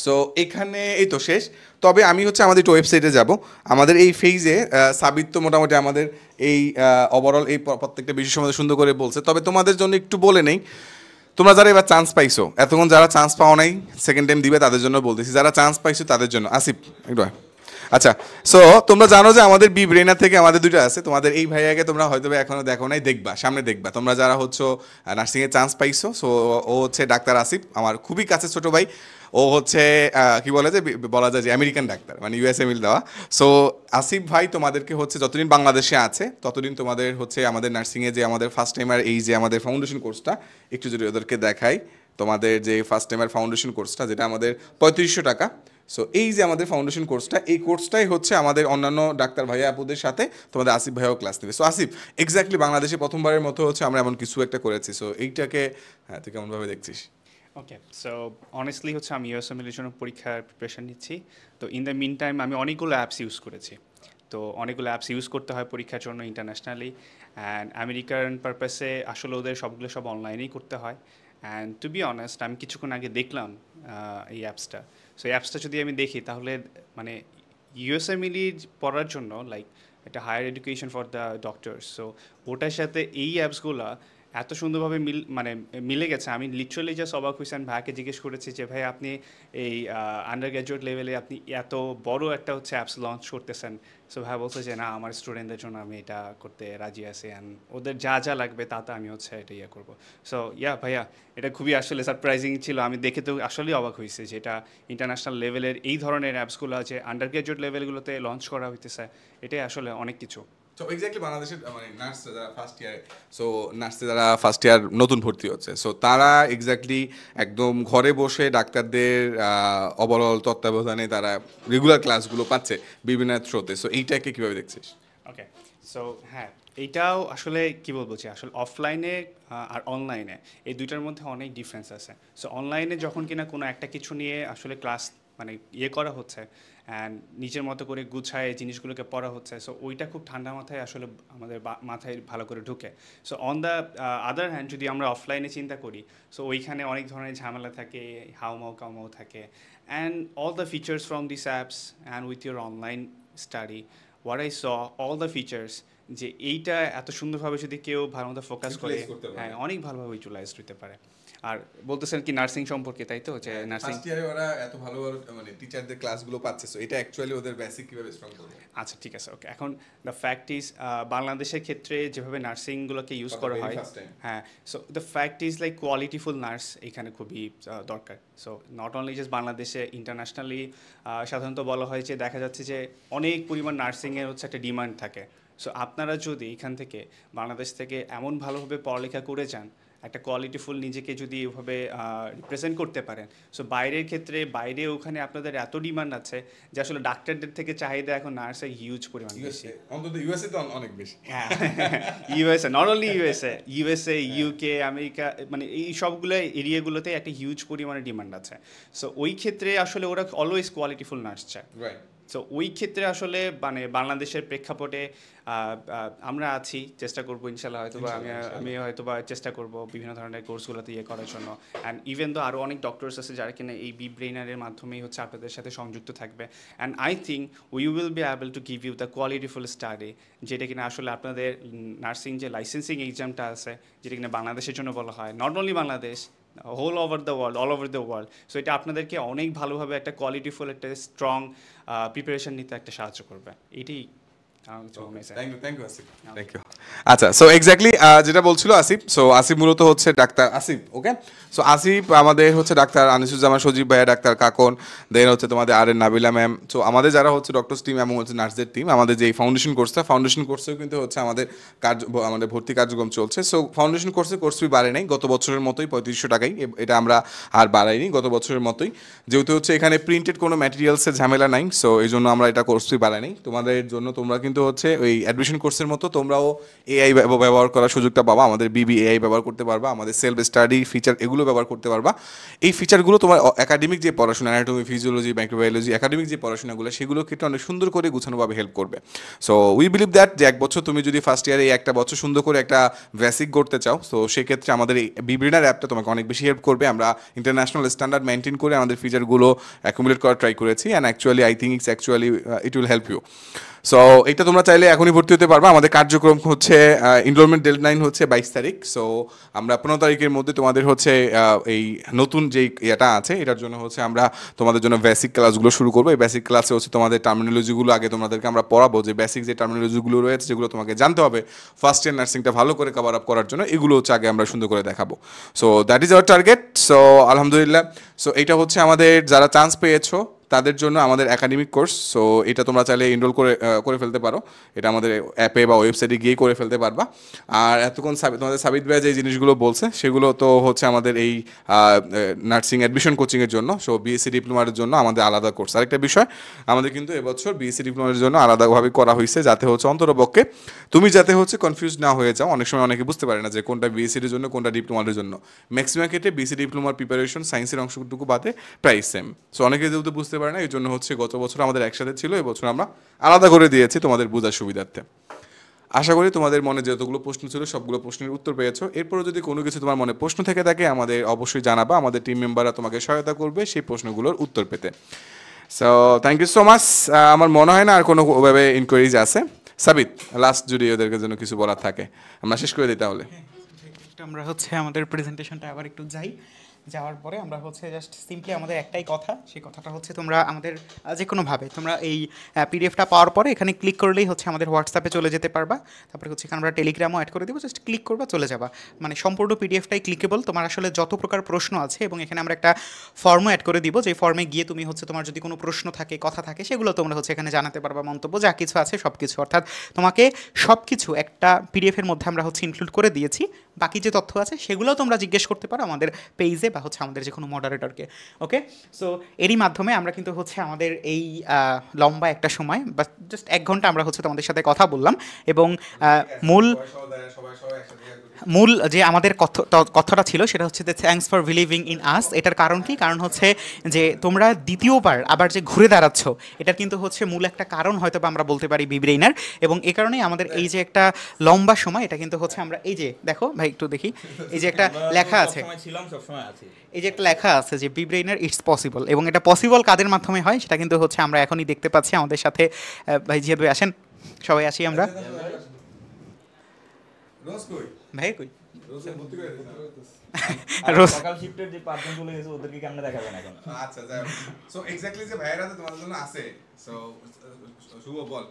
সো এখানে এই তো শেষ। তবে আমি হচ্ছে আমাদের একটু ওয়েবসাইটে যাব। আমাদের এই ফেজে সাবিত তো মোটামুটি আমাদের এই ওভারঅল এই প্রত্যেকটা বিষয় সম্বন্ধে সুন্দর করে বলছে। তবে তোমাদের জন্য একটু বলে নেই, তোমরা যারা এবার চান্স পাইছো, এতক্ষণ যারা চান্স পাও নাই সেকেন্ড টাইম দিবে তাদের জন্য বলতেছি, যারা চান্স পাইছো তাদের জন্য। আসিফ একটু আচ্ছা। সো তোমরা জানো যে আমাদের বি ব্রেনার থেকে আমাদের দুটো আছে। তোমাদের এই ভাইয়াকে তোমরা হয়তো এখনো দেখো নাই, দেখবা, সামনে দেখবা। তোমরা যারা হচ্ছে নার্সিংয়ে চান্স পাইছো, সো ও হচ্ছে ডাক্তার আসিফ, আমার খুবই কাছে ছোটো ভাই। ও হচ্ছে কি বলে যে বলা যায় যে আমেরিকান ডাক্তার, মানে ইউএসএ মিল দেওয়া। সো আসিফ ভাই তোমাদেরকে হচ্ছে যতদিন বাংলাদেশে আছে ততদিন তোমাদের হচ্ছে আমাদের নার্সিংয়ে যে আমাদের ফার্স্ট টাইমার এই যে আমাদের ফাউন্ডেশন কোর্সটা একটু যদি ওদেরকে দেখাই, তোমাদের যে ফার্স্ট টাইমার ফাউন্ডেশন কোর্সটা যেটা আমাদের 3500 টাকা। সো এই যে আমাদের ফাউন্ডেশন কোর্সটা, এই কোর্সটাই হচ্ছে আমাদের অন্যান্য ডাক্তার ভাইয়া আপুদের সাথে তোমাদের আসিফ ভাইয়াও ক্লাস নেবে। সো আসিফ এক্স্যাক্টলি বাংলাদেশে প্রথমবারের মতো হচ্ছে আমরা এমন কিছু একটা করেছি। সো এইটাকে হ্যাঁ তুই কেমনভাবে দেখছিস? ওকে, সো অনেস্টলি হচ্ছে আমি ইউএসএমএলের জন্য পরীক্ষার প্রিপারেশন নিচ্ছি। তো ইন দ্য মিন টাইম আমি অনেকগুলো অ্যাপস ইউজ করেছি। তো অনেকগুলো অ্যাপস ইউজ করতে হয় পরীক্ষার জন্য ইন্টারন্যাশনালি, অ্যান্ড আমেরিকান পারপাসে আসলে ওদের সবগুলো সব অনলাইনেই করতে হয়। অ্যান্ড টু বি অনেস্ট আমি কিছুক্ষণ আগে দেখলাম এই অ্যাপসটা। সো এই অ্যাপসটা যদি আমি দেখি তাহলে মানে ইউএসএমএলি পড়ার জন্য লাইক একটা higher education for the doctors, so ওটার সাথে এই অ্যাপসগুলো এত সুন্দরভাবে মিলে গেছে। আমি লিটারালি জাস্ট অবাক হয়েছি। আমি ভাইকে জিজ্ঞেস করেছি যে ভাই আপনি এই আন্ডার গ্র্যাজুয়েট লেভেলে আপনি এত বড় একটা হচ্ছে অ্যাপস লঞ্চ করতেছেন। সো ভাই বলছে যে না, আমার স্টুডেন্টদের জন্য আমি এটা করতে রাজি আছি, অ্যান্ড ওদের যা যা লাগবে তা আমি হচ্ছে এটা ইয়ে করবো। সো ভাইয়া এটা খুবই আসলে সারপ্রাইজিং ছিল। আমি দেখে তো আসলেই অবাক হয়েছি যে এটা ইন্টারন্যাশনাল লেভেলের এই ধরনের অ্যাপসগুলো যে আন্ডার গ্র্যাজুয়েট লেভেলগুলোতে লঞ্চ করা হইতেছে, এটাই আসলে অনেক কিছু। সো এক্স্যাক্টলি বাংলাদেশের মানে নার্স যারা ফার্স্ট ইয়ার, সো নার্সে যারা ফার্স্ট ইয়ার নতুন ভর্তি হচ্ছে, সো তারা এক্স্যাক্টলি একদম ঘরে বসে ডাক্তারদের ওভারঅল তত্ত্বাবধানে তারা রেগুলার ক্লাসগুলো পাচ্ছে বিভিন্ন থ্রোতে। সো এইটাকে কীভাবে দেখছিস? ওকে, সো হ্যাঁ, এইটাও আসলে কি বলবো যে আসলে অফলাইনে আর অনলাইনে এই দুইটার মধ্যে অনেক ডিফারেন্স আছে। সো অনলাইনে যখন কিনা কোনো একটা কিছু নিয়ে আসলে ক্লাস মানে ইয়ে করা হচ্ছে অ্যান্ড নিজের মতো করে গুছায় জিনিসগুলোকে পড়া হচ্ছে, সো ওইটা খুব ঠান্ডা মাথায় আসলে আমাদের মাথায় ভালো করে ঢুকে। So on the other hand যদি আমরা অফলাইনে চিন্তা করি, সো ওইখানে অনেক ধরনের ঝামেলা থাকে, হাউমাউ কাউমাউ থাকে, and all the features from this apps and with your online study what I saw, all the features, যে এইটা এত সুন্দরভাবে যদি কেউ ভালো মতো ফোকাস করে, হ্যাঁ অনেক ভালোভাবে ইউটিলাইজ হতে পারে। আর বলতেছেন কি নার্সিং সম্পর্কে, তাই তো? যে নার্সিং ফার্স্ট ইয়ারে ওরা এত ভালো ভালো মানে টিচারদের ক্লাসগুলো পাচ্ছে, সো এটা অ্যাকচুয়ালি ওদের বেসিক কিভাবে স্ট্রং করবে? আচ্ছা ঠিক আছে, ওকে। এখন দ্য ফ্যাক্ট ইজ বাংলাদেশের ক্ষেত্রে যেভাবে নার্সিংগুলোকে ইউজ করা হয়, হ্যাঁ, so the fact is like qualityful nurse এখানে খুবই দরকার। সো নট অনলি জাস্ট বাংলাদেশে, ইন্টারন্যাশনালি সাধারণত বলা হয় যে দেখা যাচ্ছে যে অনেক পরিমাণ নার্সিংয়ের হচ্ছে একটা ডিমান্ড থাকে। সো আপনারা যদি এখান থেকে বাংলাদেশ থেকে এমন ভালোভাবে পড়ালেখা করে যান, একটা কোয়ালিটিফুল নিজেকে যদি এভাবে রিপ্রেজেন্ট করতে পারেন, সো বাইরের ক্ষেত্রে বাইরে ওখানে আপনাদের এত ডিমান্ড আছে যে আসলে ডাক্তারদের থেকে চাহিদা এখন নার্সের হিউজ পরিমাণ বেশি। অন্তত ইউএসএ তো অনেক বেশি। হ্যাঁ, USA, not only USA, UK, America, মানে এই সবগুলো এরিয়াগুলোতে একটা হিউজ পরিমাণে ডিমান্ড আছে। সো ওই ক্ষেত্রে আসলে ওরা অলওয়েজ কোয়ালিটিফুল নার্স চায়। রাইট। সো ওই ক্ষেত্রে আসলে মানে বাংলাদেশের প্রেক্ষাপটে আমরা আছি, চেষ্টা করবো ইনশাল্লাহ, হয়তো বা আমি হয়তো বা চেষ্টা করবো বিভিন্ন ধরনের কোর্সগুলোতে ইয়ে করার জন্য। অ্যান্ড ইভেন তো আরও অনেক ডক্টর্স আছে যারা কিনা এই বি ব্রেইনারের মাধ্যমেই হচ্ছে আপনাদের সাথে সংযুক্ত থাকবে। And I think we will be able to give you the qualityful study, যেটা কিনা আসলে আপনাদের নার্সিং যে লাইসেন্সিং এক্সামটা আছে, যেটা কিনা বাংলাদেশের জন্য বলা হয়, not only Bangladesh, whole over the world, all over the world. So এটা আপনাদেরকে অনেক ভালোভাবে একটা কোয়ালিটিফুল, একটা স্ট্রং প্রিপারেশন নিতে একটা সাহায্য করবে। এটাই আমার কিছু মনে হয়। Thank you Asif, thank you. আচ্ছা, সো এক্স্যাক্টলি যেটা বলছিল আসিফ, সো আসিফ মূলত হচ্ছে ডাক্তার আসিফ, ওকে। সো আসিফ আমাদের হচ্ছে ডাক্তার আনিসুজ্জামান সজীব ভাইয়া, ডাক্তার কাকন, দেন হচ্ছে তোমাদের আর এন নাবিলা ম্যাম। সো আমাদের যারা হচ্ছে ডক্টরস টিম এবং হচ্ছে নার্সদের টিম, আমাদের যে ফাউন্ডেশন কোর্সটা, ফাউন্ডেশন কোর্সেও কিন্তু হচ্ছে আমাদের আমাদের ভর্তি কার্যক্রম চলছে। সো ফাউন্ডেশন কোর্সে কোর্স ফি বাড়ে নাই, গত বছরের মতোই 3500 টাকাই, এটা আমরা আর বাড়াইনি, গত বছরের মতোই। যেহেতু হচ্ছে এখানে প্রিন্টেড কোনো ম্যাটেরিয়ালসের ঝামেলা নাই, সো এই জন্য আমরা এটা কোর্স ফি বাড়াই নাই তোমাদের জন্য। তোমরা কিন্তু হচ্ছে ওই অ্যাডমিশন কোর্সের মতো তোমরাও এআই ব্যবহার করার সুযোগটা পাবা, আমাদের বিবি এআই ব্যবহার করতে পারবা, আমাদের সেলফ স্টাডি ফিচার এগুলো ব্যবহার করতে পারবা। এই ফিচারগুলো তোমার একাডেমিক যে পড়াশোনা, অ্যানাটমি, ফিজিওলজি, মাইক্রোবায়োলজি, একাডেমিক যে পড়াশোনাগুলো, সেগুলো ক্ষেত্রে অনেক সুন্দর করে গুছানোভাবে হেল্প করবে। সো উই বিলিভ দ্যাট যে এক বছর তুমি যদি ফার্স্ট ইয়ারে একটা বছর সুন্দর করে একটা বেসিক করতে চাও, তো সেক্ষেত্রে আমাদের এই বিব্রেনার অ্যাপটা তোমাকে অনেক বেশি হেল্প করবে। আমরা ইন্টারন্যাশনাল স্ট্যান্ডার্ড মেনটেন করে আমাদের ফিচারগুলো অ্যাকুমুলেট করার ট্রাই করেছি, and actually I think it will help you. So এটা তোমরা চাইলে এখনই ভর্তি হতে পারবা। আমাদের কার্যক্রম হচ্ছে এনরোলমেন্ট ডেডলাইন হচ্ছে 22 তারিখ। সো আমরা 15 তারিখের মধ্যে তোমাদের হচ্ছে এই নতুন যেই ইয়েটা আছে এটার জন্য হচ্ছে আমরা তোমাদের জন্য বেসিক ক্লাসগুলো শুরু করবো। এই বেসিক ক্লাসে হচ্ছে তোমাদের টার্মিনোলজিগুলো আগে তোমাদেরকে আমরা পড়াবো, যে বেসিক যে টার্মিনোলজিগুলো রয়েছে যেগুলো তোমাকে জানতে হবে ফার্স্ট ইয়ার নার্সিংটা ভালো করে কভার আপ করার জন্য, এগুলো হচ্ছে আগে আমরা সুন্দর করে দেখাবো। So that is our target. So আলহামদুলিল্লাহ, সো এটা হচ্ছে আমাদের যারা চান্স পেয়েছো তাদের জন্য আমাদের একাডেমিক কোর্স। সো এটা তোমরা চাইলে এনরোল করে ফেলতে পারো, এটা আমাদের অ্যাপে বা ওয়েবসাইটে গিয়ে করে ফেলতে পারবা। আর এতক্ষণ তোমাদের সাবিত ভাই যে জিনিসগুলো বলছে সেগুলো তো হচ্ছে আমাদের এই নার্সিং অ্যাডমিশন কোচিংয়ের জন্য। সো বিএসসি ডিপ্লোমার জন্য আমাদের আলাদা কোর্স। আরেকটা বিষয়, আমাদের কিন্তু এবছর বিএসসি ডিপ্লোমার জন্য আলাদাভাবে করা হয়েছে, যাতে হচ্ছে অন্তরপক্ষে তুমি যাতে হচ্ছে কনফিউজ না হয়ে যাও। অনেক সময় অনেকে বুঝতে পারে না যে কোনটা বিএসসির জন্য কোনটা ডিপ্লোমার জন্য। ম্যাক্সিমাম ক্ষেত্রে বিএসসি ডিপ্লোমার প্রিপারেশন সায়েন্সের অংশটুকু বাদে প্রায় সেম। সো অনেকে যেহেতু বুঝতে পারে না, এই জন্য হচ্ছে গত বছর আমাদের একসাথে ছিল, এবছর আমরা আলাদা করে দিয়েছি তোমাদের বোঝার সুবিধার্থে। আশা করি তোমাদের মনে যতগুলো প্রশ্ন ছিল সবগুলো প্রশ্নের উত্তর পেয়েছো। এরপরও যদি কোনো কিছু তোমার মনে প্রশ্ন থেকে থাকে আমাদের অবশ্যই জানাবা, আমাদের টিম মেম্বাররা তোমাকে সহায়তা করবে সেই প্রশ্নগুলোর উত্তর পেতে। So thank you so much. আমার মনে হয় না আর কোনোভাবে ইনকোয়ারিজ আছে। সাবিত, লাস্ট যদি ওদেরকে জন্য কিছু বলার থাকে আমরা শেষ করে দিই তাহলে। আমরা হচ্ছে আমাদের প্রেজেন্টেশনটা আবার একটু যাওয়ার পরে আমরা হচ্ছে জাস্ট সিম্পলি আমাদের একটাই কথা, সেই কথাটা হচ্ছে তোমরা আমাদের যে কোনোভাবে তোমরা এই পিডিএফটা পাওয়ার পরে এখানে ক্লিক করলেই হচ্ছে আমাদের হোয়াটসঅ্যাপে চলে যেতে পারবা। তারপরে হচ্ছে এখানে আমরা টেলিগ্রামও অ্যাড করে দেবো, জাস্ট ক্লিক করবা চলে যাবা। মানে সম্পূর্ণ পিডিএফটাই ক্লিকেবল, তোমার আসলে যত প্রকার প্রশ্ন আছে, এবং এখানে আমরা একটা ফর্মও অ্যাড করে দিব, যে ফর্মে গিয়ে তুমি হচ্ছে তোমার যদি কোনো প্রশ্ন থাকে, কথা থাকে, সেগুলো তোমরা হচ্ছে এখানে জানাতে পারবা, মন্তব্য যা কিছু আছে সব কিছু। অর্থাৎ তোমাকে সব কিছু একটা পিডিএফের মধ্যে আমরা হচ্ছে ইনক্লুড করে দিয়েছি। বাকি যে তথ্য আছে সেগুলোও তোমরা জিজ্ঞেস করতে পারো আমাদের পেজে বা হচ্ছে আমাদের যে কোনো মডারেটরকে। ওকে, সো এরই মাধ্যমে আমরা কিন্তু হচ্ছে আমাদের এই লম্বা একটা সময় বা জাস্ট 1 ঘন্টা আমরা হচ্ছে তোমাদের সাথে কথা বললাম, এবং মূল যে আমাদের কথাটা ছিল সেটা হচ্ছে যে থ্যাঙ্কস ফর বিলিভিং ইন আস। এটার কারণ কি? কারণ হচ্ছে যে তোমরা দ্বিতীয়বার আবার যে ঘুরে দাঁড়াচ্ছ, এটার কিন্তু হচ্ছে মূল একটা কারণ হয়তো বা আমরা বলতে পারি বিব্রেইনার। এবং এই কারণেই আমাদের এই যে একটা লম্বা সময়, এটা কিন্তু হচ্ছে আমরা এই যে দেখো ভাই একটু দেখি, এই যে একটা লেখা আছে, এই যে একটা লেখা আছে যে বিব্রেইনার ইটস পসিবল, এবং এটা পসিবল কাদের মাধ্যমে হয় সেটা কিন্তু হচ্ছে আমরা এখনই দেখতে পাচ্ছি। আমাদের সাথে ভাই জিয়াদ ভাই আসেন, সবাই আসি আমরা। ভাই কই সকাল শিফটের যে পাঁচজন চলে গেছে ওদেরকে কেমনে দেখাবেন এখন? আচ্ছা যাই হোক, সো এক্স্যাক্টলি যে ভাইয়েরা তো তোমাদের জন্য আছে। সো শুভ বল।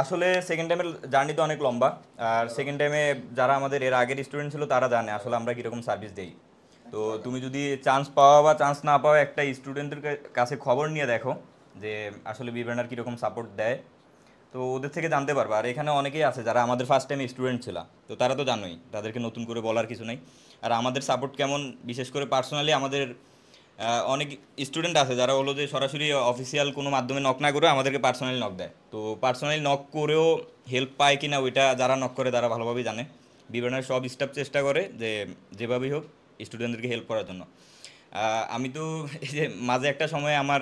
আসলে সেকেন্ড টাইমের জার্নি তো অনেক লম্বা, আর সেকেন্ড টাইমে যারা আমাদের এর আগের স্টুডেন্ট ছিল তারা জানে আসলে আমরা কীরকম সার্ভিস দিই। তো তুমি যদি চান্স পাওয়া বা চান্স না পাওয়া একটা স্টুডেন্টের কাছে খবর নিয়ে দেখো যে আসলে বিব্রেনার কীরকম সাপোর্ট দেয়, তো ওদের থেকে জানতে পারবা। আর এখানে অনেকেই আছে যারা আমাদের ফার্স্ট টাইম স্টুডেন্ট ছিল, তো তারা তো জানোই, তাদেরকে নতুন করে বলার কিছু নাই। আর আমাদের সাপোর্ট কেমন, বিশেষ করে পার্সোনালি আমাদের অনেক স্টুডেন্ট আছে যারা হলো যে সরাসরি অফিসিয়াল কোনো মাধ্যমে নক না করে আমাদেরকে পার্সোনালি নক দেয়। তো পার্সোনালি নক করেও হেল্প পায় কি না ওইটা যারা নক করে তারা ভালোভাবেই জানে। বিবেনার সব স্টাফ চেষ্টা করে যে যেভাবেই হোক স্টুডেন্টদেরকে হেল্প করার জন্য। আমি তো এই যে মাঝে একটা সময় আমার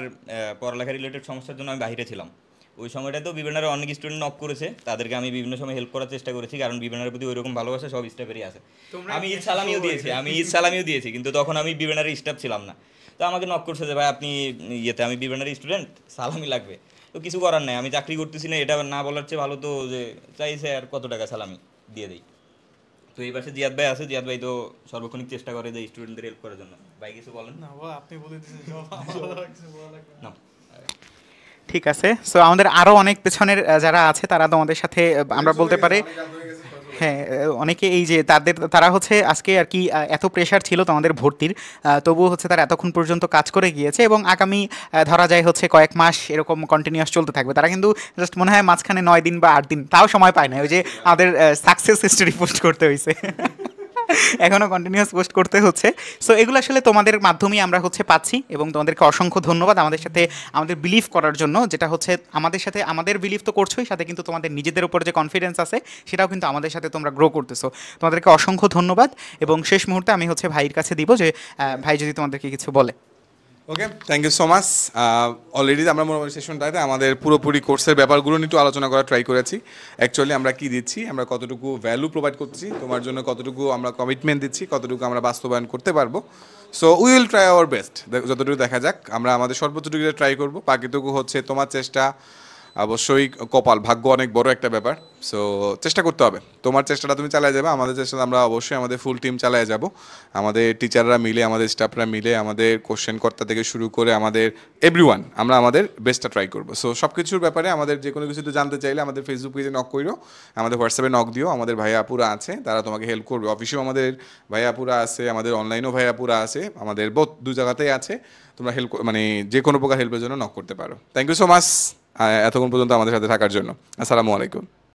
পড়ালেখা রিলেটেড সমস্যার জন্য আমি বাইরে ছিলাম, ওই সময়টাতেও বিবেনারে অনেক স্টুডেন্ট নক করেছে, তাদেরকে আমি বিভিন্ন সময় হেল্প করার চেষ্টা করেছি, কারণ বিবেনারের প্রতি ওইরকম ভালোবাসা সব স্টাফেরই আছে। আমি ঈদ সালামিও দিয়েছি কিন্তু তখন আমি বিবেনারের স্টাফ ছিলাম না। তো আমাকে নক করছে যে ভাই আপনি ইয়েতে, আমি বিবেনারের স্টুডেন্ট, সালামি লাগবে। তো কিছু করার নাই, আমি চাকরি করতেছি না, এটা না বলার চেয়ে ভালো তো যে চাইছে আর কত টাকা সালামি দিয়ে দিই। তো এই পাশে জিয়াদ ভাই আছে, জিয়াদ ভাই তো সর্বক্ষণিক চেষ্টা করে যে স্টুডেন্টদের হেল্প করার জন্য। ভাই কিছু বলেন? না বাবা, আপনি বলে দিয়েছেন সব, আমার কিছু বলা লাগবে না। না ঠিক আছে, সো আমাদের আরও অনেক পেছনের যারা আছে তারা তোমাদের সাথে আমরা বলতে পারি হ্যাঁ অনেকে এই যে তারা হচ্ছে আজকে আর কি এত প্রেশার ছিল তোমাদের ভর্তির, তবুও হচ্ছে তারা এতক্ষণ পর্যন্ত কাজ করে গিয়েছে এবং আগামী ধরা যায় হচ্ছে কয়েক মাস এরকম কন্টিনিউয়াস চলতে থাকবে। তারা কিন্তু জাস্ট মনে হয় মাঝখানে 9 দিন বা 8 দিন তাও সময় পায় না, ওই যে আমাদের সাকসেস স্টোরি পোস্ট করতে হয়েছে এখনও কন্টিনিউয়াস পোস্ট করতে হচ্ছে। সো এগুলো আসলে তোমাদের মাধ্যমেই আমরা হচ্ছে পাচ্ছি এবং তোমাদেরকে অসংখ্য ধন্যবাদ আমাদের সাথে আমাদের বিলিভ করার জন্য, যেটা হচ্ছে আমাদের সাথে আমাদের বিলিভ তো করছোই, সাথে কিন্তু তোমাদের নিজেদের উপর যে কনফিডেন্স আছে সেটাও কিন্তু আমাদের সাথে তোমরা গ্রো করতেছো। তোমাদেরকে অসংখ্য ধন্যবাদ এবং শেষ মুহূর্তে আমি হচ্ছে ভাইয়ের কাছে দিব যে ভাই যদি তোমাদেরকে কিছু বলে। Okay, thank you so much. Already আমরা মোটামুটি সেশনটাতে আমাদের পুরোপুরি কোর্সের ব্যাপারগুলো নিয়ে একটু আলোচনা করার ট্রাই করেছি। অ্যাকচুয়ালি আমরা কি দিচ্ছি, আমরা কতটুকু ভ্যালু প্রোভাইড করছি, তোমার জন্য কতটুকু আমরা কমিটমেন্ট দিচ্ছি, কতটুকু আমরা বাস্তবায়ন করতে পারবো। So we will try our best, যতটুকু দেখা যাক আমরা আমাদের সর্বোচ্চটুকু ট্রাই করবো। বাকিটুকু হচ্ছে তোমার চেষ্টা, অবশ্যই কপাল, ভাগ্য অনেক বড় একটা ব্যাপার। সো চেষ্টা করতে হবে, তোমার চেষ্টাটা তুমি চালিয়ে যাবে, আমাদের চেষ্টা আমরা অবশ্যই আমাদের ফুল টিম চালিয়ে যাব। আমাদের টিচাররা মিলে, আমাদের স্টাফরা মিলে, আমাদের কোশ্চেন কর্তা থেকে শুরু করে আমাদের এভরিওয়ান, আমরা আমাদের বেস্টটা ট্রাই করবো। সো সব কিছুর ব্যাপারে আমাদের যে কোনো কিছু জানতে চাইলে আমাদের ফেসবুক পেজে নক করো, আমাদের হোয়াটসঅ্যাপে নক দিও, আমাদের ভাইয়া আপুরা আছে তারা তোমাকে হেল্প করবে। অফিসেও আমাদের ভাইয়া আপুরা আছে, আমাদের অনলাইনেও ভাইয়া আপুরা আছে, আমাদের দু জায়গাতেই আছে। তোমরা হেল্প মানে যে কোনো প্রকার হেল্পের জন্য নক করতে পারো। থ্যাংক ইউ সো মাচ এতক্ষণ পর্যন্ত আমাদের সাথে থাকার জন্য। আসসালামু আলাইকুম।